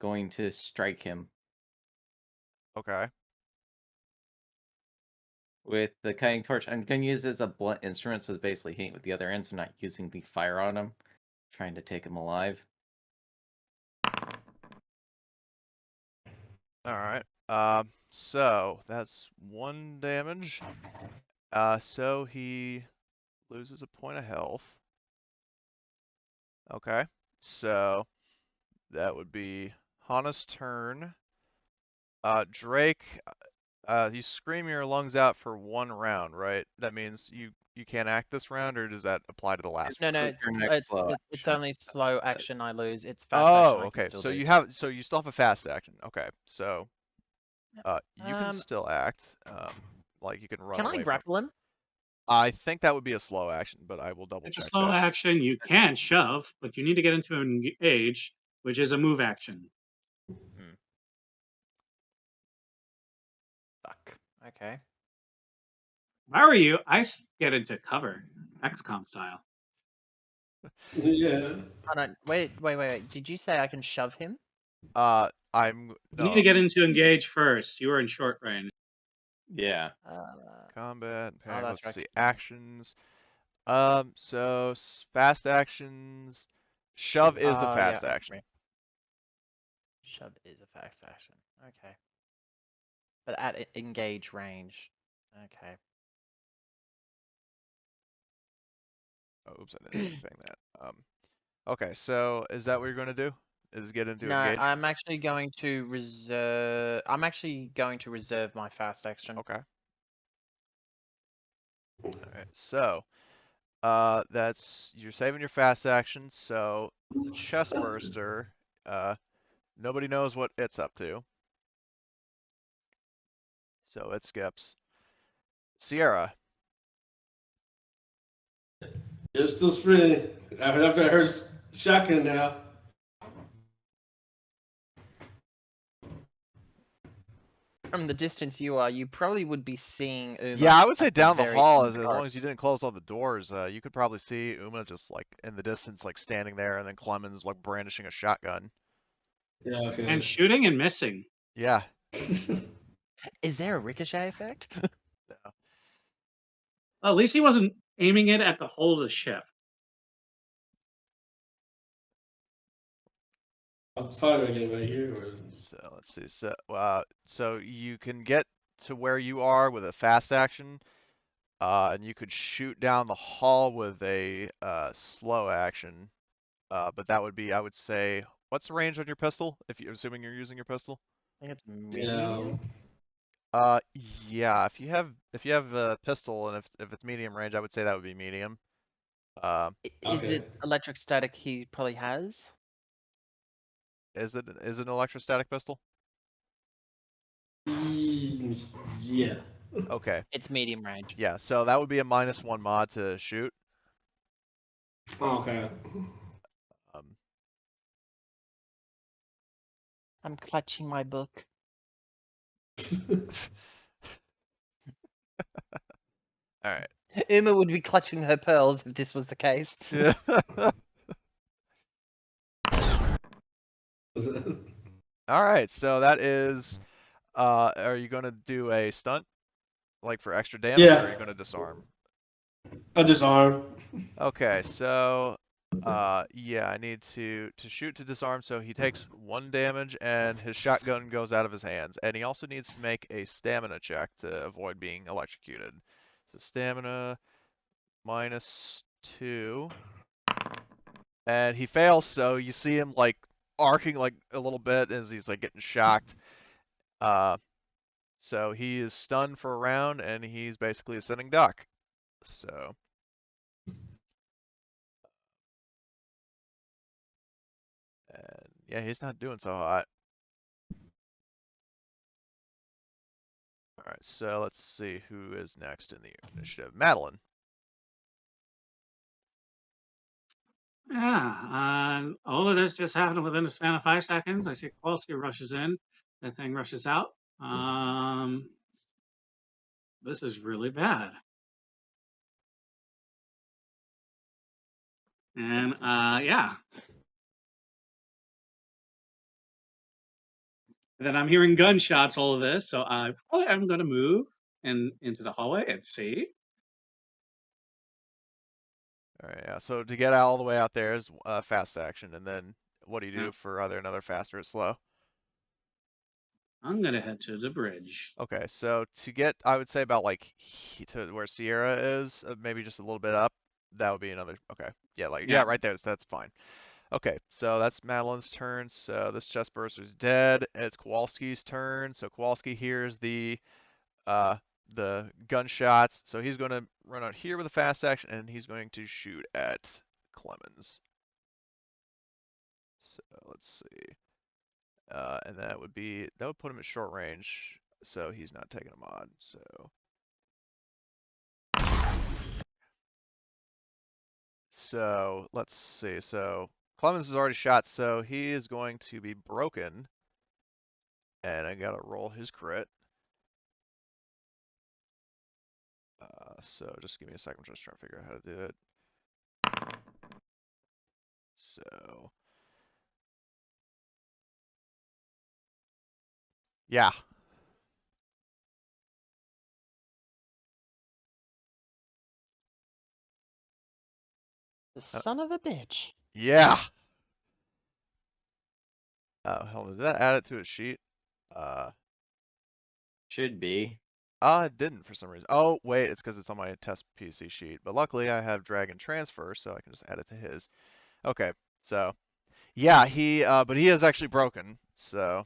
going to strike him Okay. with the cutting torch. I'm going to use it as a blunt instrument, so it's basically hitting with the other end, so I'm not using the fire on him, trying to take him alive. All right. So that's 1 damage. So he loses a point of health. Okay. So that would be Hana's turn. Drake, you scream your lungs out for 1 round, right? That means you can't act this round, or does that apply to the last No, round? no, Your next slow it's action. only slow action I lose. It's fast action I can Okay. still So do. you still have a fast action. Okay. So you can still act. Like you can run Can away I from. grapple him? I think that would be a slow action, but I will double It's a check slow that. action. You can shove, but you need to get into engage, which is a move action. Fuck. Okay. If I were you, get into cover, XCOM style. Yeah. Oh, no, wait. Did you say I can shove him? I'm You need to get into engage first. You are in short range. Yeah. combat. Oh, Pairing, that's let's right. see actions. So fast actions. Shove is a Oh, fast yeah, action. right. Shove is a fast action. Okay. But at engage range. Okay. Oh, oops, I didn't bang that. Okay, so is that what you're going to do? Is get into No, engage? I'm actually going to reserve. I'm actually going to reserve my fast action. Okay. All right. So, that's you're saving your fast action. So the chest burster. Nobody knows what it's up to. So it skips. Sierra. It's still spinning. After I heard Shotgun now. From the distance you are, you probably would be seeing Uma. Yeah, I would say at the down the very hall, end as of the long as you didn't close all the doors, you could probably see Uma just like in the distance, like standing there, and then Clemens like brandishing a shotgun. Yeah, okay. And shooting and missing. Yeah. Is there a ricochet effect? Well, at least he wasn't aiming it at the hull of the ship. I'm firing again right here. Or... So let's see. So you can get to where you are with a fast action, and you could shoot down the hall with a slow action. But that would be, I would say, what's the range on your pistol? If you're assuming you're using your pistol. I think it's Yeah. medium. Yeah. If you have a pistol and if it's medium range, I would say that would be medium. Is Okay. it electric static he probably has? Is it an electrostatic pistol? Yeah. Okay. It's medium range. Yeah. So that would be a -1 mod to shoot. Okay. Um, I'm clutching my book. all right. Uma would be clutching her pearls if this was the case. Yeah. All right, so that is. Are you gonna do a stunt, like for extra damage, Yeah. or are you gonna disarm? I'll disarm. Okay, so yeah, I need to shoot to disarm. So he takes 1 damage, and his shotgun goes out of his hands, and he also needs to make a stamina check to avoid being electrocuted. So stamina -2, and he fails. So you see him like arcing like a little bit as he's like getting shocked. So he is stunned for a round, and he's basically a sitting duck. So. And yeah, he's not doing so hot. Alright, so let's see who is next in the initiative. Madeline. Yeah, all of this just happened within a span of 5 seconds. I see Kowalski rushes in. That thing rushes out. This is really bad. And yeah. And then I'm hearing gunshots, all of this. So I probably am going to move into the hallway and see. Alright, yeah, so to get all the way out there is fast action, and then what do you do Yeah. for either another fast or slow? I'm going to head to the bridge. Okay, so to get, I would say about like to where Sierra is, maybe just a little bit up, that would be another, okay. Yeah, like, yeah, Yeah. right there, so that's fine. Okay, so that's Madeline's turn, so this chest burster is dead. It's Kowalski's turn, so Kowalski hears the gunshots, so he's going to run out here with a fast action, and he's going to shoot at Clemens. So let's see. And that would put him at short range, so he's not taking a mod. So let's see. So Clemens is already shot, so he is going to be broken, and I gotta roll his crit. So just give me a second. I'm just trying to figure out how to do it. So yeah. The son of a bitch. Yeah. Hold on, did that add it to a sheet? Should be. It didn't for some reason. Oh, wait, it's because it's on my test PC sheet. But luckily I have drag and transfer, so I can just add it to his. Okay, so yeah, but he is actually broken. So,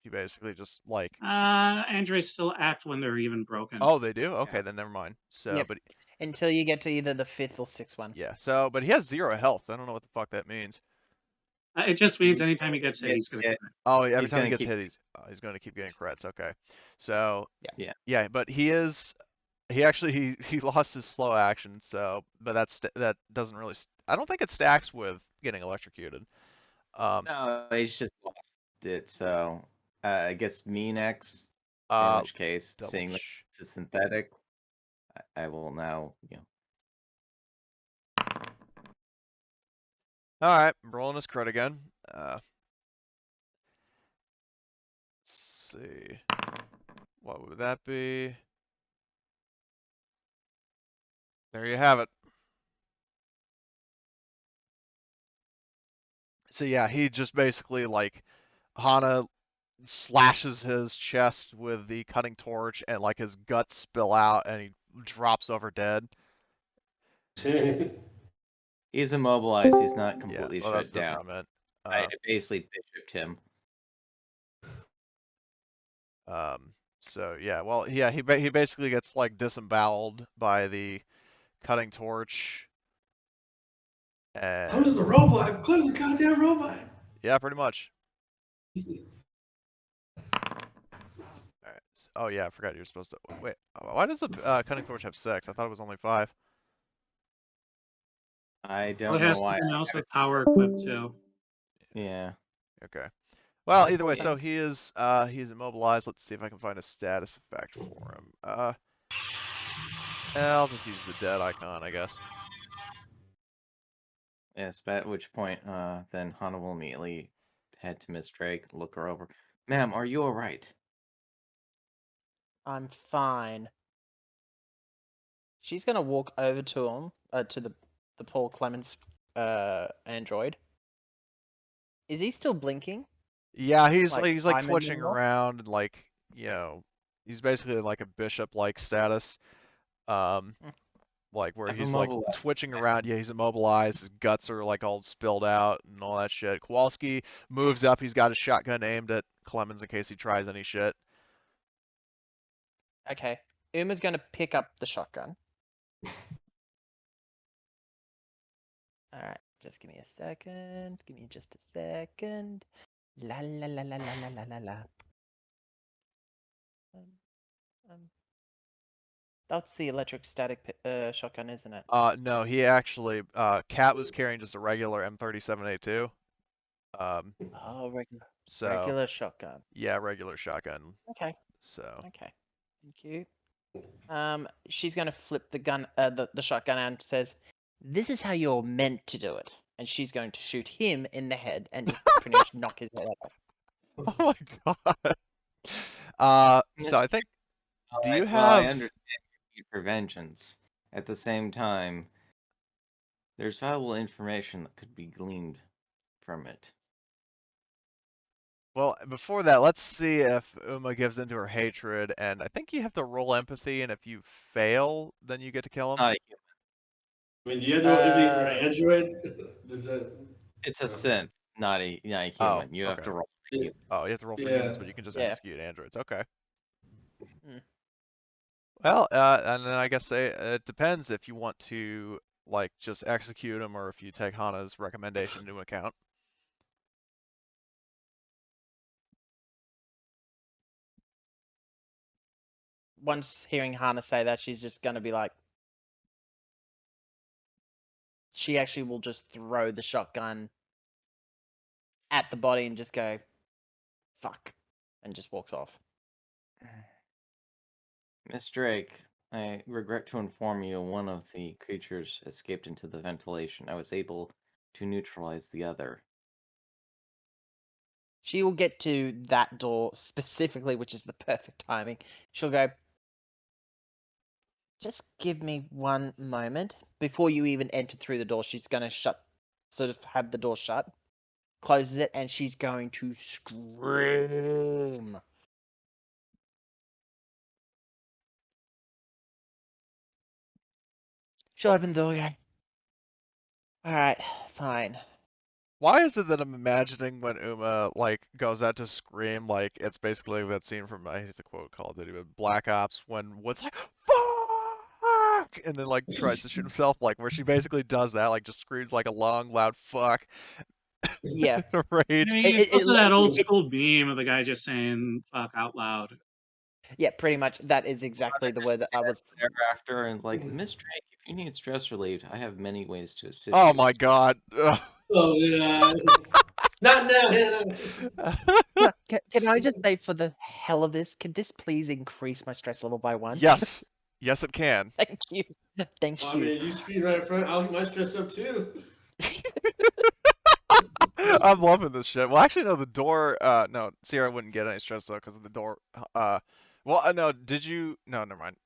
he basically just like. Androids still act when they're even broken. Oh, they do? Okay, Yeah. then never mind. So, Yep. but Until you get to either the 5th or 6th one. yeah, so but he has 0 health. I don't know what the fuck that means. It just means anytime he gets hit, he's going to Yeah. crit. Oh, every He's time he gonna gets keep- hit, he's going to keep getting crits. Okay, so Yeah. yeah, but he lost his slow action. So, but that doesn't really I don't think it stacks with getting electrocuted. No, he's just lost it. So I guess me next. In Uh, which case, double seeing that ch- it's synthetic, I will now, All right, rolling his crit again. Let's see. What would that be? There you have it. So yeah, he just basically like Hana slashes his chest with the cutting torch and like his guts spill out and he drops over dead. he's immobilized. He's not Yeah, completely well shut that's down. what I meant. I basically bishoped him. So yeah, well yeah, he basically gets like disemboweled by the cutting torch. And I'm just a robot. Clem's a goddamn robot. yeah, pretty much. Alright. Oh yeah, I forgot you're supposed to wait. Why does the cutting torch have 6? I thought it was only 5. I Well, don't it know has why. something else with power equipped too. Yeah. Okay. Well, either way, Okay. so he's immobilized. Let's see if I can find a status effect for him. I'll just use the dead icon, I guess. Yes, but at which point, then Hana will immediately head to Miss Drake, look her over. Ma'am, are you alright? I'm fine. She's gonna walk over to him, to the Paul Clemens android. Is he still blinking? Yeah, he's Like, he's like I'm twitching invisible? around and like, he's basically in like a bishop-like status. Hmm. Like where I've he's like immobilized. twitching around. Yeah, he's immobilized. His guts are like all spilled out and all that shit. Kowalski moves up. He's got his shotgun aimed at Clemens in case he tries any shit. Okay. Uma's gonna pick up the shotgun. Alright, just give me a second. Give me just a second. La la la la la la la la la. Um, that's the electric static shotgun, isn't it? No, he actually, Cat was carrying just a regular M37A2. Oh, So regular shotgun. yeah, regular shotgun. Okay. So Okay. Thank you. She's gonna flip the gun, the shotgun out and says, "This is how you're meant to do it." And she's going to shoot him in the head and just pretty much knock his head off. oh my god. So I think, do you Alright, well, I have? understand your need for vengeance. At the same time, there's valuable information that could be gleaned from it. Well, before that, let's see if Uma gives into her hatred, and I think you have to roll empathy, and if you fail, then you get to kill him. Not a human. I mean, do you have to roll empathy for an android? Does that? It's a synth, not a human. Oh, You have okay. to roll. Yeah. Oh, you have to roll for Yeah. humans, but you can just Yeah. execute androids. Okay. Hmm. Well, and then I guess it depends if you want to like just execute them or if you take Hana's recommendation into account. Once hearing Hana say that, she's just gonna be like, she actually will just throw the shotgun at the body and just go, "Fuck," and just walks off. Miss Drake, I regret to inform you one of the creatures escaped into the ventilation. I was able to neutralize the other. She will get to that door specifically, which is the perfect timing. She'll go, "Just give me one moment." Before you even enter through the door, she's gonna sort of have the door shut, closes it, and she's going to scream. She'll open the door again. Alright, fine. Why is it that I'm imagining when Uma like goes out to scream like it's basically that scene from I hate to quote Call of Duty but Black Ops when Wood's like fuck and then like tries to shoot himself like where she basically does that like just screams like a long loud fuck. Yeah. Rage. I mean, it's also that old it- school meme of the guy just saying "fuck" out loud. Yeah, pretty much. That is exactly the word that I was. Thereafter, and like, Miss Drake, if you need stress relieved, I have many ways to assist Oh you. my god. Ugh. Oh yeah. Not now, Hannah. No, can I just say, for the hell of this, can this please increase my stress level by 1? Yes. Yes, it can. Thank you. Thank I you. mean, you screen right in front. I'll get my stress up too. I'm loving this shit. Well, actually, no, the door, no, Sierra wouldn't get any stress though, because of the door, no, did you, no, never mind.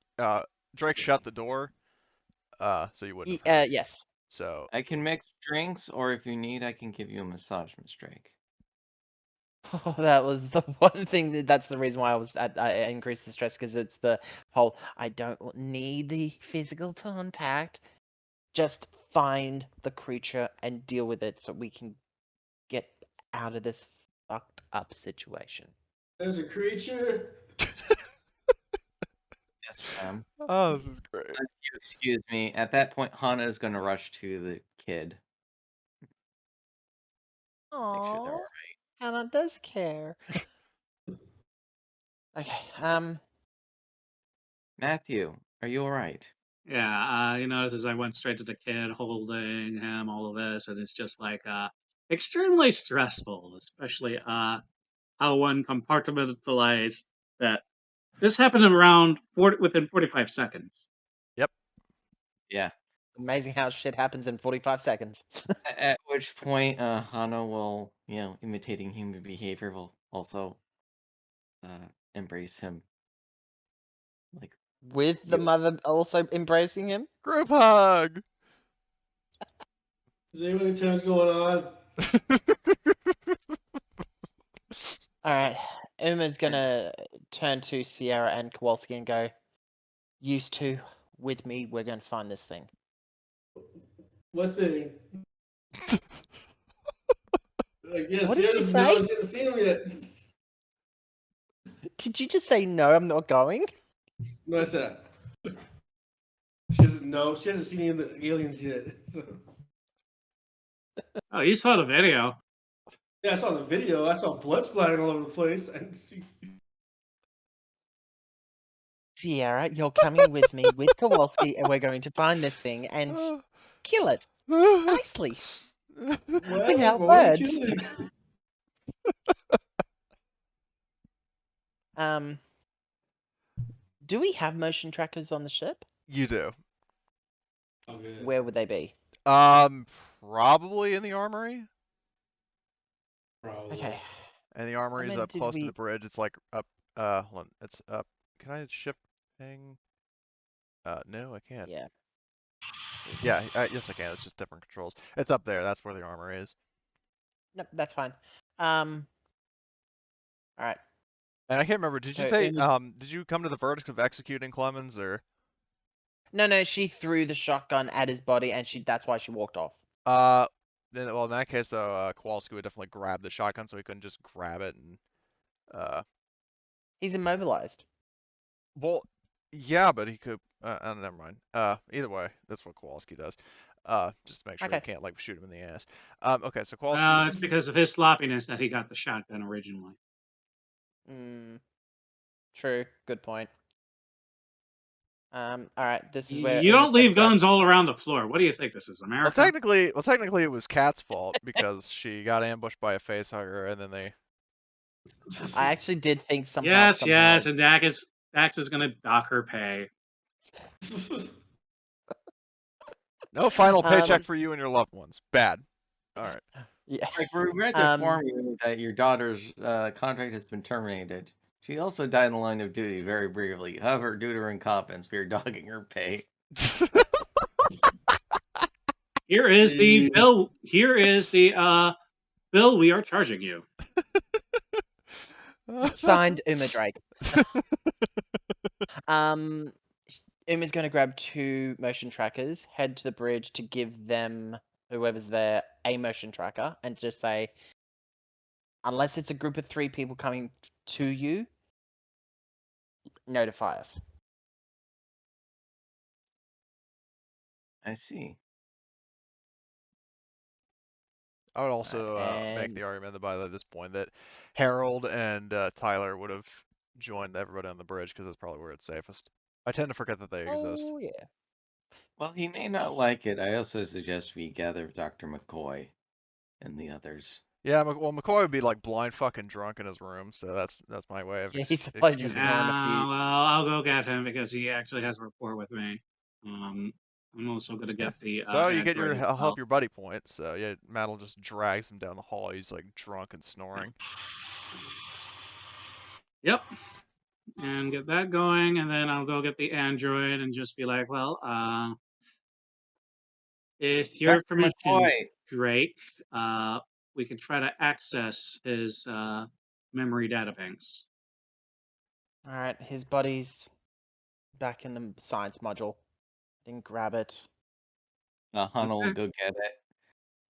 Drake shut the door, so you wouldn't have heard. Yes. So, I can mix drinks, or if you need, I can give you a massage, Miss Drake. Oh, that was the one thing that's the reason why I increased the stress, because it's the whole I don't need the physical contact. Just find the creature and deal with it so we can get out of this fucked up situation. There's a creature. Yes, ma'am. oh, this is great. If you excuse me. At that point, Hana is going to rush to the kid. Make sure they're Oh, all Hannah does care. Okay. Matthew, are you all right? Yeah, you notice as I went straight to the kid, holding him, all of this, and it's just like extremely stressful, especially how one compartmentalized that this happened in within 45 seconds. Yep. Yeah. Amazing how shit happens in 45 seconds. At which point, Hana will, imitating human behavior, will also embrace him. Like, With the you. mother also embracing him. Group hug! Is there any times going on? Alright. Uma's gonna turn to Sierra and Kowalski and go, "Used to, with me, we're gonna find this thing." What thing? Like, yes, What she did you doesn't say? know. She hasn't seen him yet. Did you just say no, I'm not going? No, I said she doesn't know. She hasn't seen any of the aliens yet. So. Oh, you saw the video. Yeah, I saw the video. I saw blood splattering all over the place. Sierra, you're coming with me with Kowalski, and we're going to find this thing and kill it nicely without What are you words. killing? Do we have motion trackers on the ship? You do. Okay. Where would they be? Probably in the armory. Probably. Okay. And the armory is meant, up did close to we- the bridge. It's like up, hold on, it's up. Can I shift ping? No, I can't. Yeah. Yeah, yes I can. It's just different controls. It's up there. That's where the armory is. Nope, that's fine. Alright. And I can't remember. Did you So say, it was- did you come to the verdict of executing Clemens, or? No, she threw the shotgun at his body, and that's why she walked off. Then, well, in that case, though, Kowalski would definitely grab the shotgun, so he couldn't just grab it and, He's immobilized. well, yeah, but he could, never mind. Either way, that's what Kowalski does. Just to make sure he Okay. can't, like, shoot him in the ass. Okay, so Kowalski. It's because of his sloppiness that he got the shotgun originally. True. Good point. Alright, this is where You Uma's don't leave gonna guns all around the floor. What do you think this is, Well, America? technically, it was Kat's fault because she got ambushed by a facehugger, and then they. I actually did think somehow. Yes, and Dax is gonna dock her pay. No final paycheck for you and your loved ones. Bad. All right. Yeah. Like, we read to inform you that your daughter's contract has been terminated. She also died in the line of duty very briefly. However, due to her incompetence, we are dogging her pay. Here is the bill. Here is the bill we are charging you. Signed, Uma Drake. Uma's going to grab 2 motion trackers, head to the bridge to give them, whoever's there, a motion tracker, and just say, unless it's a group of 3 people coming to you, notify us. I see. I would also make And- the argument that by this point that Harold and Tyler would have joined everybody on the bridge because that's probably where it's safest. I tend to forget that they exist. Oh, yeah. Well, he may not like it. I also suggest we gather Dr. McCoy and the others. Yeah, well, McCoy would be like blind fucking drunk in his room, so that's my way of Yeah, he's supposed to be excusing it. snoring a few. Well, I'll go get him because he actually has a rapport with me. I'm also gonna Yeah. get the So you get android your as help well. your buddy point. So yeah, Matt will just drags him down the hall. He's like drunk and snoring. Yep. And get that going, and then I'll go get the android and just be like, well, with your Dr. permission, McCoy! Drake, we can try to access his memory data banks. All right, his buddy's back in the science module. Then grab it. Hana will Okay. go get it.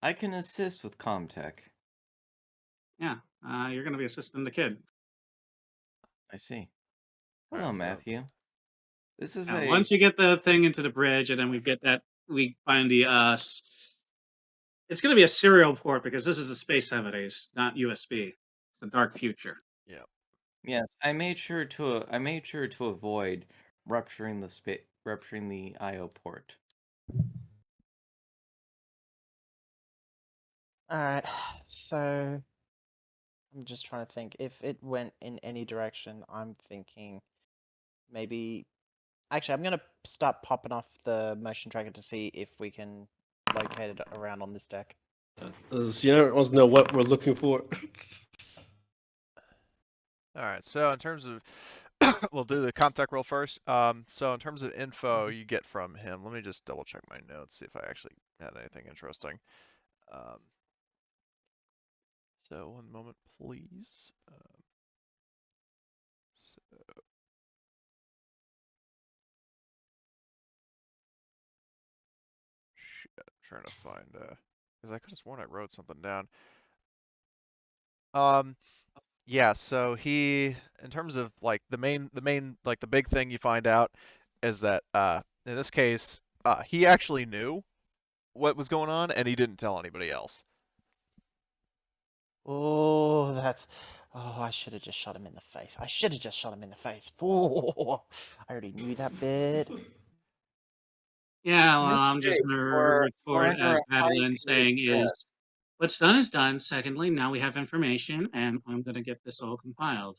I can assist with Comtech. Yeah, you're gonna be assisting the kid. I see. Alright, Hello, so- Matthew. This is Now, a... once you get the thing into the bridge, and then we find the it's gonna be a serial port because this is the Space 70s, not USB. It's the dark future. Yeah. Yes, I made sure to avoid rupturing the IO port. All right, so I'm just trying to think. If it went in any direction, I'm thinking maybe. Actually, I'm gonna start popping off the motion tracker to see if we can locate it around on this deck. Sierra wants to know what we're looking for. All right. So in terms of, we'll do the contact roll first. So in terms of info you get from him, let me just double check my notes, see if I actually had anything interesting. So one moment, please. Shit, I'm trying to find because I could have sworn I wrote something down. Yeah, so he, in terms of like the main like the big thing you find out is that in this case he actually knew what was going on and he didn't tell anybody else. Oh, that's. Oh, I should have just shot him in the face. I should have just shot him in the face. Oh, I already knew that bit. Yeah, well, I'm just Mistake gonna or record under as a high Madeline PA saying test. is, what's done is done. Secondly, now we have information, and I'm gonna get this all compiled.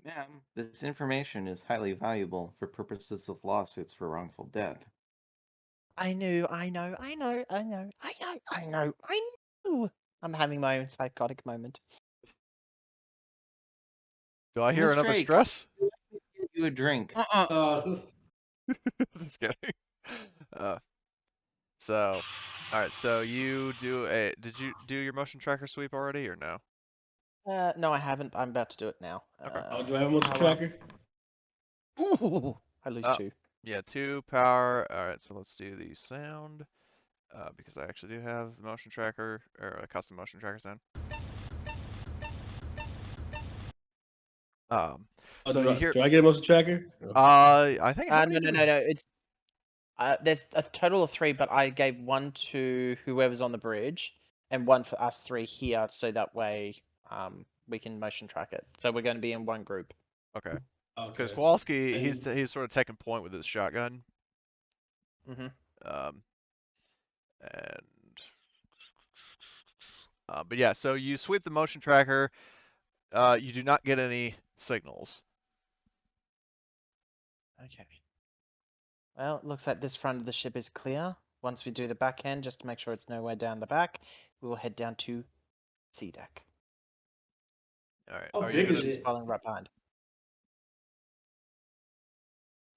Ma'am, this information is highly valuable for purposes of lawsuits for wrongful death. I know. I'm having my own psychotic moment. Do I hear Miss another Drake, stress? give you a drink. Just kidding. Uh, so, all right. So you do a. Did you do your motion tracker sweep already or no? No, I haven't. I'm about to do it now. Okay. Oh, do I have a motion how long- tracker? Ooh, I lose 2. Yeah, 2 power. All right. So let's do the sound because I actually do have the motion tracker or a custom motion tracker sound. So you hear. Do I get a motion tracker? I think. How No, many no, do no, no. It's there's a total of 3, but I gave 1 to whoever's on the bridge and 1 for us 3 here, so that way we can motion track it. So we're going to be in one group. Okay. Okay. Because Kowalski, And- he's sort of taking point with his shotgun. Mhm. But yeah, so you sweep the motion tracker. You do not get any signals. Okay. Well, it looks like this front of the ship is clear. Once we do the back end, just to make sure it's nowhere down the back, we will head down to C deck. All right. How Are big you is gonna? it? Following right behind.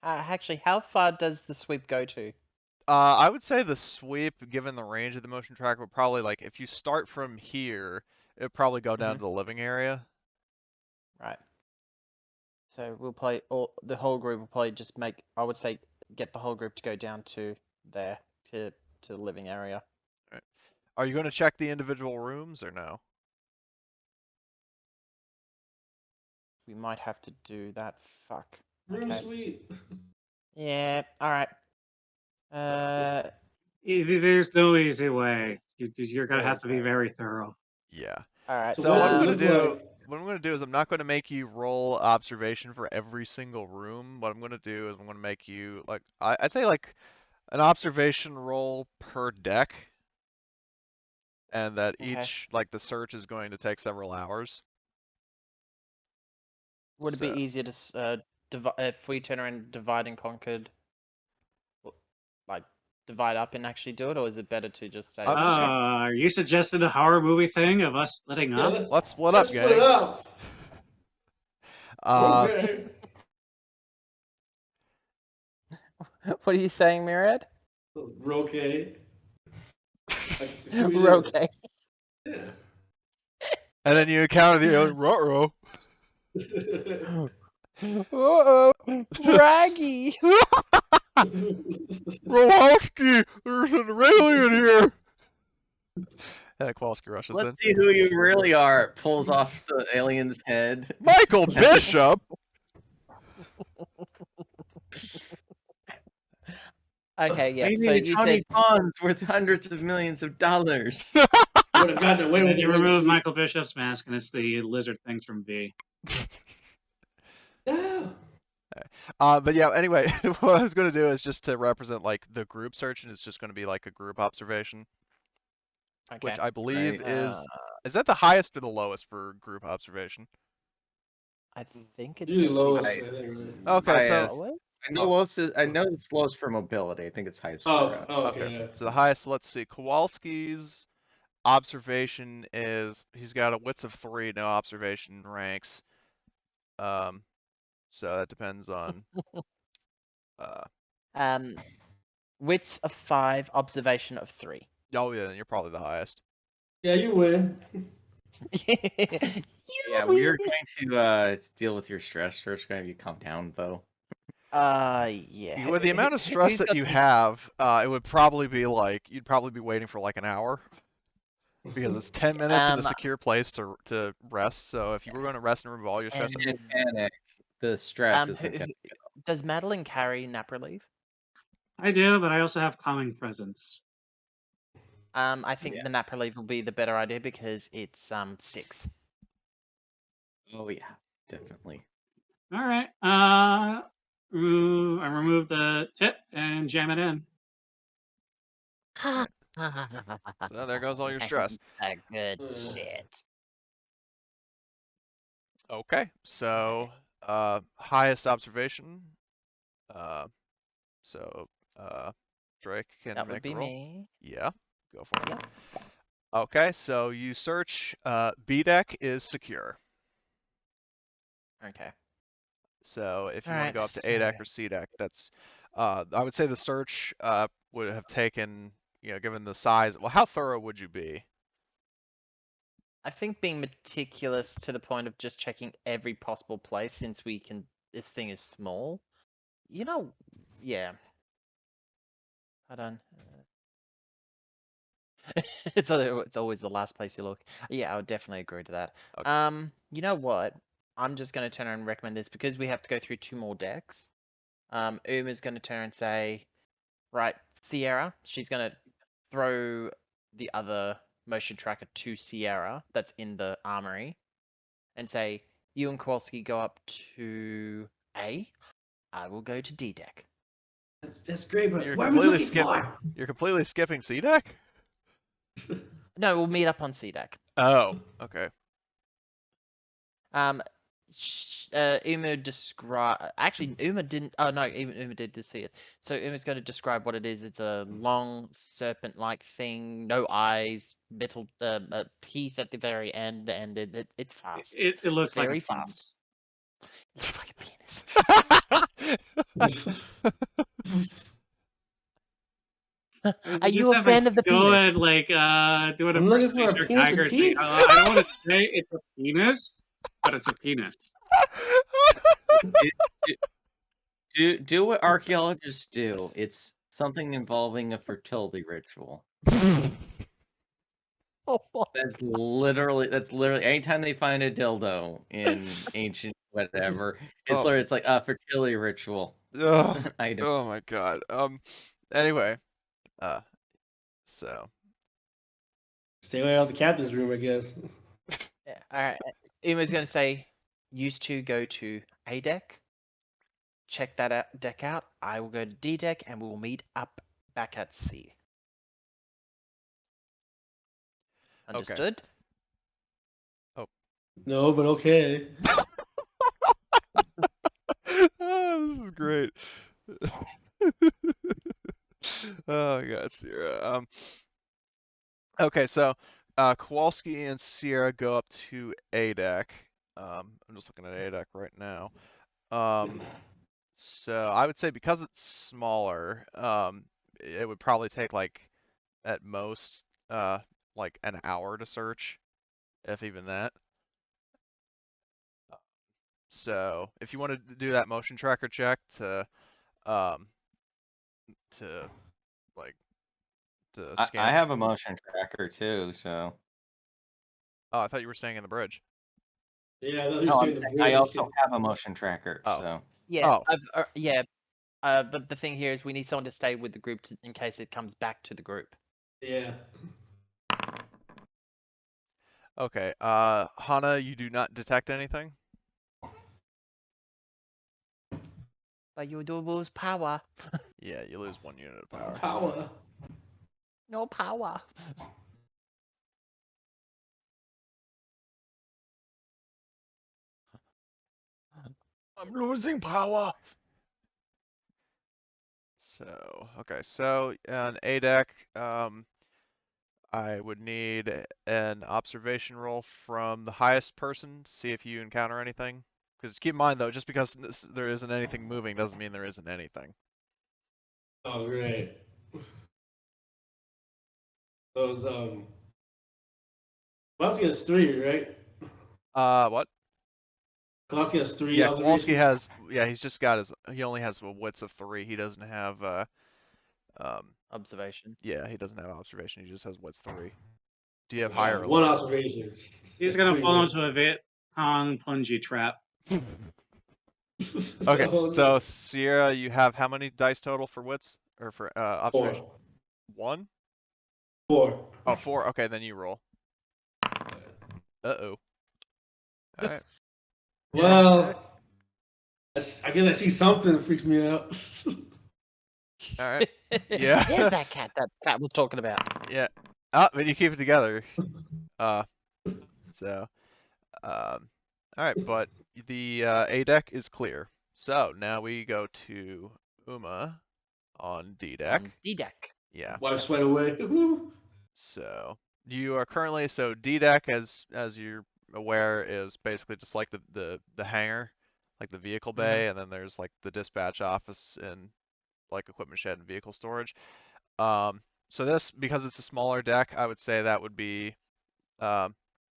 Actually, how far does the sweep go to? I would say the sweep, given the range of the motion tracker, would probably like if you start from here, it'd probably go down to the living area. Right. So we'll play, or the whole group will probably just make, I would say, get the whole group to go down to there, to the living area. All right. Are you going to check the individual rooms or no? We might have to do that. Fuck. Room Okay. sweep. Yeah. All right. There's no easy way. You're gonna There have is to be no way. very thorough. Yeah. All right. So what what's I'm it gonna look do, like? what I'm gonna do is I'm not gonna make you roll observation for every single room. What I'm gonna do is I'm gonna make you like I'd say like an observation roll per deck, and that Okay. each like the search is going to take several hours. Would it be So- easier to if we turn around and divide and conquered, like divide up and actually do it, or is it better to just say? I'm just gonna- Are you suggesting a horror movie thing of us splitting Yeah, up? Let's split let's up, split gang. up. Uh, Okay. What are you saying, Myriad? Okay. Like, it's who you do. Okay. Yeah. and then you encounter the alien ruh-roh. Uh-oh, Braggy. Rowalski, there's an alien here. And Kowalski rushes in. Let's see who you really are. Pulls off the alien's head. Michael Bishop. Okay, yeah. I So need you Tony said Bonds worth hundreds of millions of dollars. Would have gotten away And with then you it. remove Michael Bishop's mask, and it's the lizard things from V. Yeah. But yeah, anyway, what I was going to do is just to represent like the group search, and it's just going to be like a group observation, okay. which I believe Right. is that the highest or the lowest for group observation? I think it's Usually lowest. I- I think, right? Okay, so Highest. lowest. I know lowest is, I know it's lowest for mobility. I think it's highest Oh, for okay. okay, Yeah. so the highest. Let's see, Kowalski's observation is he's got a wits of 3, no observation ranks. So that depends on. Wits of 5, observation of 3. Oh yeah, then you're probably the highest. Yeah, you win. Yeah, we're going to deal with your stress first. Going to have you calm down, though. Yeah. With the amount of stress Who's that got you some- have, it would probably be like you'd probably be waiting for like an hour because it's 10 minutes in a secure place to rest. So if you were going to rest and remove all your stress, And panic. The stress isn't going to Does Madeline carry nap relief? I do, but I also have calming presence. I think Yeah. the nap relief will be the better idea because it's 6. Oh, yeah. Definitely. All right. I remove the tip and jam it in. so there goes all your stress. Good Ugh. shit. Okay, so highest observation. So Drake can That would make be a roll. me. Yeah, go for it. Yep. Okay, so you search. B deck is secure. Okay. So if you want to Alright, go up to A deck so- or C deck, that's I would say the search would have taken, given the size. Well, how thorough would you be? I think being meticulous to the point of just checking every possible place since this thing is small. Yeah. Hold on. It's always the last place you look. Yeah, I would definitely agree to that. Okay. You know what? I'm just gonna turn around and recommend this because we have to go through 2 more decks. Uma's gonna turn and say, right, Sierra. She's gonna throw the other motion tracker to Sierra that's in the armory and say, you and Kowalski go up to A. I will go to D deck. That's great, but You're what are we looking completely for? You're completely skipping C deck? No, we'll meet up on C deck. Oh, okay. Uma describe. Actually, Uma didn't. Oh no, even Uma did see it. So Uma's going to describe what it is. It's a long serpent-like thing, no eyes, metal teeth at the very end, and it's fast. It looks Very like a fast. Looks like a penis. penis. Are you a fan of the go penis? and do an I'm looking for a impersonation of penis with Tiger and say, teeth. I don't want to say it's a penis, but it's a penis. Do what archaeologists do. It's something involving a fertility ritual. That's literally anytime they find a dildo in ancient whatever, Oh. it's like a fertility ritual Oh, item. oh my god. Anyway, so Stay away out of the captain's room, I guess. Yeah, all right. Uma's going to say, "Used to go to A deck. Check that deck out. I will go to D deck, and we will meet up back at C." Understood? No, but okay. Oh, this is great. Oh god, Sierra. Okay, so Kowalski and Sierra go up to A deck. I'm just looking at A deck right now. So I would say because it's smaller, it would probably take like at most like an hour to search, if even that. So if you want to do that motion tracker check um to like to I scan. have a motion tracker too, so. Oh, I thought you were staying in the bridge. Yeah, I thought you No, were I'm staying the saying bridge. I also have a motion tracker, Oh. so. Yeah. Oh. Yeah. But the thing here is we need someone to stay with the group in case it comes back to the group. Yeah. Okay. Hana, you do not detect anything? But you do lose power. Yeah, you lose 1 unit of power. Power. No power. I'm losing power. So, okay, so on A deck, I would need an observation roll from the highest person to see if you encounter anything. Because keep in mind though, just because there isn't anything moving doesn't mean there isn't anything. Oh, great. So it's Kowalski has 3, right? What? Kowalski has 3 Yeah, Kowalski observations. he's just got he only has a wits of 3. He doesn't have Observation. yeah, he doesn't have observation. He just has wits 3. Do you have higher or 1 lower? observation. He's That's gonna pretty fall good. into a Viet Cong punji trap. Okay, Oh, so no. Sierra, you have how many dice total for wits or for observation? 4. 1? 4. Oh, 4. Okay, then you roll. Uh-oh. All right. Well, I guess I see something that freaks me out. All right. Yeah. There's that cat that Pat was talking about. Yeah. Ah, but you keep it together. So, all right, but the A deck is clear. So now we go to Uma on D deck. On D deck. Yeah. Wipe sweat away. So you are currently D deck as you're aware is basically just like the hangar, like the vehicle bay, and then there's like the dispatch office and like equipment shed and vehicle storage. So this, because it's a smaller deck, I would say that would be that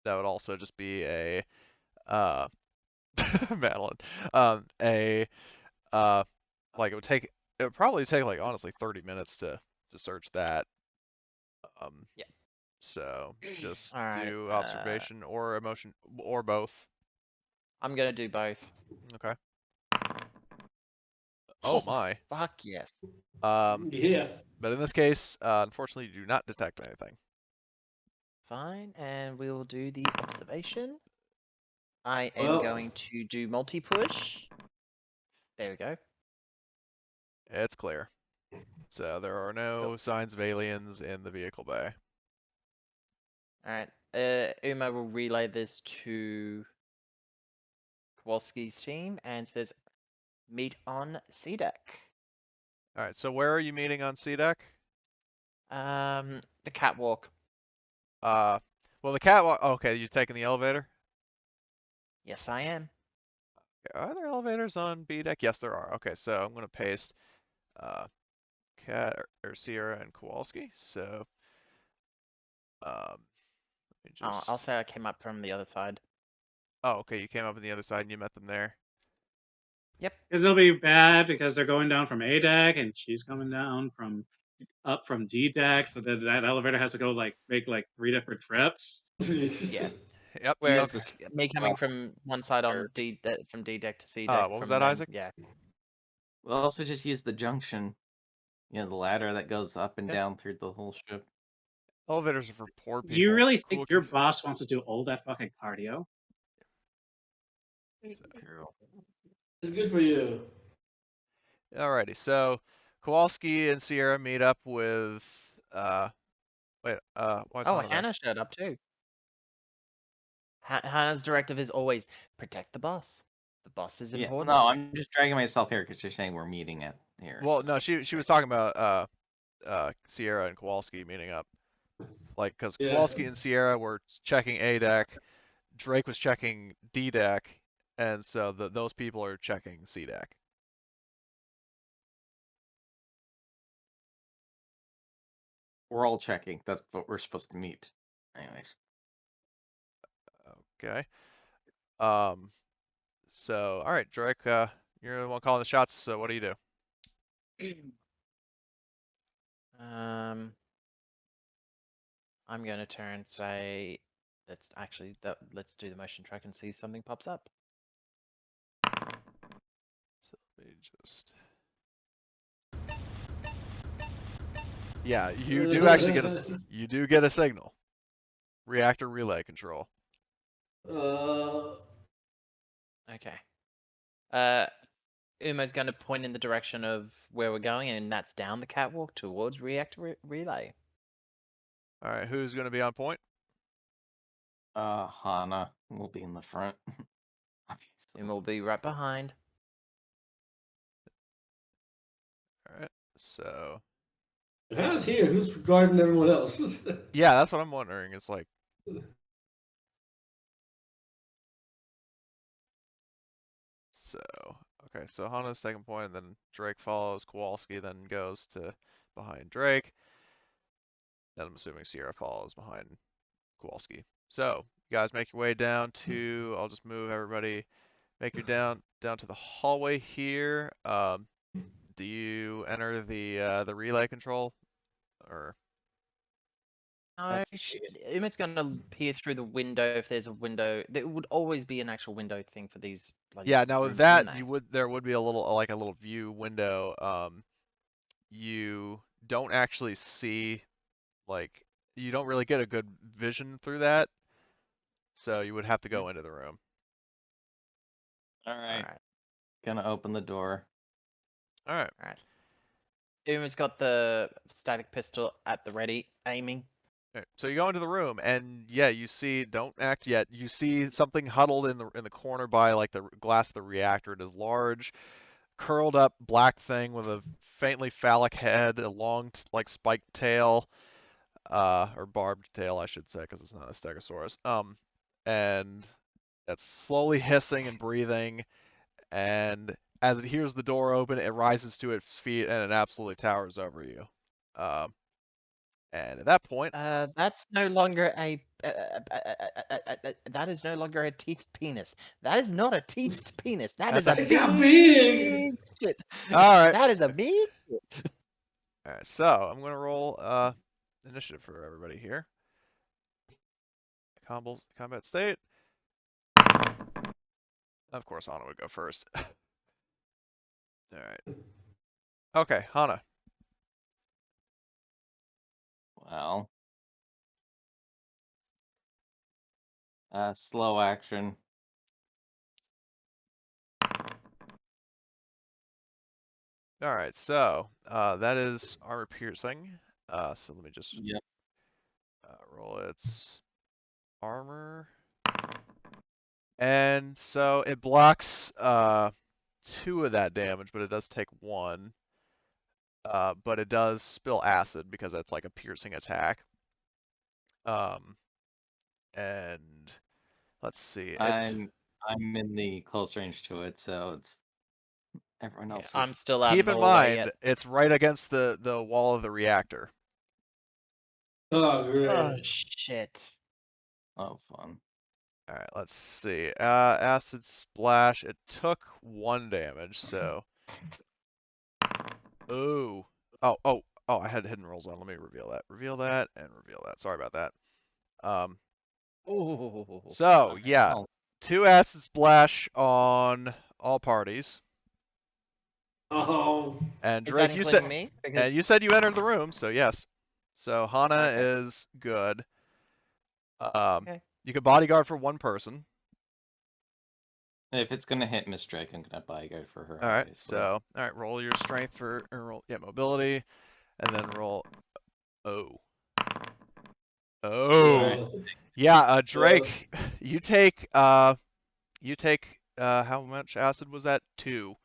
would also just be a Madeline, a like it would probably take like honestly 30 minutes to search that. Yeah. So just All right, do observation or emotion or both. I'm gonna do both. Okay. Oh my. Fuck yes. Yeah. But in this case, unfortunately, you do not detect anything. Fine, and we will do the observation. I am Well- going to do multi-push. There we go. It's clear. So there are no signs of aliens in the vehicle bay. Alright, Uma will relay this to Kowalski's team and says, meet on C deck. All right. So where are you meeting on C deck? The catwalk. Well, the catwalk. Okay, you taking the elevator? Yes, I am. Are there elevators on B deck? Yes, there are. Okay, so I'm gonna paste Cat or Sierra and Kowalski. So let me just. I'll say I came up from the other side. Oh, okay. You came up on the other side and you met them there. Yep. Because it'll be bad because they're going down from A deck and she's coming down up from D deck, so that elevator has to go make 3 different trips. Yeah. Yep. Whereas Okay. me coming from one side on from D deck to C deck. What was from that, Isaac? Yeah. We'll also just use the junction. You know, the ladder that goes up and Yeah. down through the whole ship. Elevators are for poor people. Do you really Cool think your kids. boss wants to do all that fucking cardio? True. It's good for you. Alrighty, so Kowalski and Sierra meet up with why is Oh, Hana there? Hannah showed up too. Hannah's directive is always protect the boss. The boss is Yeah, important. no, I'm just dragging myself here because you're saying we're meeting at here. Well, so no, I'm she just was talking about Sierra and Kowalski meeting up. Like, because Yeah. Kowalski and Sierra were checking A deck, Drake was checking D deck, and so those people are checking C deck. We're all checking. That's what we're supposed to meet. Anyways. Okay. So all right, Drake, you're the one calling the shots. So what do you do? I'm gonna turn say let's actually let's do the motion track and see if something pops up. So let me just. Yeah, you do actually get you do get a signal. Reactor relay control. Okay. Umo's gonna point in the direction of where we're going, and that's down the catwalk towards reactor relay. All right, who's going to be on point? Hana will be in the front. Obviously. Uma will be right behind. All right, so Hannah's here. Who's guarding everyone else? yeah, that's what I'm wondering. It's like. So, okay, so Hana's second point, and then Drake follows Kowalski, then goes to behind Drake. Then I'm assuming Sierra follows behind Kowalski. So, you guys make your way down to, I'll just move everybody, make your down to the hallway here. Do you enter the relay control, or? No, Uma's gonna peer through the window if there's a window. There would always be an actual window thing for these bloody Yeah, now with rooms, that, wouldn't there would be a little view window. You don't actually see, like, you don't really get a good vision through that, so you would have to go into the room. All they? right. Alright, Gonna open the door. All right. Uma's got the static pistol at the ready, aiming. Okay, so you go into the room, and yeah, you see. Don't act yet. You see something huddled in the corner by like the glass of the reactor. It is large, curled up black thing with a faintly phallic head, a long like spiked tail, or barbed tail, I should say, because it's not a stegosaurus. And it's slowly hissing and breathing, and as it hears the door open, it rises to its feet and it absolutely towers over you. And at that point, That's no longer a. That is no longer a teethed penis. That is not a teethed penis. That is That's a It got big. big shit. all right. That is a big shit. All right, so I'm gonna roll initiative for everybody here. Combat state. Of course, Hana would go first. All right. Okay, Hana. Well. Slow action. All right, so that is armor piercing. So let me just Yep. roll its armor. And so it blocks 2 of that damage, but it does take 1. But it does spill acid because that's like a piercing attack. And let's see. I'm in the close range to it, so it's everyone Yeah, else. I'm still out Keep of in the way mind, yet. it's right against the wall of the reactor. Oh, great. Oh shit. Oh, fun. All right, let's see. Acid splash. It took 1 damage, so. Ooh. Oh. I had hidden rolls on. Let me reveal that. Reveal that and reveal that. Sorry about that. Ooh. So Okay, yeah, well, 2 acid splash on all parties. Oh. And Is that Drake, you including said, me? and you said you entered the room, so yes. So Hana Okay. is good. Okay. You can bodyguard for 1 person. If it's gonna hit Miss Drake, I'm gonna buy go for her. All right, Obviously. so roll your strength for or roll mobility, and then roll. Oh, Alright. yeah. Drake, you take how much acid was that? 2.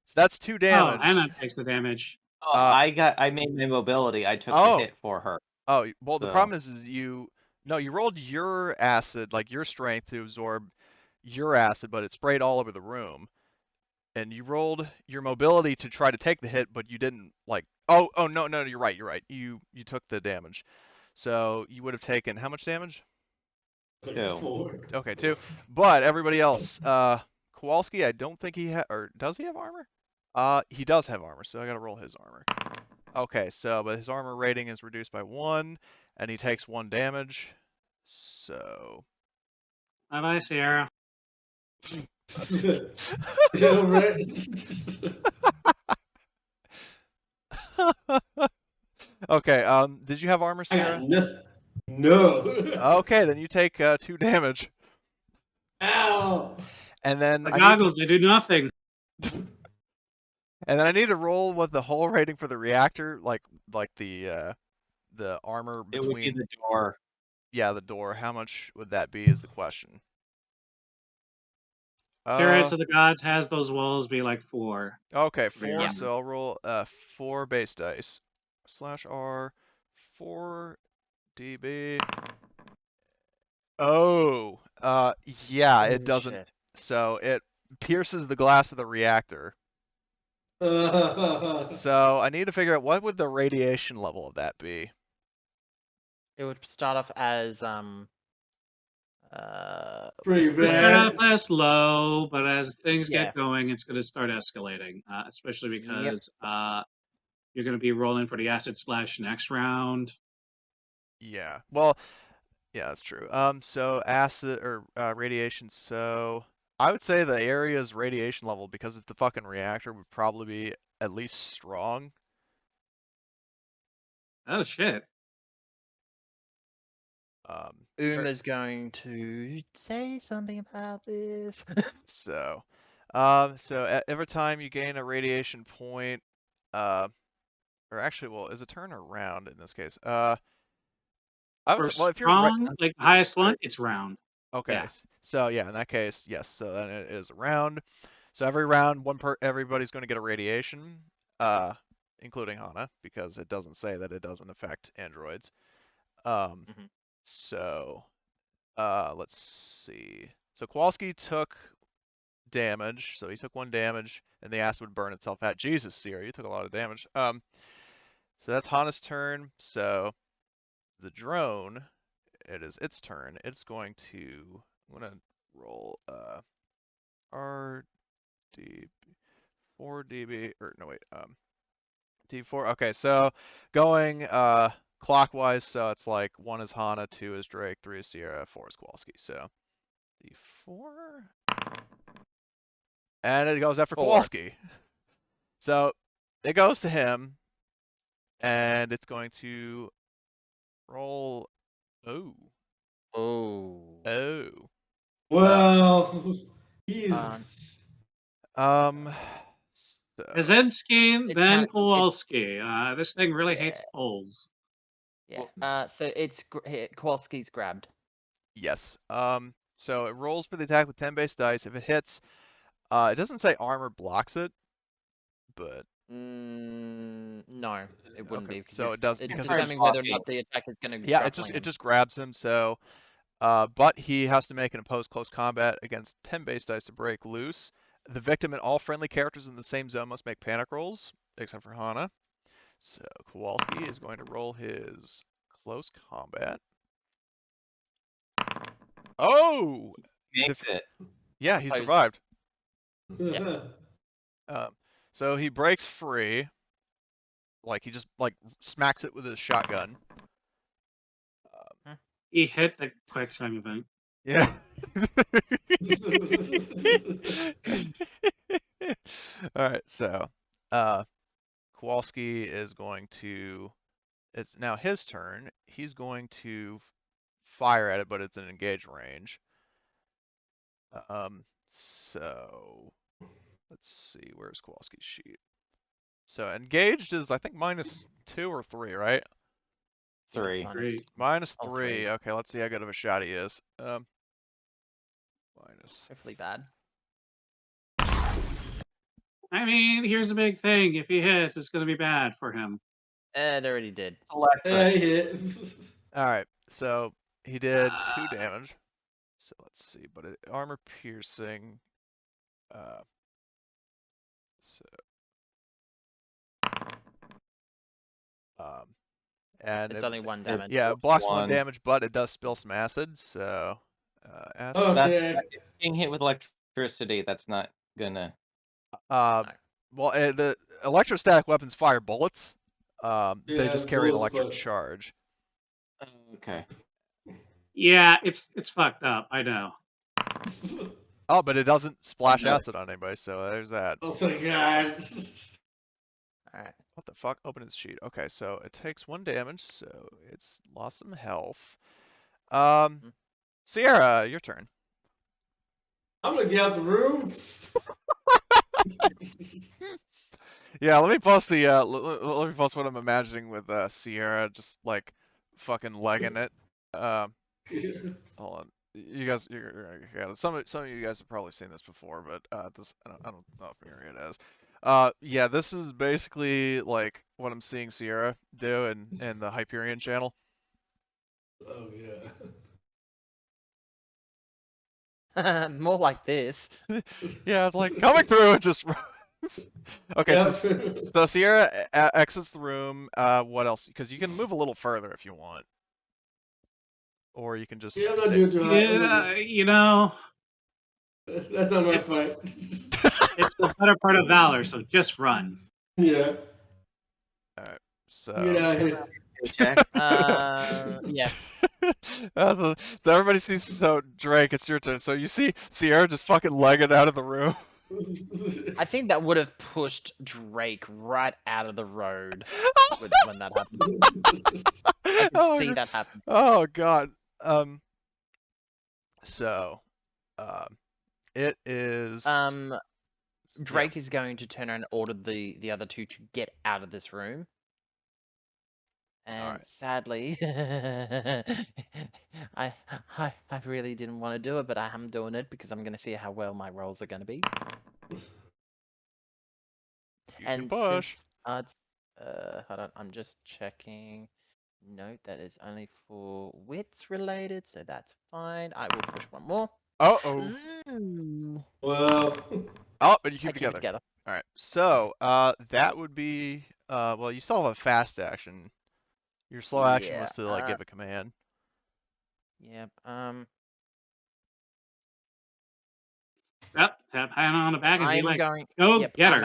So that's 2 Oh, Anna damage. takes the damage. Oh, I made my mobility. I took the Oh, hit for her. well, the So problem is you rolled your acid, like your strength, to absorb your acid, but it sprayed all over the room. And you rolled your mobility to try to take the hit, but you didn't like. Oh no, you're right. You took the damage, so you would have taken how much damage? 2. 4. Okay, 2. But everybody else, Kowalski, I don't think or does he have armor? He does have armor, so I gotta roll his armor. Okay, so but his armor rating is reduced by 1, and he takes 1 damage. So. Bye bye, Sierra. Yeah, right. Okay, did you have armor, I Sierra? got no. Okay, then you take 2 damage. Ow. And then The I need to goggles, they do nothing. roll what the hull rating for the reactor, like the armor It would be between. the door. Yeah, the door. How much would that be is the question. Chariots of the Gods has those walls be like 4. Okay, For your 4. armor. So I'll roll 4 base dice. /R 4 DB. Oh, yeah, it Holy doesn't. shit. So it pierces the glass of the reactor. So I need to figure out what would the radiation level of that be. It would start off as Pretty We start out bad. as low, but as things yeah. get going, it's going to start escalating. Especially Yep. because you're going to be rolling for the acid splash next round. Yeah. Well, yeah, that's true. So acid or radiation. So I would say the area's radiation level, because it's the fucking reactor, would probably be at least strong. Oh shit! Uma's going to say something about this. So, every time you gain a radiation point, or actually, well, is it turn or round in this case? I would For say, well, if you're right, strong, like the highest one, it's round. okay. Yeah. So yeah, in that case, yes. So then it is a round. So every round, everybody's going to get a radiation, uh, including Hana, because it doesn't say that it doesn't affect androids. Mhm. So, let's see. So Kowalski took damage, so he took 1 damage, and the acid would burn itself out. Jesus, Sierra, you took a lot of damage. So that's Hana's turn. So the drone, it is its turn. It's going to. I'm gonna roll RD 4 dB or no wait D4. Okay, so going clockwise, so it's like 1 is Hana, 2 is Drake, 3 is Sierra, 4 is Kowalski. So D4, and it goes after 4. Kowalski. So it goes to him, and it's going to roll. Oh, Oh. oh. Well, he's. Um. So Kaczynski, It then kind of Kowalski. This thing really yeah. hates poles. Yeah. So it's Kowalski's grabbed. yes. So it rolls for the attack with 10 base dice. If it hits, it doesn't say armor blocks it, but No, it wouldn't okay. be because So it it's does it's because it's determining whether or not the attack is going to yeah. grappling It him. just grabs him. So but he has to make an opposed close combat against 10 base dice to break loose. The victim and all friendly characters in the same zone must make panic rolls, except for Hana. So Kowalski is going to roll his close combat. Oh! Makes it. Yeah, he Opposed. survived. Yeah. So he breaks free. Like, he just, like, smacks it with his shotgun. He hit the quick time event. Yeah. Alright, so, Kowalski is going to, it's now his turn. He's going to fire at it, but it's an engaged range. So let's see, where's Kowalski's sheet? So engaged is I think -2 or 3, right? I think it's 3. minus- Great. Minus Oh, 3. 3. Okay, let's see how good of a shot he is. Minus. Hopefully bad. I mean, here's the big thing. If he hits, it's going to be bad for him. It already did. Yeah, he Electrus. hit. All right, so he did 2 damage. So let's see, but armor piercing. So and It's it, only 1 damage. yeah, it blocks 1 1. damage, but it does spill some acid. So acid. Oh, That's okay. if being hit with electricity. That's not gonna. Well, the electrostatic weapons fire bullets. They Yeah, just carry an bullets, electric but- charge. Okay. Yeah, it's fucked up. I know. Oh, but it doesn't splash Okay. acid on anybody, so there's that. Oh my god. Alright. What the fuck? Open its sheet. Okay, so it takes 1 damage, so it's lost some health. Sierra, your turn. I'm gonna get out the room. Yeah, let me post the let me post what I'm imagining with Sierra just like fucking legging it. Hold on. You guys, some of you guys have probably seen this before, but this I don't know if Myriad has. Yeah, this is basically like what I'm seeing Sierra do in the Hyperion channel. Oh yeah. More like this. Yeah, it's like coming through and just runs. Okay, Yeah. so Sierra exits the room. What else? Because you can move a little further if you want, or you can just Yeah, I'm not stay. doing too hot. Yeah, you know, That's not my fight. it's the better part of valor, so just run. Yeah. All right, Get so. out of here. Check. Yeah. So everybody sees. So Drake, it's your turn. So you see Sierra just fucking legging out of the room. I think that would have pushed Drake right out of the road when that happened. I Oh could see God. that happen. Oh god. So, it is. Drake is going to turn around and order the other two to get out of this room. And Alright. sadly, I really didn't want to do it, but I am doing it because I'm going to see how well my rolls are going to be. You And can push. since hold on, I'm just checking. Note that is only for wits related, so that's fine. I will push one more. Oh. Well. Oh, but you I keep keep it together. together. All right. So, that would be. Well, you still have a fast action. Your slow action was to like give a command. Yep. Yep, tap Hannah on the back and be I'm like, going. go Yep. get I'm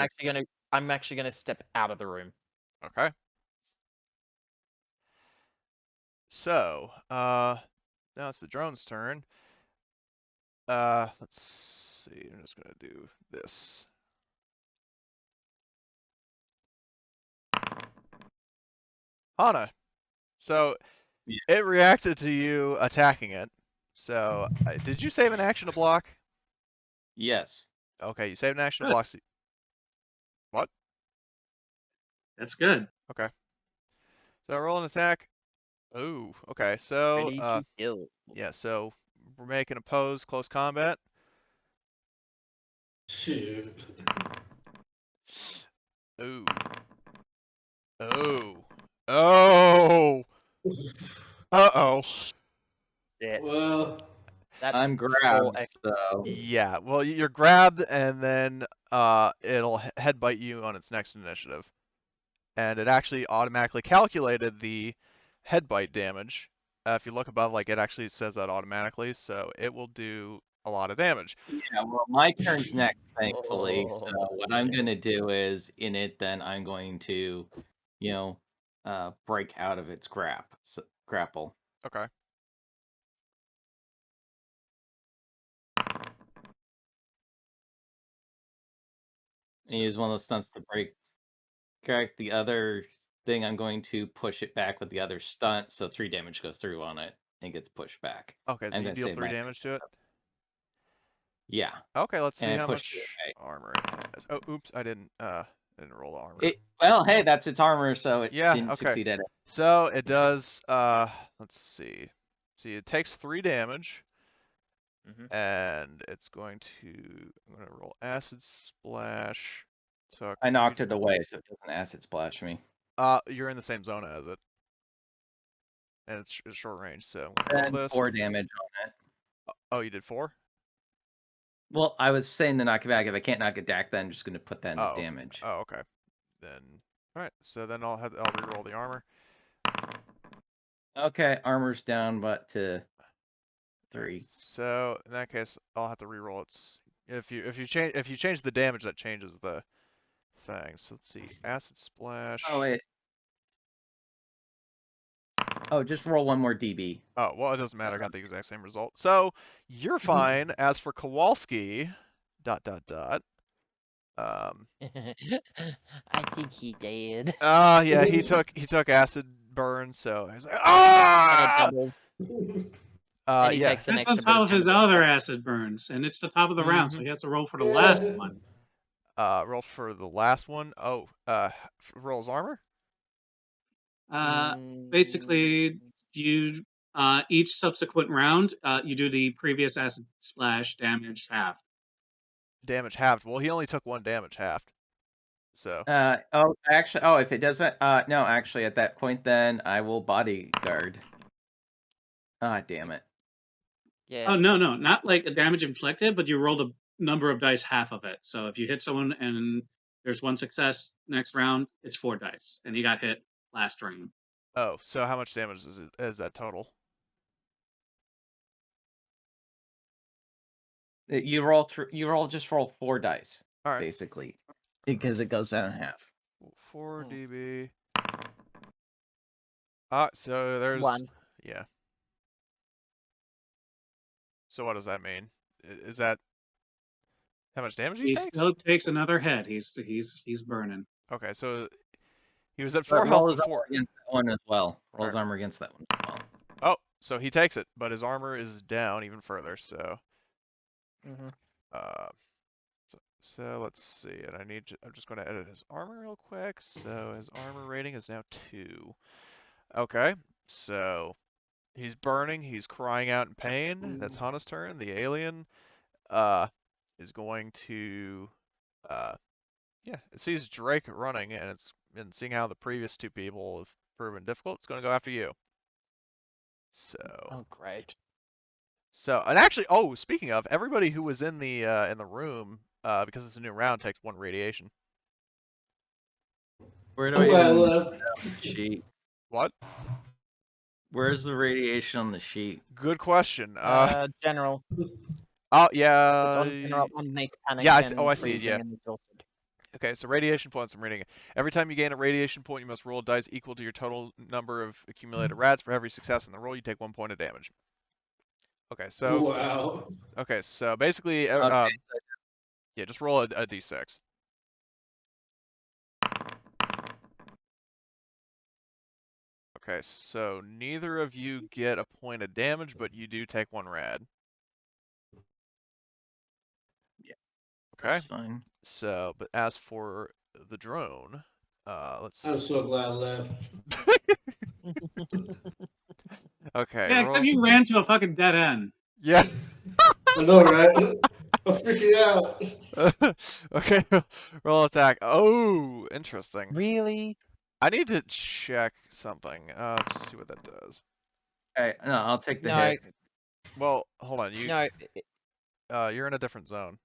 her. actually gonna step out of the room. Okay. So, now it's the drone's turn. Let's see. I'm just gonna do this. Hana. So, Yeah. it reacted to you attacking it. So, did you save an action to block? Yes. Okay, you saved an action to Good. block. What? That's good. Okay. So roll an attack. Ooh, okay. So, Ready to kill. yeah, so we're making a pose, close combat. Shoot. Ooh. Oh. Oh. Uh-oh. Yeah. Well. That's I'm 4 grabbed, extra. so Yeah, well, you're grabbed, and then it'll headbutt you on its next initiative. And it actually automatically calculated the headbite damage. If you look above, like, it actually says that automatically, so it will do a lot of damage. yeah. Well, my turn's next, thankfully. So Oh, what I'm gonna do is in it. Then I'm going to, break out of its grapple. Okay. And use one of those stunts to break. Correct. The other thing, I'm going to push it back with the other stunt, so 3 damage goes through on it and gets pushed back. Okay, so I'm you gonna deal save 3 my damage to it? Yeah. Okay, let's see And I how pushed it much away. armor it has. Oh, oops, I didn't roll the armor. Well, hey, that's its armor, so it Yeah, didn't okay. succeed at it. So it does, let's see. See, it takes 3 damage, and it's going to, I'm going to roll Acid Splash. I knocked it away, so it doesn't acid splash me. You're in the same zone as it. And it's short range, so I'm gonna roll this. 4 damage on it. Oh, you did 4? Well, I was saying to knock it back. If I can't knock it back, then I'm just going to put that into damage. Oh, okay. Then, alright, so then I'll reroll the armor. Okay, armor's down, but to 3. So in that case, I'll have to reroll it. If you change the damage, that changes the thing. So let's see, Acid Splash. Oh wait. Oh, just roll 1 more DB. Oh, well, it doesn't matter. I got the exact same result. So you're fine. As for Kowalski, ... I think he did. Yeah, he took acid burn, so he's like, ah! And he Yeah. takes an That's on extra bit top of his damage. other acid burns, and it's the top of the round, so he has to roll for the last one. Roll for the last one. Oh, rolls armor. Basically, you each subsequent round, you do the previous acid splash damage half. Damage halved. Well, he only took 1 damage halved. So. If it doesn't, no, actually, at that point, then I will bodyguard. Ah, damn it. Yeah. Oh no, not like a damage inflicted, but you roll the number of dice half of it. So if you hit someone and there's 1 success next round, it's 4 dice, and he got hit last round. Oh, so how much damage is that total? You roll just roll 4 dice, All right. basically, because it goes down in half. 4 DB. So there's 1. Yeah. So what does that mean? Is that how much damage he takes? Still takes another hit. He's burning. Okay, so he was at But 4 health roll his before. armor against that one as well. Roll his Alright. armor against that one as well. Oh, so he takes it, but his armor is down even further. So, so let's see, and I'm just going to edit his armor real quick. So his armor rating is now 2. Okay, so he's burning. He's crying out in pain. That's Hana's turn. The alien, is going to, yeah, it sees Drake running, and seeing how the previous 2 people have proven difficult, it's going to go after you. So. Oh, great. So, and actually, oh, speaking of, everybody who was in the room, because it's a new round, takes 1 radiation. Where do I even left the sheet? What? Where's the radiation on the sheet? Good question. General. Oh yeah. It's on general underneath panic. Yeah, I see it. Yeah. And exhausted. Okay, so radiation points. I'm reading it. Every time you gain a radiation point, you must roll a dice equal to your total number of accumulated rads. For every success in the roll, you take 1 point of damage. Okay, so. Wow. Okay, so basically, Okay, yeah, just roll a d6. Okay, so neither of you get a point of damage, but you do take 1 rad. Yeah. Okay. That's fine. So, but as for the drone, let's. I'm so glad I left. Okay. Yeah, except you ran to a fucking dead end. Yeah. I know, right? I'm freaking out. Okay. Roll attack. Oh, interesting. Really? I need to check something. Just see what that does. Okay, no, I'll take the hit. Well, hold on. No. You're in a different zone,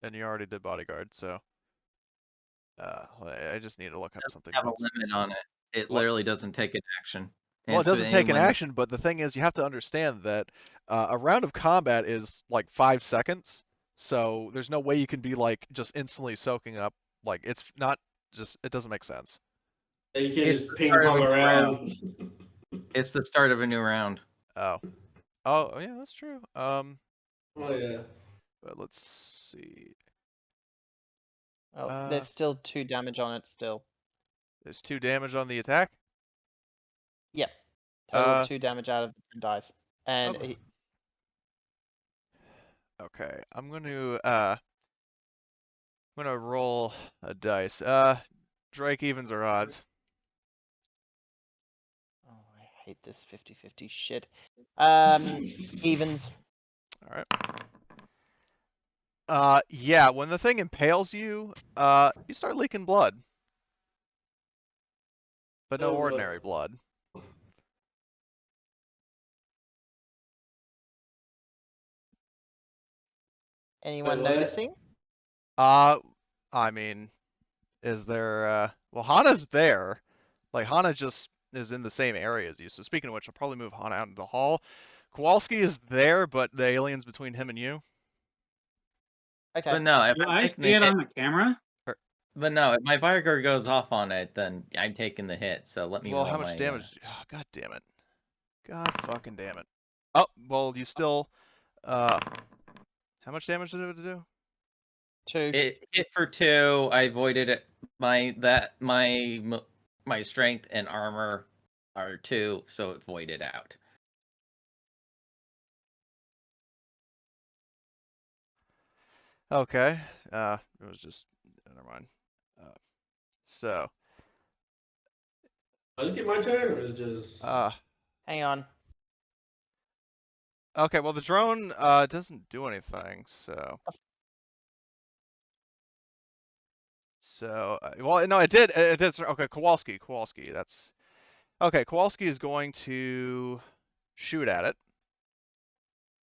and you already did bodyguard, so. I just need to look up something. Have a limit on it. It literally doesn't take an action. Well, it doesn't take an action, but the thing is, you have to understand that a round of combat is like 5 seconds, so there's no way you can be like just instantly soaking up. Like it's not just. It doesn't make sense. You can't just ping pong around. It's the start of a new round. Oh, yeah, that's true. Oh yeah. But let's see. Oh, there's still 2 damage on it still. There's 2 damage on the attack. Yep. Total 2 damage out of the dice. And okay. Okay, I'm gonna roll a dice. Drake, evens or odds? Oh, I hate this 50-50 shit. Evens. All right. Yeah, when the thing impales you, you start leaking blood, but no Oh, ordinary blood. Anyone what? noticing? I mean, is there? Well, Hana's there. Like Hana just is in the same area as you. So speaking of which, I'll probably move Hana out into the hall. Kowalski is there, but the alien's between him and you. Okay. But no, if Do I'm I taking see the it hit, on the camera? but no, if my Viger goes off on it, then I'm taking the hit. So let me Well, roll how much my. damage? Oh, God damn it. God fucking damn it. Oh, well, you still. How much damage did it do? 2. It hit for 2. I avoided it. My strength and armor are 2, so it voided out. Okay. It was just. Never mind. So. Did I just get my turn, or is it just? Hang on. Okay, well, the drone doesn't do anything, so. So, well, no, it did. It did. Okay, Kowalski. That's okay. Kowalski is going to shoot at it.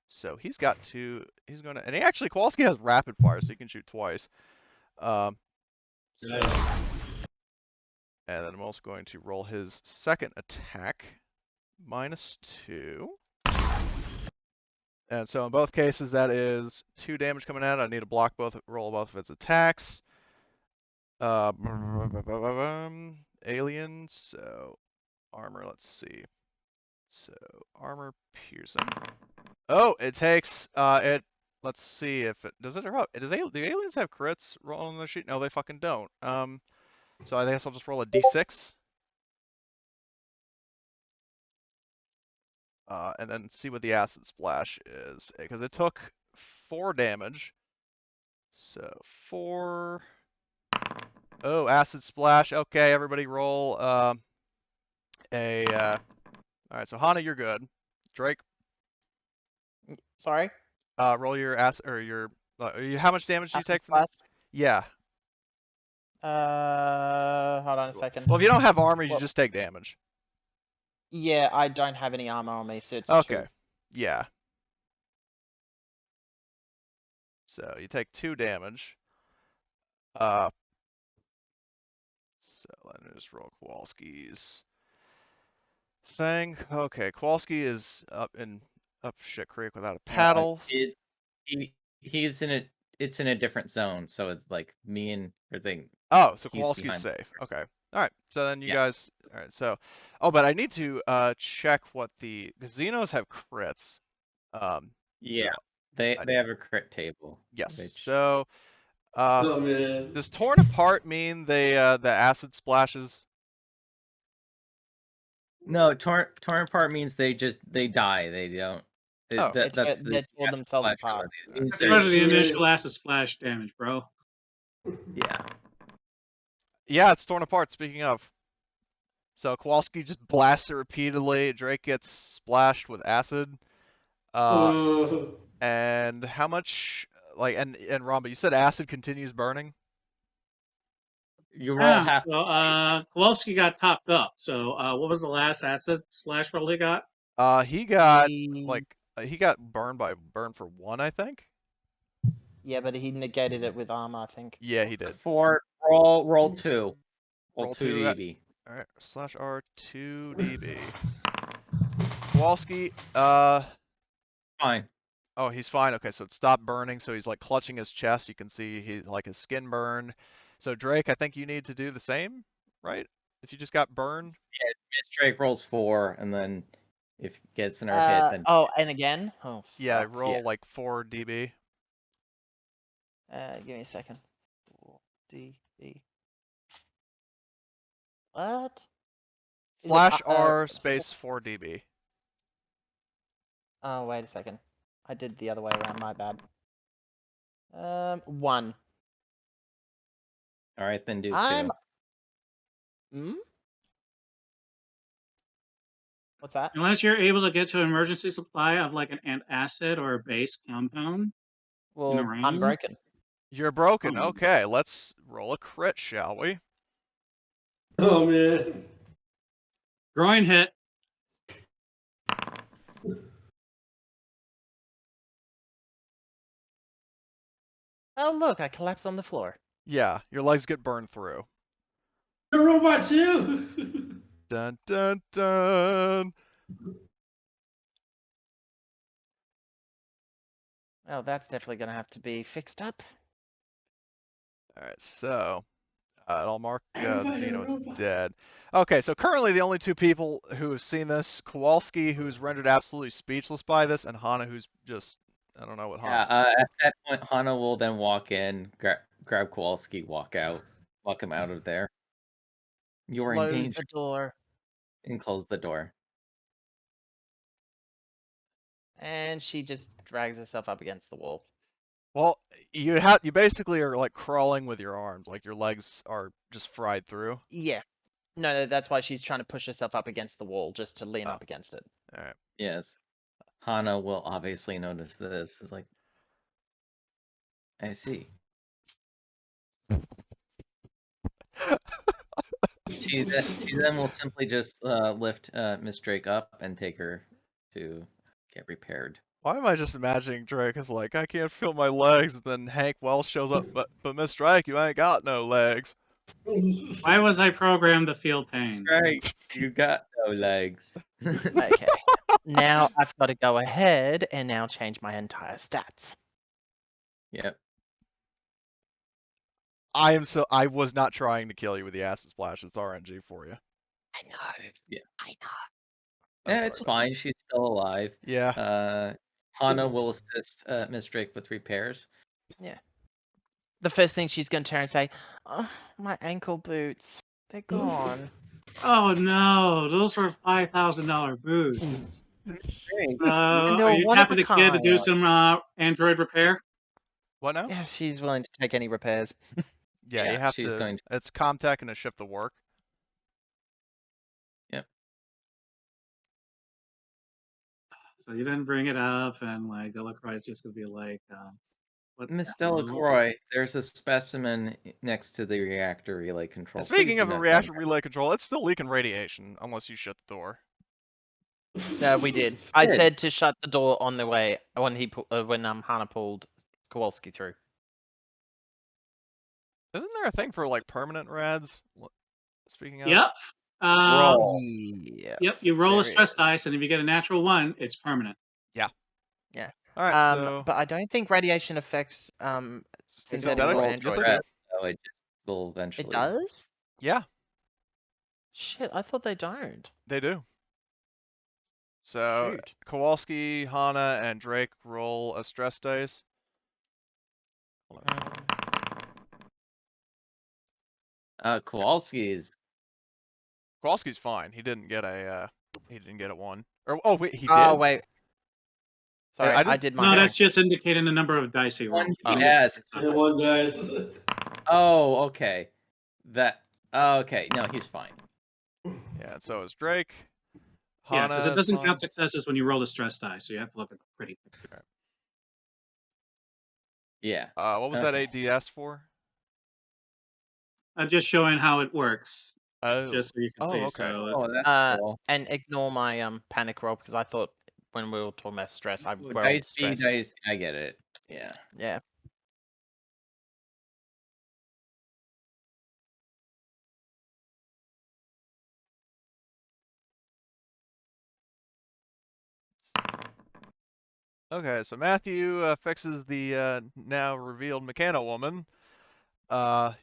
So he's got to. He's gonna, and he actually Kowalski has rapid fire, so he can shoot twice. So, Nice. and then I'm also going to roll his second attack, -2. And so in both cases, that is 2 damage coming out. I need to block roll both of its attacks. Aliens. So armor. Let's see. So armor piercing. Oh, it takes it. Let's see if it does it. Do aliens have crits roll on the sheet? No, they fucking don't. So I guess I'll just roll a d6. And then see what the acid splash is, because it took 4 damage. So 4. Oh, acid splash. Okay, everybody roll all right, so Hana, you're good. Drake, Sorry. roll your acid or your how much damage do you Acid take from that? splash. Yeah. Hold on a second. Well, if you don't have armor, you Well, just take damage. yeah, I don't have any armor on me, so it's 2. Okay. Yeah. So you take 2 damage. Uh, so let me just roll Kowalski's thing. Okay, Kowalski is up shit creek without a paddle. He's in a. It's in a different zone, so it's like me and everything. Oh, so He's Kowalski's behind. safe. Okay. All right. So then you Yeah. guys. All right. So, oh, but I need to check what because Xenos have crits. Yeah, So they I, have a crit table. yes. Which So, Oh man. does torn apart mean the acid splashes? no, torn apart means they die. They don't. Oh, That's They the tore acid themselves splash apart. ability. It means That's they're- part of the Shit. initial acid splash damage, bro. Yeah. yeah, it's torn apart. Speaking of, so Kowalski just blasts it repeatedly. Drake gets splashed with acid. Oh. And how much? Like, and Ramba, you said acid continues burning. You roll Yeah, half. so Kowalski got topped up. So what was the last acid splash roll he got? He got He- he got burned for 1, I think. Yeah, but he negated it with armor, I think. Yeah, he did. 4. Roll 2. Roll 2 2. dB. All right. /R 2 dB. Kowalski. Fine. Oh, he's fine. Okay, so it stopped burning. So he's like clutching his chest. You can see like his skin burn. So Drake, I think you need to do the same, right? If you just got burned. Miss Drake rolls 4, and then if it gets another hit, then Oh, and again? Oh, Yeah, fuck. roll like 4 dB. Give me a second. 4 dB. What? Is it, /R space 4 dB. Oh, wait a second. I did the other way around, my bad. 1. All right, then do I'm. 2. Hmm? What's that? Unless you're able to get to an emergency supply of like an antacid or a base compound in a Well, I'm round. broken. You're broken. Oh. Okay, let's roll a crit, shall we? Oh man. Groin hit. Oh, look, I collapsed on the floor. Yeah, your legs get burned through. The robot too. Dun dun dun. Oh, that's definitely gonna have to be fixed up. All right, so I'll mark Everybody, Zeno as robot. dead. Okay, so currently the only 2 people who have seen this: Kowalski, who's rendered absolutely speechless by this, and Hana, who's just I don't know what Yeah, Hana's. at that point, Hana will then walk in, grab Kowalski, walk him out of there. You're in Close danger, the door. and close the door. And she just drags herself up against the wall. Well, you basically are like crawling with your arms, like your legs are just fried through. Yeah. No, that's why she's trying to push herself up against the wall just to lean Oh. up against it. All right. Yes, Hana will obviously notice this. It's like, I see. She then will simply just lift Miss Drake up and take her to get repaired. Why am I just imagining Drake as like, I can't feel my legs, and then Hank Wells shows up, but Miss Drake, you ain't got no legs. Why was I programmed to feel pain? Right, you got no legs. Okay. Now I've got to go ahead and now change my entire stats. Yep. I was not trying to kill you with the acid splash. It's RNG for you. I know. Yeah. I know. I'm Yeah, sorry it's about fine. She's still alive. that. Yeah. Hana will assist Miss Drake with repairs. Yeah. The first thing she's going to turn and say, "Oh, my ankle boots. They're gone." Oh no, those were $5,000 boots. Great. And they Are were you one of tapping a the kid to do kind. some Android repair? What now? Yeah, she's willing to take any repairs. Yeah, you Yeah, have she's to. going to. It's Comtech and a shift of work. Yep. So you didn't bring it up, and like Delacroix's just gonna be like, what the Miss hell? Delacroix, there's a specimen next to the reactor relay control. And speaking Please do of a not go reactor near. relay control, it's still leaking radiation unless you shut the door. No, we did. I Did. said to shut the door on the way when Hana pulled Kowalski through. Isn't there a thing for like permanent rads? Speaking of. Yep. Roll. Yes. Yep. You roll a there stress is. dice, and if you get a natural 1, it's permanent. Yeah. Yeah. All right. So But I don't think radiation affects synthetics Synthetics? or Yes, they androids. do. So it just will It eventually. does? Yeah, Shit, I thought they don't. they do. So Shoot. Kowalski, Hana, and Drake roll a stress dice. Hold on. Kowalski's. Kowalski's fine. He didn't get a 1. Or oh wait, he Oh did. wait. Sorry, I I didn't. did my No, wrong. that's just indicating the number of dice he rolled. One Oh. yes. And one guys. Oh, okay. That. Okay. No, he's fine. Yeah, and so is Drake. Yeah, Hana because it is doesn't fine. count successes when you roll the stress die, so you have to look at the pretty picture. Yeah. What was that Okay. ADS for? I'm just showing how it works, Oh. just so you can see. Okay. So Oh, that's cool. And ignore my panic roll because I thought when we were talking about stress, I rolled Dice B, stress. dice. I get it. Yeah. Yeah. Okay, so Matthew fixes the now revealed Mechano woman.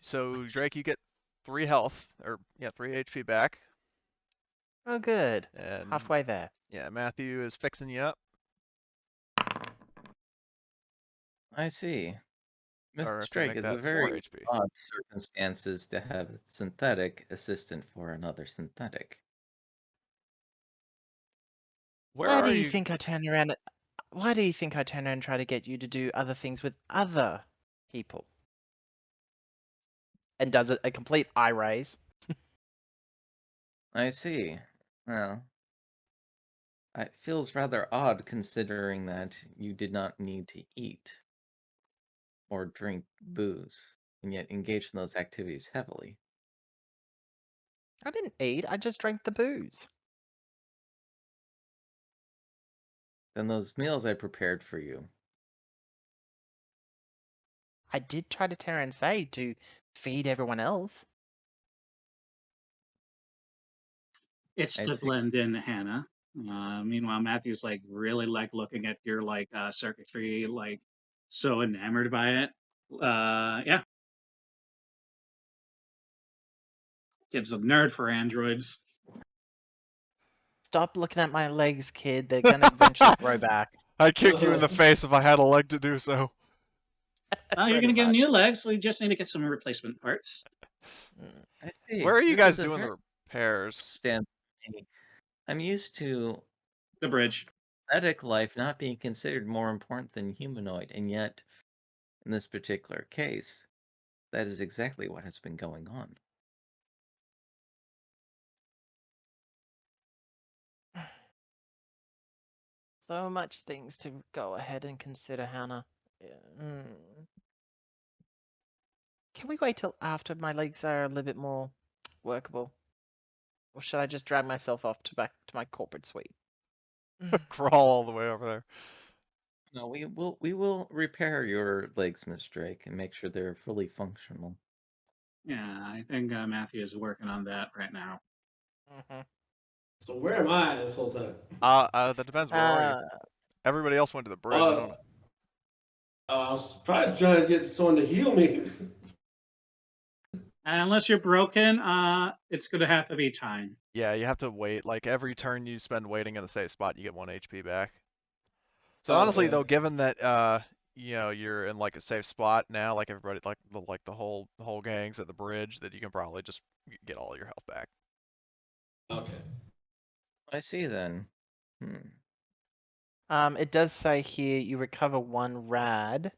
So Drake, you get 3 health, or yeah, 3 HP back. Oh, good. And Halfway there. yeah, Matthew is fixing you up. I see. Or Mr. if we Drake make is that a 4 very HP. odd circumstances to have a synthetic assistant for another synthetic. Where Why are do you you? think I turn around? Why do you think I turn around and try to get you to do other things with other people. And does a complete eye raise. I see. Well, it feels rather odd considering that you did not need to eat or drink booze, and yet engage in those activities heavily. I didn't eat, I just drank the booze. Then those meals I prepared for you. I did try to say to feed everyone else. It's I to see. blend in, Hannah. Meanwhile, Matthew's like really like looking at your like circuitry, like so enamored by it. Yeah, kid's a nerd for androids. Stop looking at my legs, kid. They're gonna eventually grow back. I'd kick you in the face if I had a leg to do so. Well, you're Pretty gonna get a much. new leg, so we just need to get some replacement parts. Mm. I see. Where are you This guys is a doing very the repairs? stand. I'm used to The bridge. synthetic life not being considered more important than humanoid, and yet, in this particular case, that is exactly what has been going on. So much things to go ahead and consider, Hannah. Mm. Can we wait till after my legs are a little bit more workable? Or should I just drag myself off to back to my corporate suite? Crawl all the way over there. No, we will repair your legs, Miss Drake, and make sure they're fully functional. Yeah, I think Matthew is working on that right now. Mm-hmm. So where am I this whole time? That depends. Where are you? Everybody else went to the bridge. I don't know. I was probably trying to get someone to heal me. And unless you're broken, it's gonna have to be time. Yeah, you have to wait. Like every turn you spend waiting in the safe spot, you get 1 HP back. So honestly, Okay. though, given that you're in like a safe spot now, like everybody, like the whole gang's at the bridge, that you can probably just get all your health back. Okay. I see then. It does say here you recover 1 rad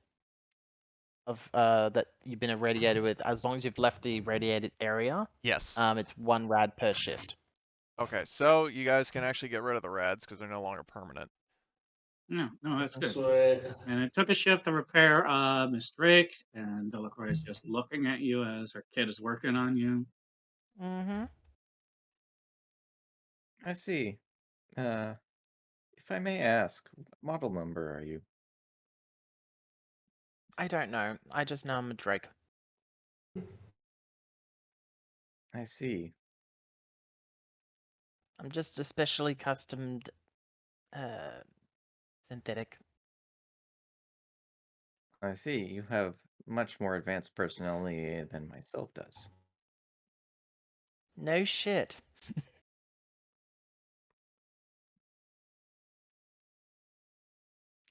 of that you've been irradiated with as long as you've left the radiated area. Yes. It's 1 rad per shift. Okay, so you guys can actually get rid of the rads because they're no longer permanent. No, that's good. So And it took a shift to repair Miss Drake, and Delacroix is just looking at you as her kid is working on you. Mm-hmm. I see. If I may ask, what model number are you? I don't know. I just know I'm a Drake. I see. I'm just a specially customed synthetic. I see. You have much more advanced personality than myself does. No shit.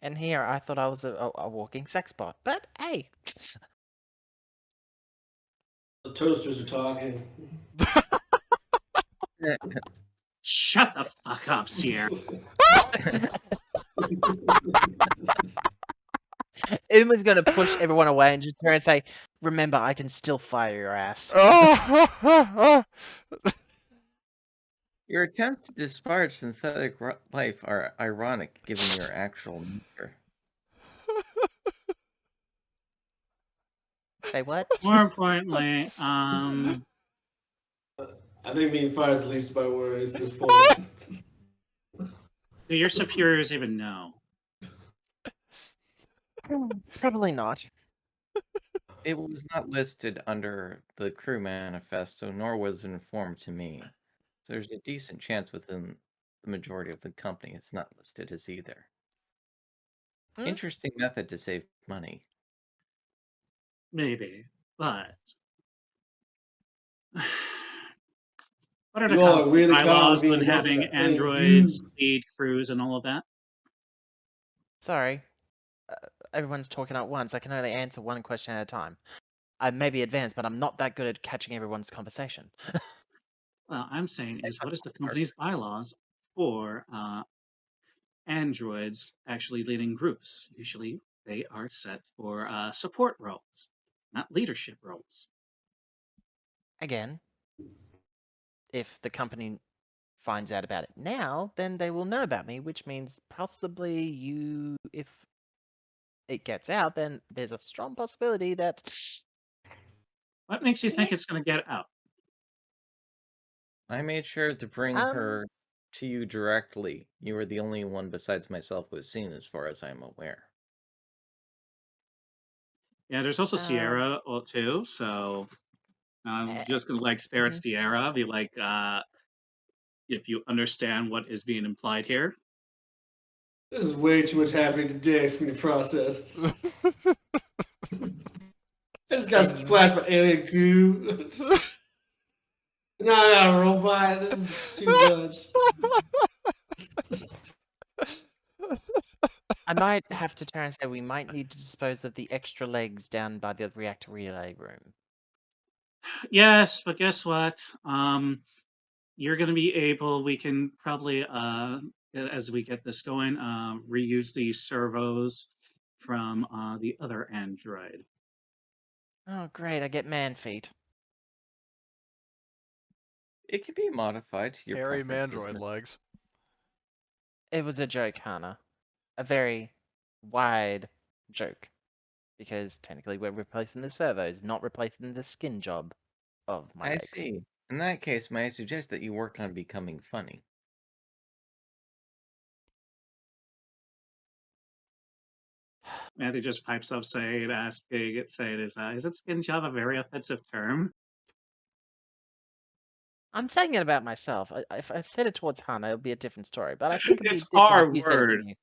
And here I thought I was a walking sex bot, but hey. the toasters are talking. Shut the fuck up, Sierra. Uma's gonna push everyone away and just turn and say, "Remember, I can still fire your ass." Your attempts to disparage synthetic life are ironic given your actual nature. Say what? More importantly, I think being fired is the least of my worries at this point. do your superiors even know? Probably not. It was not listed under the crew manifesto, nor was it informed to me. So there's a decent chance within the majority of the company it's not listed as either. Hmm? Interesting method to save money. Maybe, but what are the You all are company really common bylaws being on worked having at thing. androids lead crews and all of that? Sorry. Everyone's talking at once. I can only answer one question at a time. I may be advanced, but I'm not that good at catching everyone's conversation. Well, I'm saying is what is the company's bylaws for androids actually leading groups? Usually they are set for support roles, not leadership roles. Again, if the company finds out about it now, then they will know about me, which means possibly if it gets out, then there's a strong possibility that What makes you think it's going to get out? I made sure to bring Um, her to you directly. You were the only one besides myself who was seen, as far as I'm aware. Yeah, there's also Um, Sierra too. So I'm just going to like stare at mhm. Sierra, be like, if you understand what is being implied here. This is way too much happening today for me to process. I just got splashed by alien goo. No, robot. This is too much. I might have to turn and say we might need to dispose of the extra legs down by the reactor relay room. Yes, but guess what? You're going to be able. We can probably, as we get this going, reuse these servos from the other android. Oh, great! I get man feet. It can be modified to your Hairy preferences. mandroid legs. It was a joke, Hannah. A very wide joke. Because technically we're replacing the servos, not replacing the skin job of my I legs. see. In that case, may I suggest that you work on becoming funny? Matthew just pipes up, saying, is it skin job a very offensive term? I'm saying it about myself. If I said it towards Hannah, it would be a different story. But I think it'd be It's different our if you said it to word. me.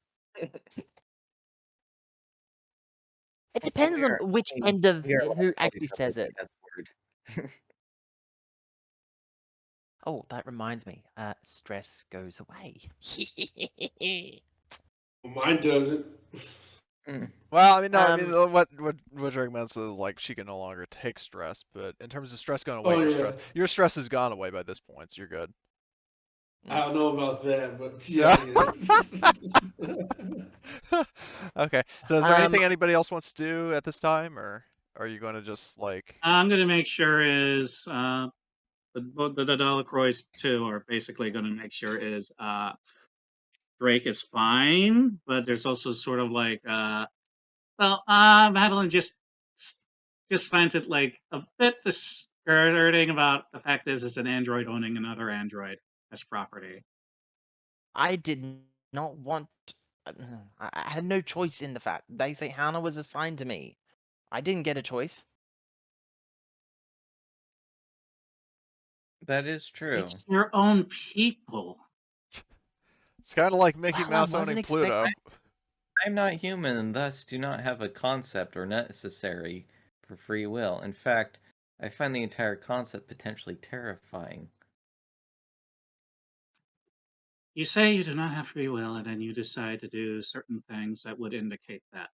It Well, depends on which end of we are who allowed actually to says it. as word. Oh, that reminds me. Stress goes away. Mine doesn't. Well, I mean, no, I mean, Um, what Drake meant is like she can no longer take stress, but in terms of stress going away, Oh yeah. your stress has gone away by this point, so you're good. I don't know about that, but Yeah. yeah. Okay. So is there anything anybody else wants to do at this time, or are you going to just like? I'm going to make sure is the Dalacroix too are basically going to make sure is Drake is fine, but there's also sort of like Madeline just finds it like a bit disconcerting about the fact is it's an android owning another android as property. I did not want. I had no choice in the fact. They say Hannah was assigned to me. I didn't get a choice. That is true. It's your own people. It's kind of like Mickey Well, I Mouse wasn't owning expecting. Pluto. I'm not human and thus do not have a concept or necessary for free will. In fact, I find the entire concept potentially terrifying. You say you do not have free will, and then you decide to do certain things that would indicate that.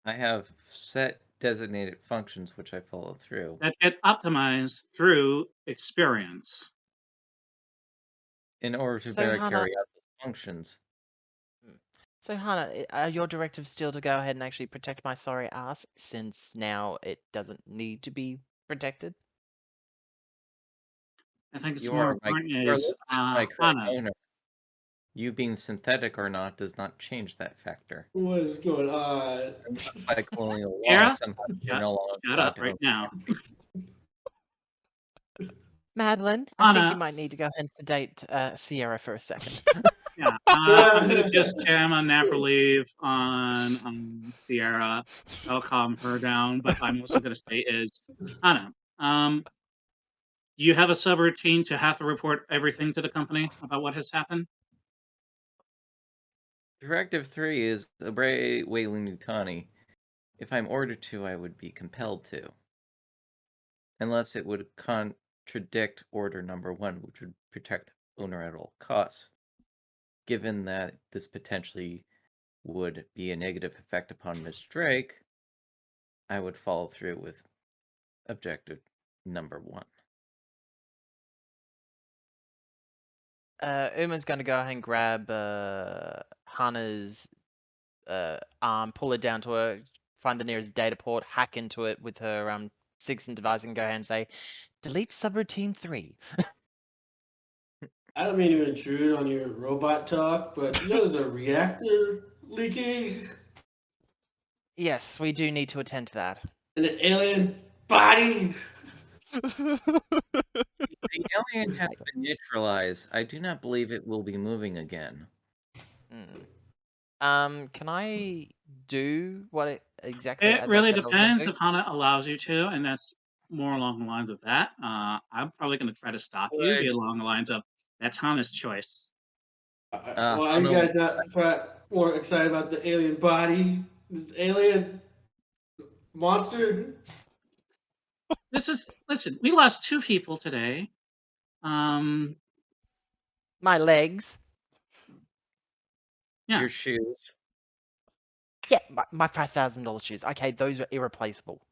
I have set designated functions which I follow through. That get optimized through experience. In order to So better Hannah, carry out those functions. so Hannah, are your directives still to go ahead and actually protect my sorry ass, since now it doesn't need to be protected? I think it's You more are important you are is listed as my current Anna. owner. You being synthetic or not does not change that factor. What is going on? Unless by colonial law, Kara, somehow you're no longer shut allowed up to right own now. Madeline, I think you Anna, might need to go ahead and sedate Sierra for a second. yeah, I'm gonna just jam on nap relief on Sierra. That'll calm her down. But I'm also gonna say is Anna, do you have a subroutine to have to report everything to the company about what has happened? Directive 3 is obey Weyland-Yutani. If I'm ordered to, I would be compelled to. Unless it would contradict order number 1, which would protect owner at all costs. Given that this potentially would be a negative effect upon Miss Drake, I would follow through with objective number 1. Uma's going to go ahead and grab Hannah's arm, pull it down to her, find the nearest data port, hack into it with her 6 device, and go ahead and say, delete subroutine 3. I don't mean to intrude on your robot talk, but you know there's a reactor leaking Yes, we do need to attend to that. in an alien body. The alien has been neutralized. I do not believe it will be moving again. Can I do what exactly It as I really said I was going depends to if do? Hana allows you to, and that's more along the lines of that. I'm probably going to try to stop you, be Good. along the lines of that's Hana's choice. Well, are you Hana, guys not more excited about the alien body? This alien monster? Listen. We lost 2 people today. Um, My legs. yeah. your shoes. Yeah, my $5,000 shoes. Okay, those are irreplaceable.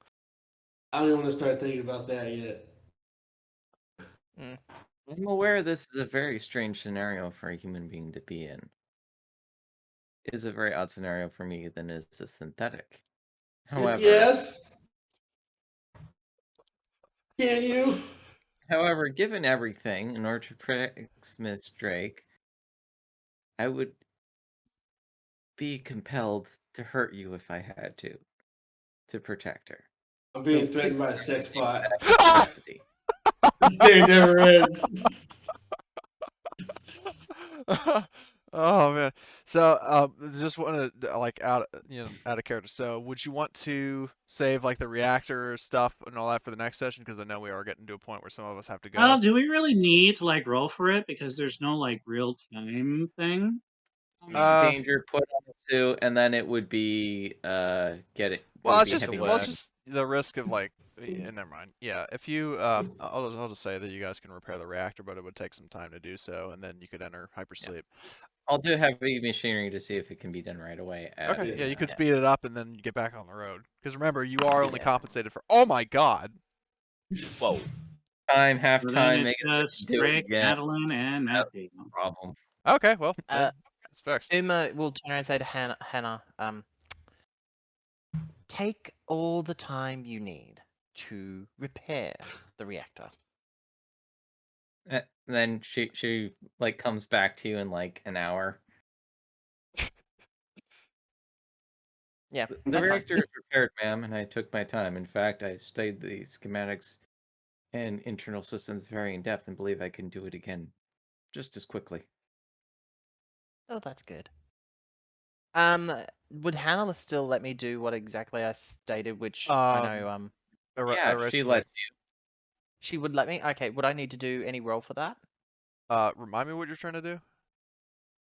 I don't even want to start thinking about that yet. I'm aware this is a very strange scenario for a human being to be in. It is a very odd scenario for me than it is a synthetic. However, Yes. Can you? however, given everything, in order to protect Miss Drake, I would be compelled to hurt you if I had to protect her. I'm being So threatened please by a sex proceed with bot. that capacity. This day never ends. Oh man. So just wanted to like out of character. So would you want to save like the reactor stuff and all that for the next session? Because I know we are getting to a point where some of us have to Well, go. do we really need to like roll for it because there's no like real time thing? Danger, put on the suit, and then it would be get it. It Well, would it's be just heavy it's lifting. just the risk of like. Never mind. Yeah, if you I'll just say that you guys can repair the reactor, but it would take some time to do so, and then you could enter hypersleep. I'll do heavy machinery to see if it can be done right away. Okay, yeah, you could Yeah. speed it up and then get back on the road. Because remember, you are only Yeah. compensated for. Oh my God. Whoa. Time, half So then time, it's make it just do it Drake, again. Madeline, and That's Matthew. no problem. Okay, well, then Uh, it's fixed. Uma will turn around and say to Hannah, take all the time you need to repair the reactor. Then she like comes back to you in like an hour. Yeah, The that's fine. reactor is repaired, ma'am, and I took my time. In fact, I studied the schematics and internal systems very in depth and believe I can do it again just as quickly. Oh, that's good. Would Hannah still let me do what exactly I stated, which I know, Yeah, she lets you. she would let me? Okay, would I need to do any roll for that? Remind me what you're trying to do?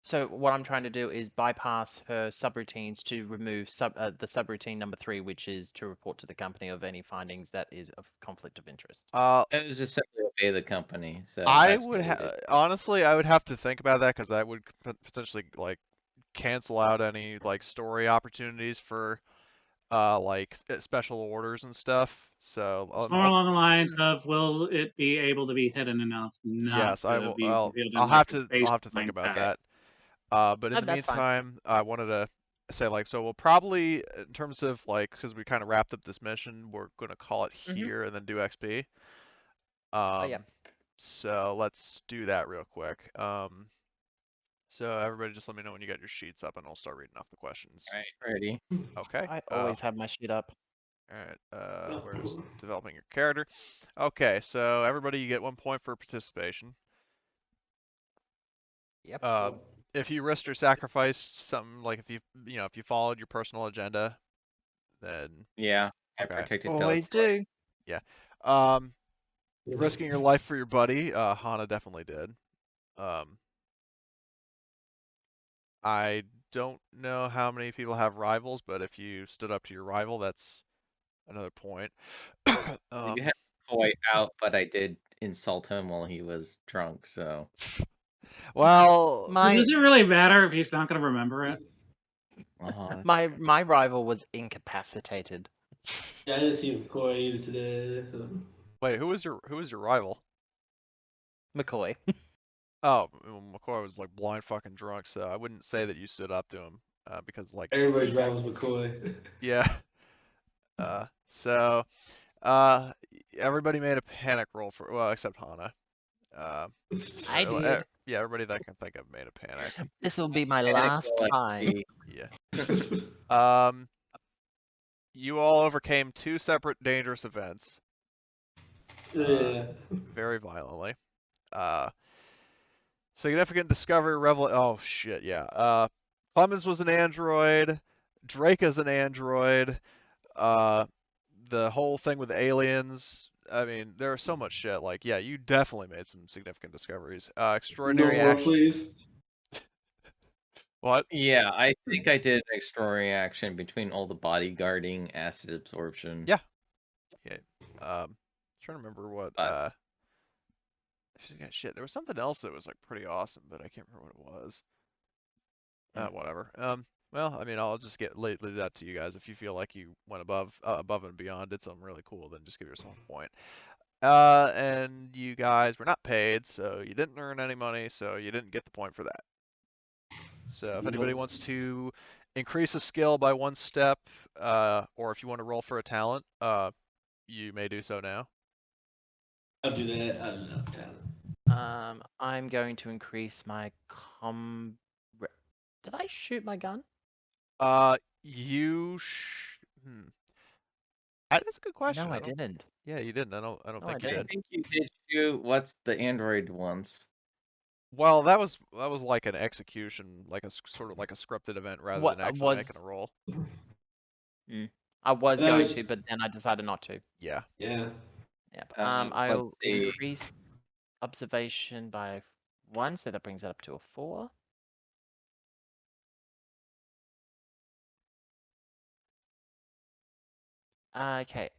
So what I'm trying to do is bypass her subroutines to remove the subroutine number 3, which is to report to the company of any findings that is of conflict of interest. It was just simply obey the company, so I that's would deleted. honestly, I would have to think about that because I would potentially like cancel out any like story opportunities for like special orders and stuff. So It's more along the lines of will it be able to be hidden enough not yes, I to will. be revealed in I'll like have a to. I'll have to think baseline about test? that. But in Oh, the that's fine. meantime, I wanted to say like, so we'll probably, in terms of like, because we kind of wrapped up this mission, we're gonna call it here and then do XP. Oh, yeah. So let's do that real quick. So everybody just let me know when you got your sheets up and I'll start reading off the questions. All right, ready. Okay. I always have my shit up. Alright, where's developing your character? Okay, so everybody you get 1 point for participation. Yep. If you risked or sacrificed something, like if if you followed your personal agenda, then Yeah, I okay. protected Always Delacroix. do. Yeah. Risking your life for your buddy, Hana definitely did. I don't know how many people have rivals, but if you stood up to your rival, that's another point. You had McCoy out, but I did insult him while he was drunk, so. Well, Does it really matter if he's not going to remember it? Oh, my rival was incapacitated. Yeah, I didn't see McCoy either today. So. wait, who was your rival? McCoy. Oh, McCoy was like blind fucking drunk, so I wouldn't say that you stood up to him. because like Everybody's rivals McCoy. yeah. So everybody made a panic roll for except Hana. I So, did. yeah, everybody that I can think of made a panic. This will be my Panic last will, like, time. be- Yeah. You all overcame 2 separate dangerous events Yeah. very violently. Significant discovery revel. Oh shit, yeah. Clemens was an android. Drake is an android. The whole thing with aliens. I mean, there was so much shit. Like, yeah, you definitely made some significant discoveries. No Extraordinary more, action. please. What? Yeah, I think I did an extraordinary action between all the bodyguarding, acid absorption. Yeah. Yeah. Trying to remember what. Shit, there was something else that was like pretty awesome, but I can't remember what it was. Whatever. Well, I mean, I'll just leave that to you guys. If you feel like you went above and beyond, did something really cool, then just give yourself a point. And you guys were not paid, so you didn't earn any money, so you didn't get the point for that. So if anybody Nope. wants to increase a skill by 1 step, or if you want to roll for a talent, you may do so now. I'll do that. I don't know. Talent. I'm going to increase my Did I shoot my gun? You that's a good question. No, I didn't. Yeah, you didn't. I don't No, think I you I did. think you did shoot what's the android once. Well, that was like an execution, like a sort of like a scripted event rather What than actually was? making a roll. I was That going was- to, but then I decided not to. Yeah. Yeah. Yep. Let's I'll see. increase observation by 1, so that brings it up to a 4. Okay.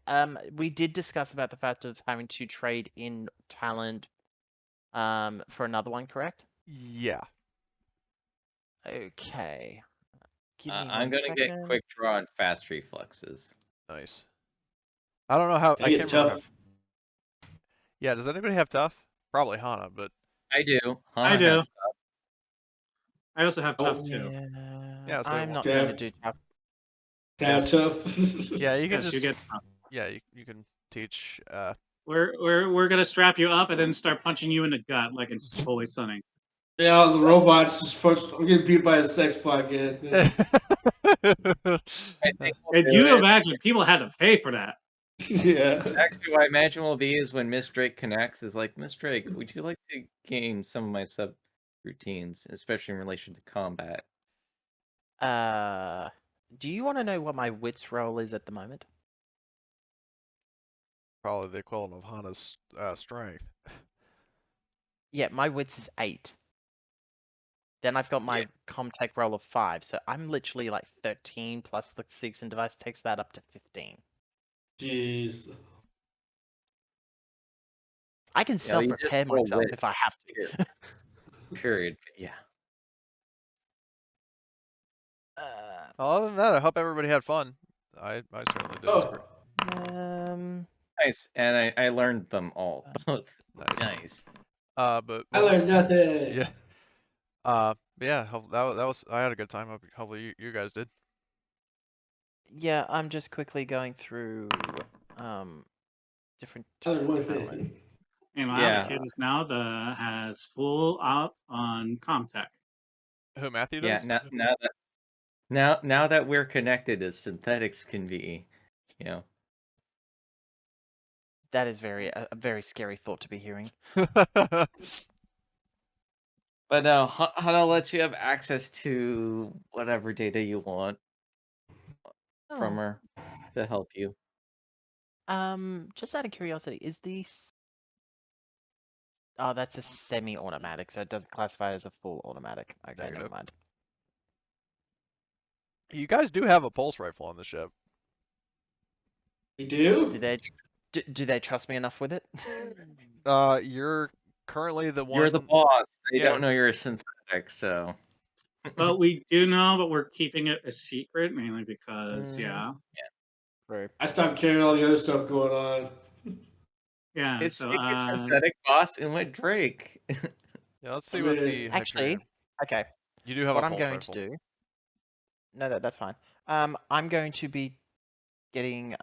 We did discuss about the fact of having to trade in talent, for another one, correct? Yeah. Okay. Give me I'm 1 gonna get second. quick draw and fast reflexes. Nice. I don't know how. Can I I can't get remember. tough? Yeah. Does anybody have tough? Probably Hana, but I do. I Hana do. has stuff. I also have Oh, tough too. Yeah, so I'm it not won't- going to Okay. do tough. Can I have tough? yeah, you can Yes, just. you get tough. Yeah, you can teach. We're gonna strap you up and then start punching you in the gut like it's Always Sunny. Yeah, the robots just first. I'm getting beat by a sex bot again. I think we'll And do you it. imagine people had to pay for that. Yeah. Actually, what I imagine will be is when Miss Drake connects is like, Miss Drake, would you like to gain some of my sub routines, especially in relation to combat? Do you want to know what my wits roll is at the moment? Probably the equivalent of Hana's strength. Yeah, my wits is 8. Then I've got my Comtech roll of 5, so I'm literally like 13 plus the 6 and device takes that up to 15. Jeez. I can Yeah, you just self-repair roll myself wits. if I have to. Period. Yeah. Other than that, I hope everybody had fun. I certainly did. Oh. Nice. And I learned them all. Both. Nice. Nice. But I learned nothing. Yeah. Yeah. That was. I had a good time. Hopefully you guys did. Yeah, I'm just quickly going through different I learned one talents. thing. Meanwhile, Yeah. the kid is now has full up on Comtech. Who Matthew Yeah. does? Now that we're connected as synthetics can be, you know. That is a very scary thought to be hearing. But no, Hana lets you have access to whatever data you want from her to help you. Just out of curiosity, is this? Oh, that's a semi-automatic, so it doesn't classify as a full automatic. Okay, never Negative. mind. You guys do have a pulse rifle on the ship. You do? Do they trust me enough with it? You're currently the one. You're the boss. They Yeah. don't know you're a synthetic, so. But we do know, but we're keeping it a secret mainly because, yeah. Right. I stopped carrying all the other stuff going on. Yeah, It's so secret synthetic boss and with Drake. Yeah, let's see what the Actually, Hyperion. okay. You do have What a I'm pulse going rifle. to do no, that's fine. I'm going to be getting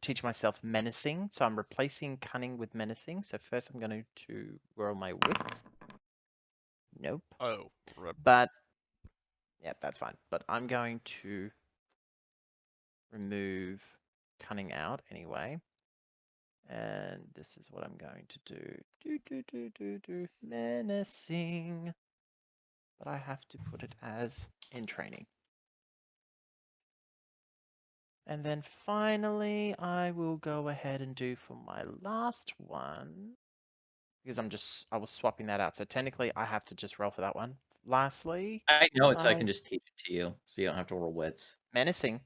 teach myself menacing, so I'm replacing cunning with menacing. So first I'm going to roll my wits. Nope. Oh, But yeah, that's fine. But I'm going to remove cunning out anyway. And this is what I'm going to do. Menacing. But I have to put it as in training. And then finally, I will go ahead and do for my last one, because I was swapping that out. So technically I have to just roll for that one. Lastly, I know it, so I can just teach it to you, so you don't have to roll wits. menacing.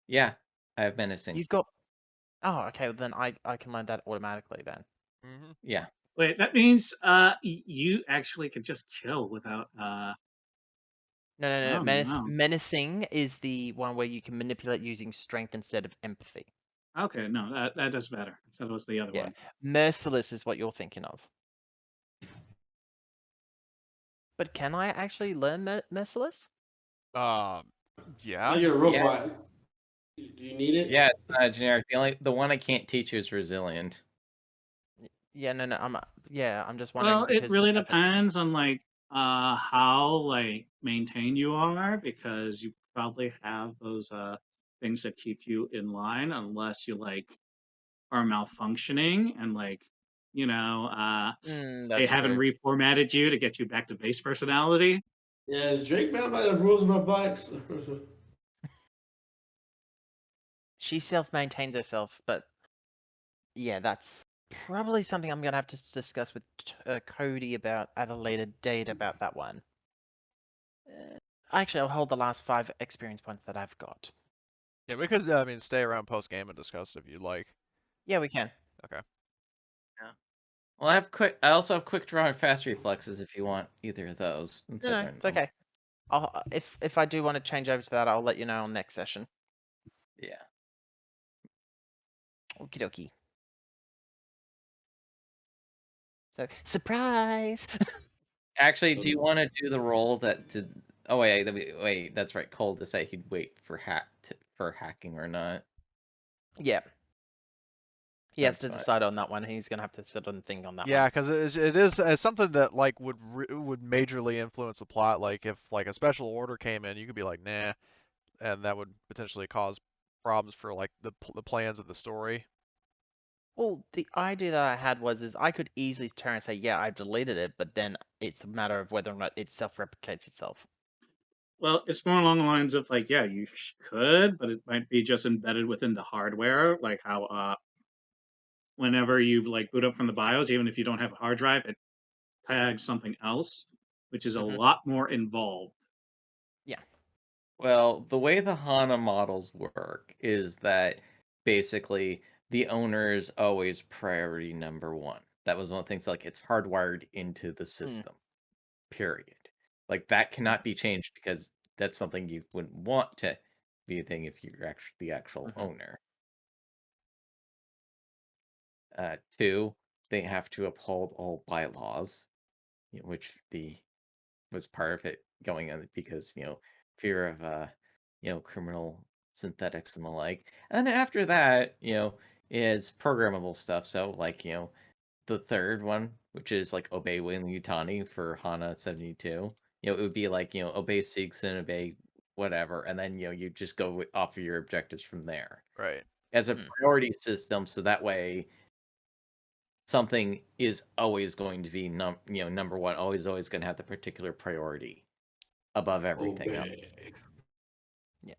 Yeah, I have menacing. You've got, oh, okay, well then I can learn that automatically then. Mm-hmm. Yeah. Wait, that means you actually could just kill without No. oh no. Menacing is the one where you can manipulate using strength instead of empathy. Okay, no, that does better. So that was the other Yeah. one. Merciless is what you're thinking of. But can I actually learn Merciless? Oh, Yeah. you're a Yeah. robot. Do you need it? Yeah, it's not generic. The one I can't teach you is resilient. Yeah, no, I'm just wondering Well, it because really depends on like how like maintained you are, because you probably have those things that keep you in line unless you like are malfunctioning and like they that's haven't true. reformatted you to get you back to base personality. Yeah, is Drake bound by the rules of robotics? She self-maintains herself, but yeah, that's probably something I'm gonna have to discuss with Cody about at a later date about that one. Actually, I'll hold the last 5 experience points that I've got. Yeah, we could, I mean, stay around post game and discuss it if you'd like. Yeah, we can. Okay. Well, I also have quick draw and fast reflexes if you want either of those. No, it's okay. I'll if I do want to change over to that, I'll let you know on next session. Yeah. Okie dokie. So surprise. Actually, do you want to do the roll that to? Oh wait, that's right. Cole decided he'd wait for hacking or not. Yeah. He has That's to fine. decide on that one. He's gonna have to sit and think on that Yeah, one. because it's something that like would majorly influence the plot. Like if like a special order came in, you could be like, nah, and that would potentially cause problems for like the plans of the story. Well, the idea that I had was I could easily turn and say, yeah, I've deleted it, but then it's a matter of whether or not it self-replicates itself. Well, it's more along the lines of like, yeah, you could, but it might be just embedded within the hardware, like how whenever you like boot up from the BIOS, even if you don't have a hard drive, it tags something else, which is a Mhm. lot more involved. Yeah. Well, the way the HANA models work is that basically the owner is always priority number one. That was one of the things, like it's hardwired into the system. Period. Like that cannot be changed because that's something you wouldn't want to be a thing if you're actually the actual owner. 2, they have to uphold all bylaws, which was part of it going on because fear of criminal synthetics and the like. And after that, is programmable stuff. So like the third one, which is like obey Weyland-Yutani for HANA 72. It would be like obey Sigs and obey whatever, and then you just go off of your objectives from there Right. as a priority system, so that way something is always going to be number one, always going to have the particular priority above everything else. Yeah.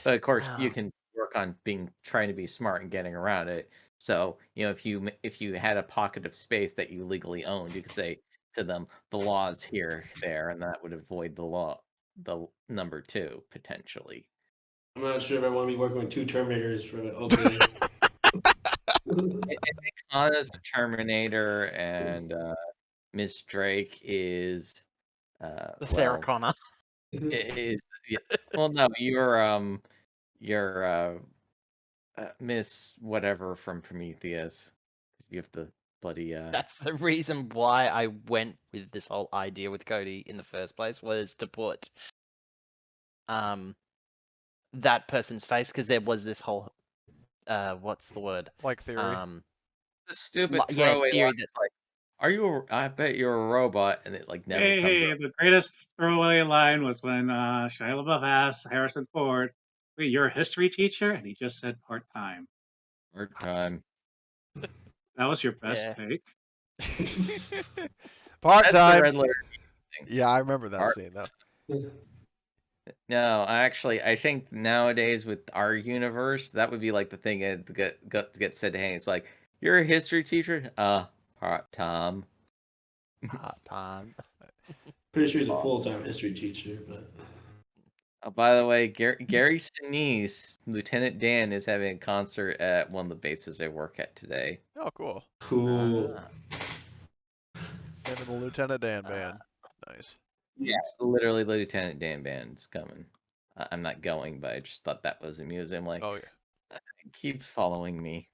But of course, you can work on trying to be smart and getting around it. So if you had a pocket of space that you legally owned, you could say to them, the law's here, there, and that would avoid the number 2 potentially. I'm not sure if I want to be working with 2 Terminators for okay. I think Hana's a Terminator, and Miss Drake is The Sarah well, Connor. is yeah. Well, no, you're Miss whatever from Prometheus. You have the bloody That's the reason why I went with this whole idea with Cody in the first place, was to put that person's face, because there was this whole what's the word? Like theory. the stupid Yeah, throwaway theory line. that Like, are you? I bet you're a robot, and it like never Hey, comes hey, up. the greatest throwaway line was when Shia LaBeouf asked Harrison Ford, "Wait, you're a history teacher?" And he just said part-time. Hard time. That was your best yeah. take? Part That's the time. red letter thing. Yeah, I remember that Part- scene though. No, I think nowadays with our universe, that would be like the thing that get said to Hank. It's like, you're a history teacher? Part time. Part time. Pretty sure he's a full-time history teacher, but By the way, Gary Sinise, Lieutenant Dan, is having a concert at one of the bases I work at today. Oh, cool. cool. Him and the Lieutenant Dan band. Nice. Yeah, literally, the Lieutenant Dan band's coming. I'm not going, but I just thought that was amusing. I'm like, Oh yeah. keep following me.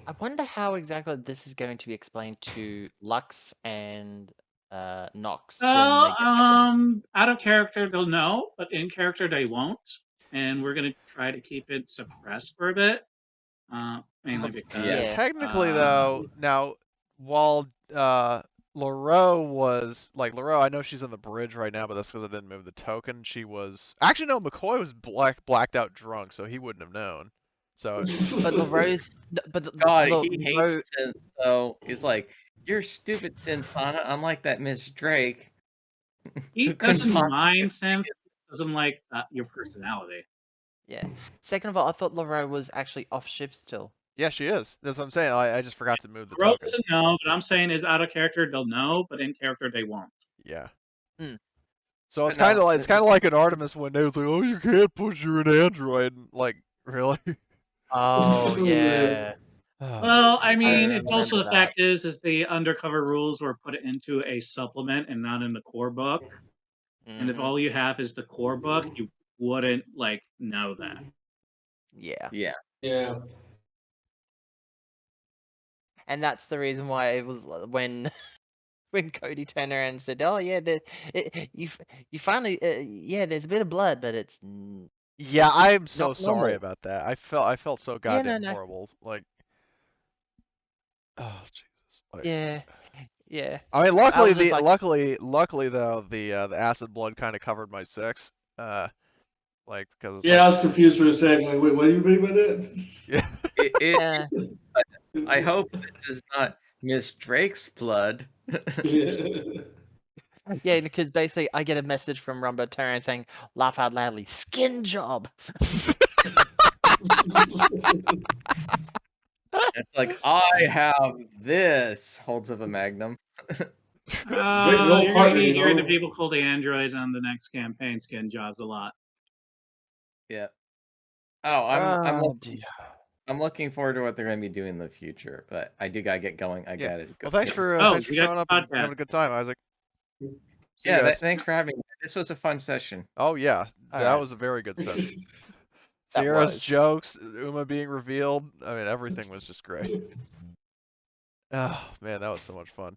I wonder how exactly this is going to be explained to Lux and Nox when they get back in. Out of character they'll know, but in character they won't. And we're gonna try to keep it suppressed for a bit. Mainly because Yeah. Technically though, now while LaRoe, I know she's on the bridge right now, but that's because I didn't move the token. She was actually no, McCoy was blacked out drunk, so he wouldn't have known. So But LaRoe's, God, he hates synth, so he's like, you're stupid, Synthana, unlike that Miss Drake. he who couldn't doesn't possibly mind Sam, doesn't like your personality. Yeah. Second of all, I thought LaRoe was actually off ship still. yeah, she is. That's what I'm saying. I just forgot to move the Rogue token. doesn't know, but I'm saying is out of character they'll know, but in character they won't. Yeah. Hmm. So it's But no, kind of like an Artemis window. It's like, oh, you can't push. You're an android. Like, really? Oh yeah. Well, I mean, it's also remember the that. fact is the undercover rules were put into a supplement and not in the core book. And if Mhm. all you have is the core book, you wouldn't like know that. Yeah. Yeah. Yeah. And that's the reason why it was when when Cody turned around and said, "Oh yeah, you finally yeah, there's a bit of blood, but it's Yeah, I'm so not sorry normal." about that. I felt so Yeah, goddamn no. horrible. Like, oh Jesus. Like, Yeah. Yeah. I mean, I was just like, luckily though, the acid blood kind of covered my 6. Like because it's Yeah, I was confused for a second. Like, wait, what do you mean by that? yeah. yeah. I hope this is not Miss Drake's blood. Yeah, because basically I get a message from Rumba Terran saying, "Laugh out loudly, skin job." It's like, I have this. Holds up a magnum. Drake's an old You're going to partner, be you hearing the know. people called the androids on the next campaign skin jobs a lot. Yeah. Oh, I'm dear. I'm looking forward to what they're going to be doing in the future, but I do gotta get going. I Yeah. gotta go. Well, thanks for Oh, thanks for we got showing up the and podcast. having a good time, Isaac. See you Yeah, guys. thanks for having me. This was a fun session. Oh yeah, that Alright. was a very good session. That Sierra's was. jokes, Uma being revealed. I mean, everything was just great. Oh man, that was so much fun.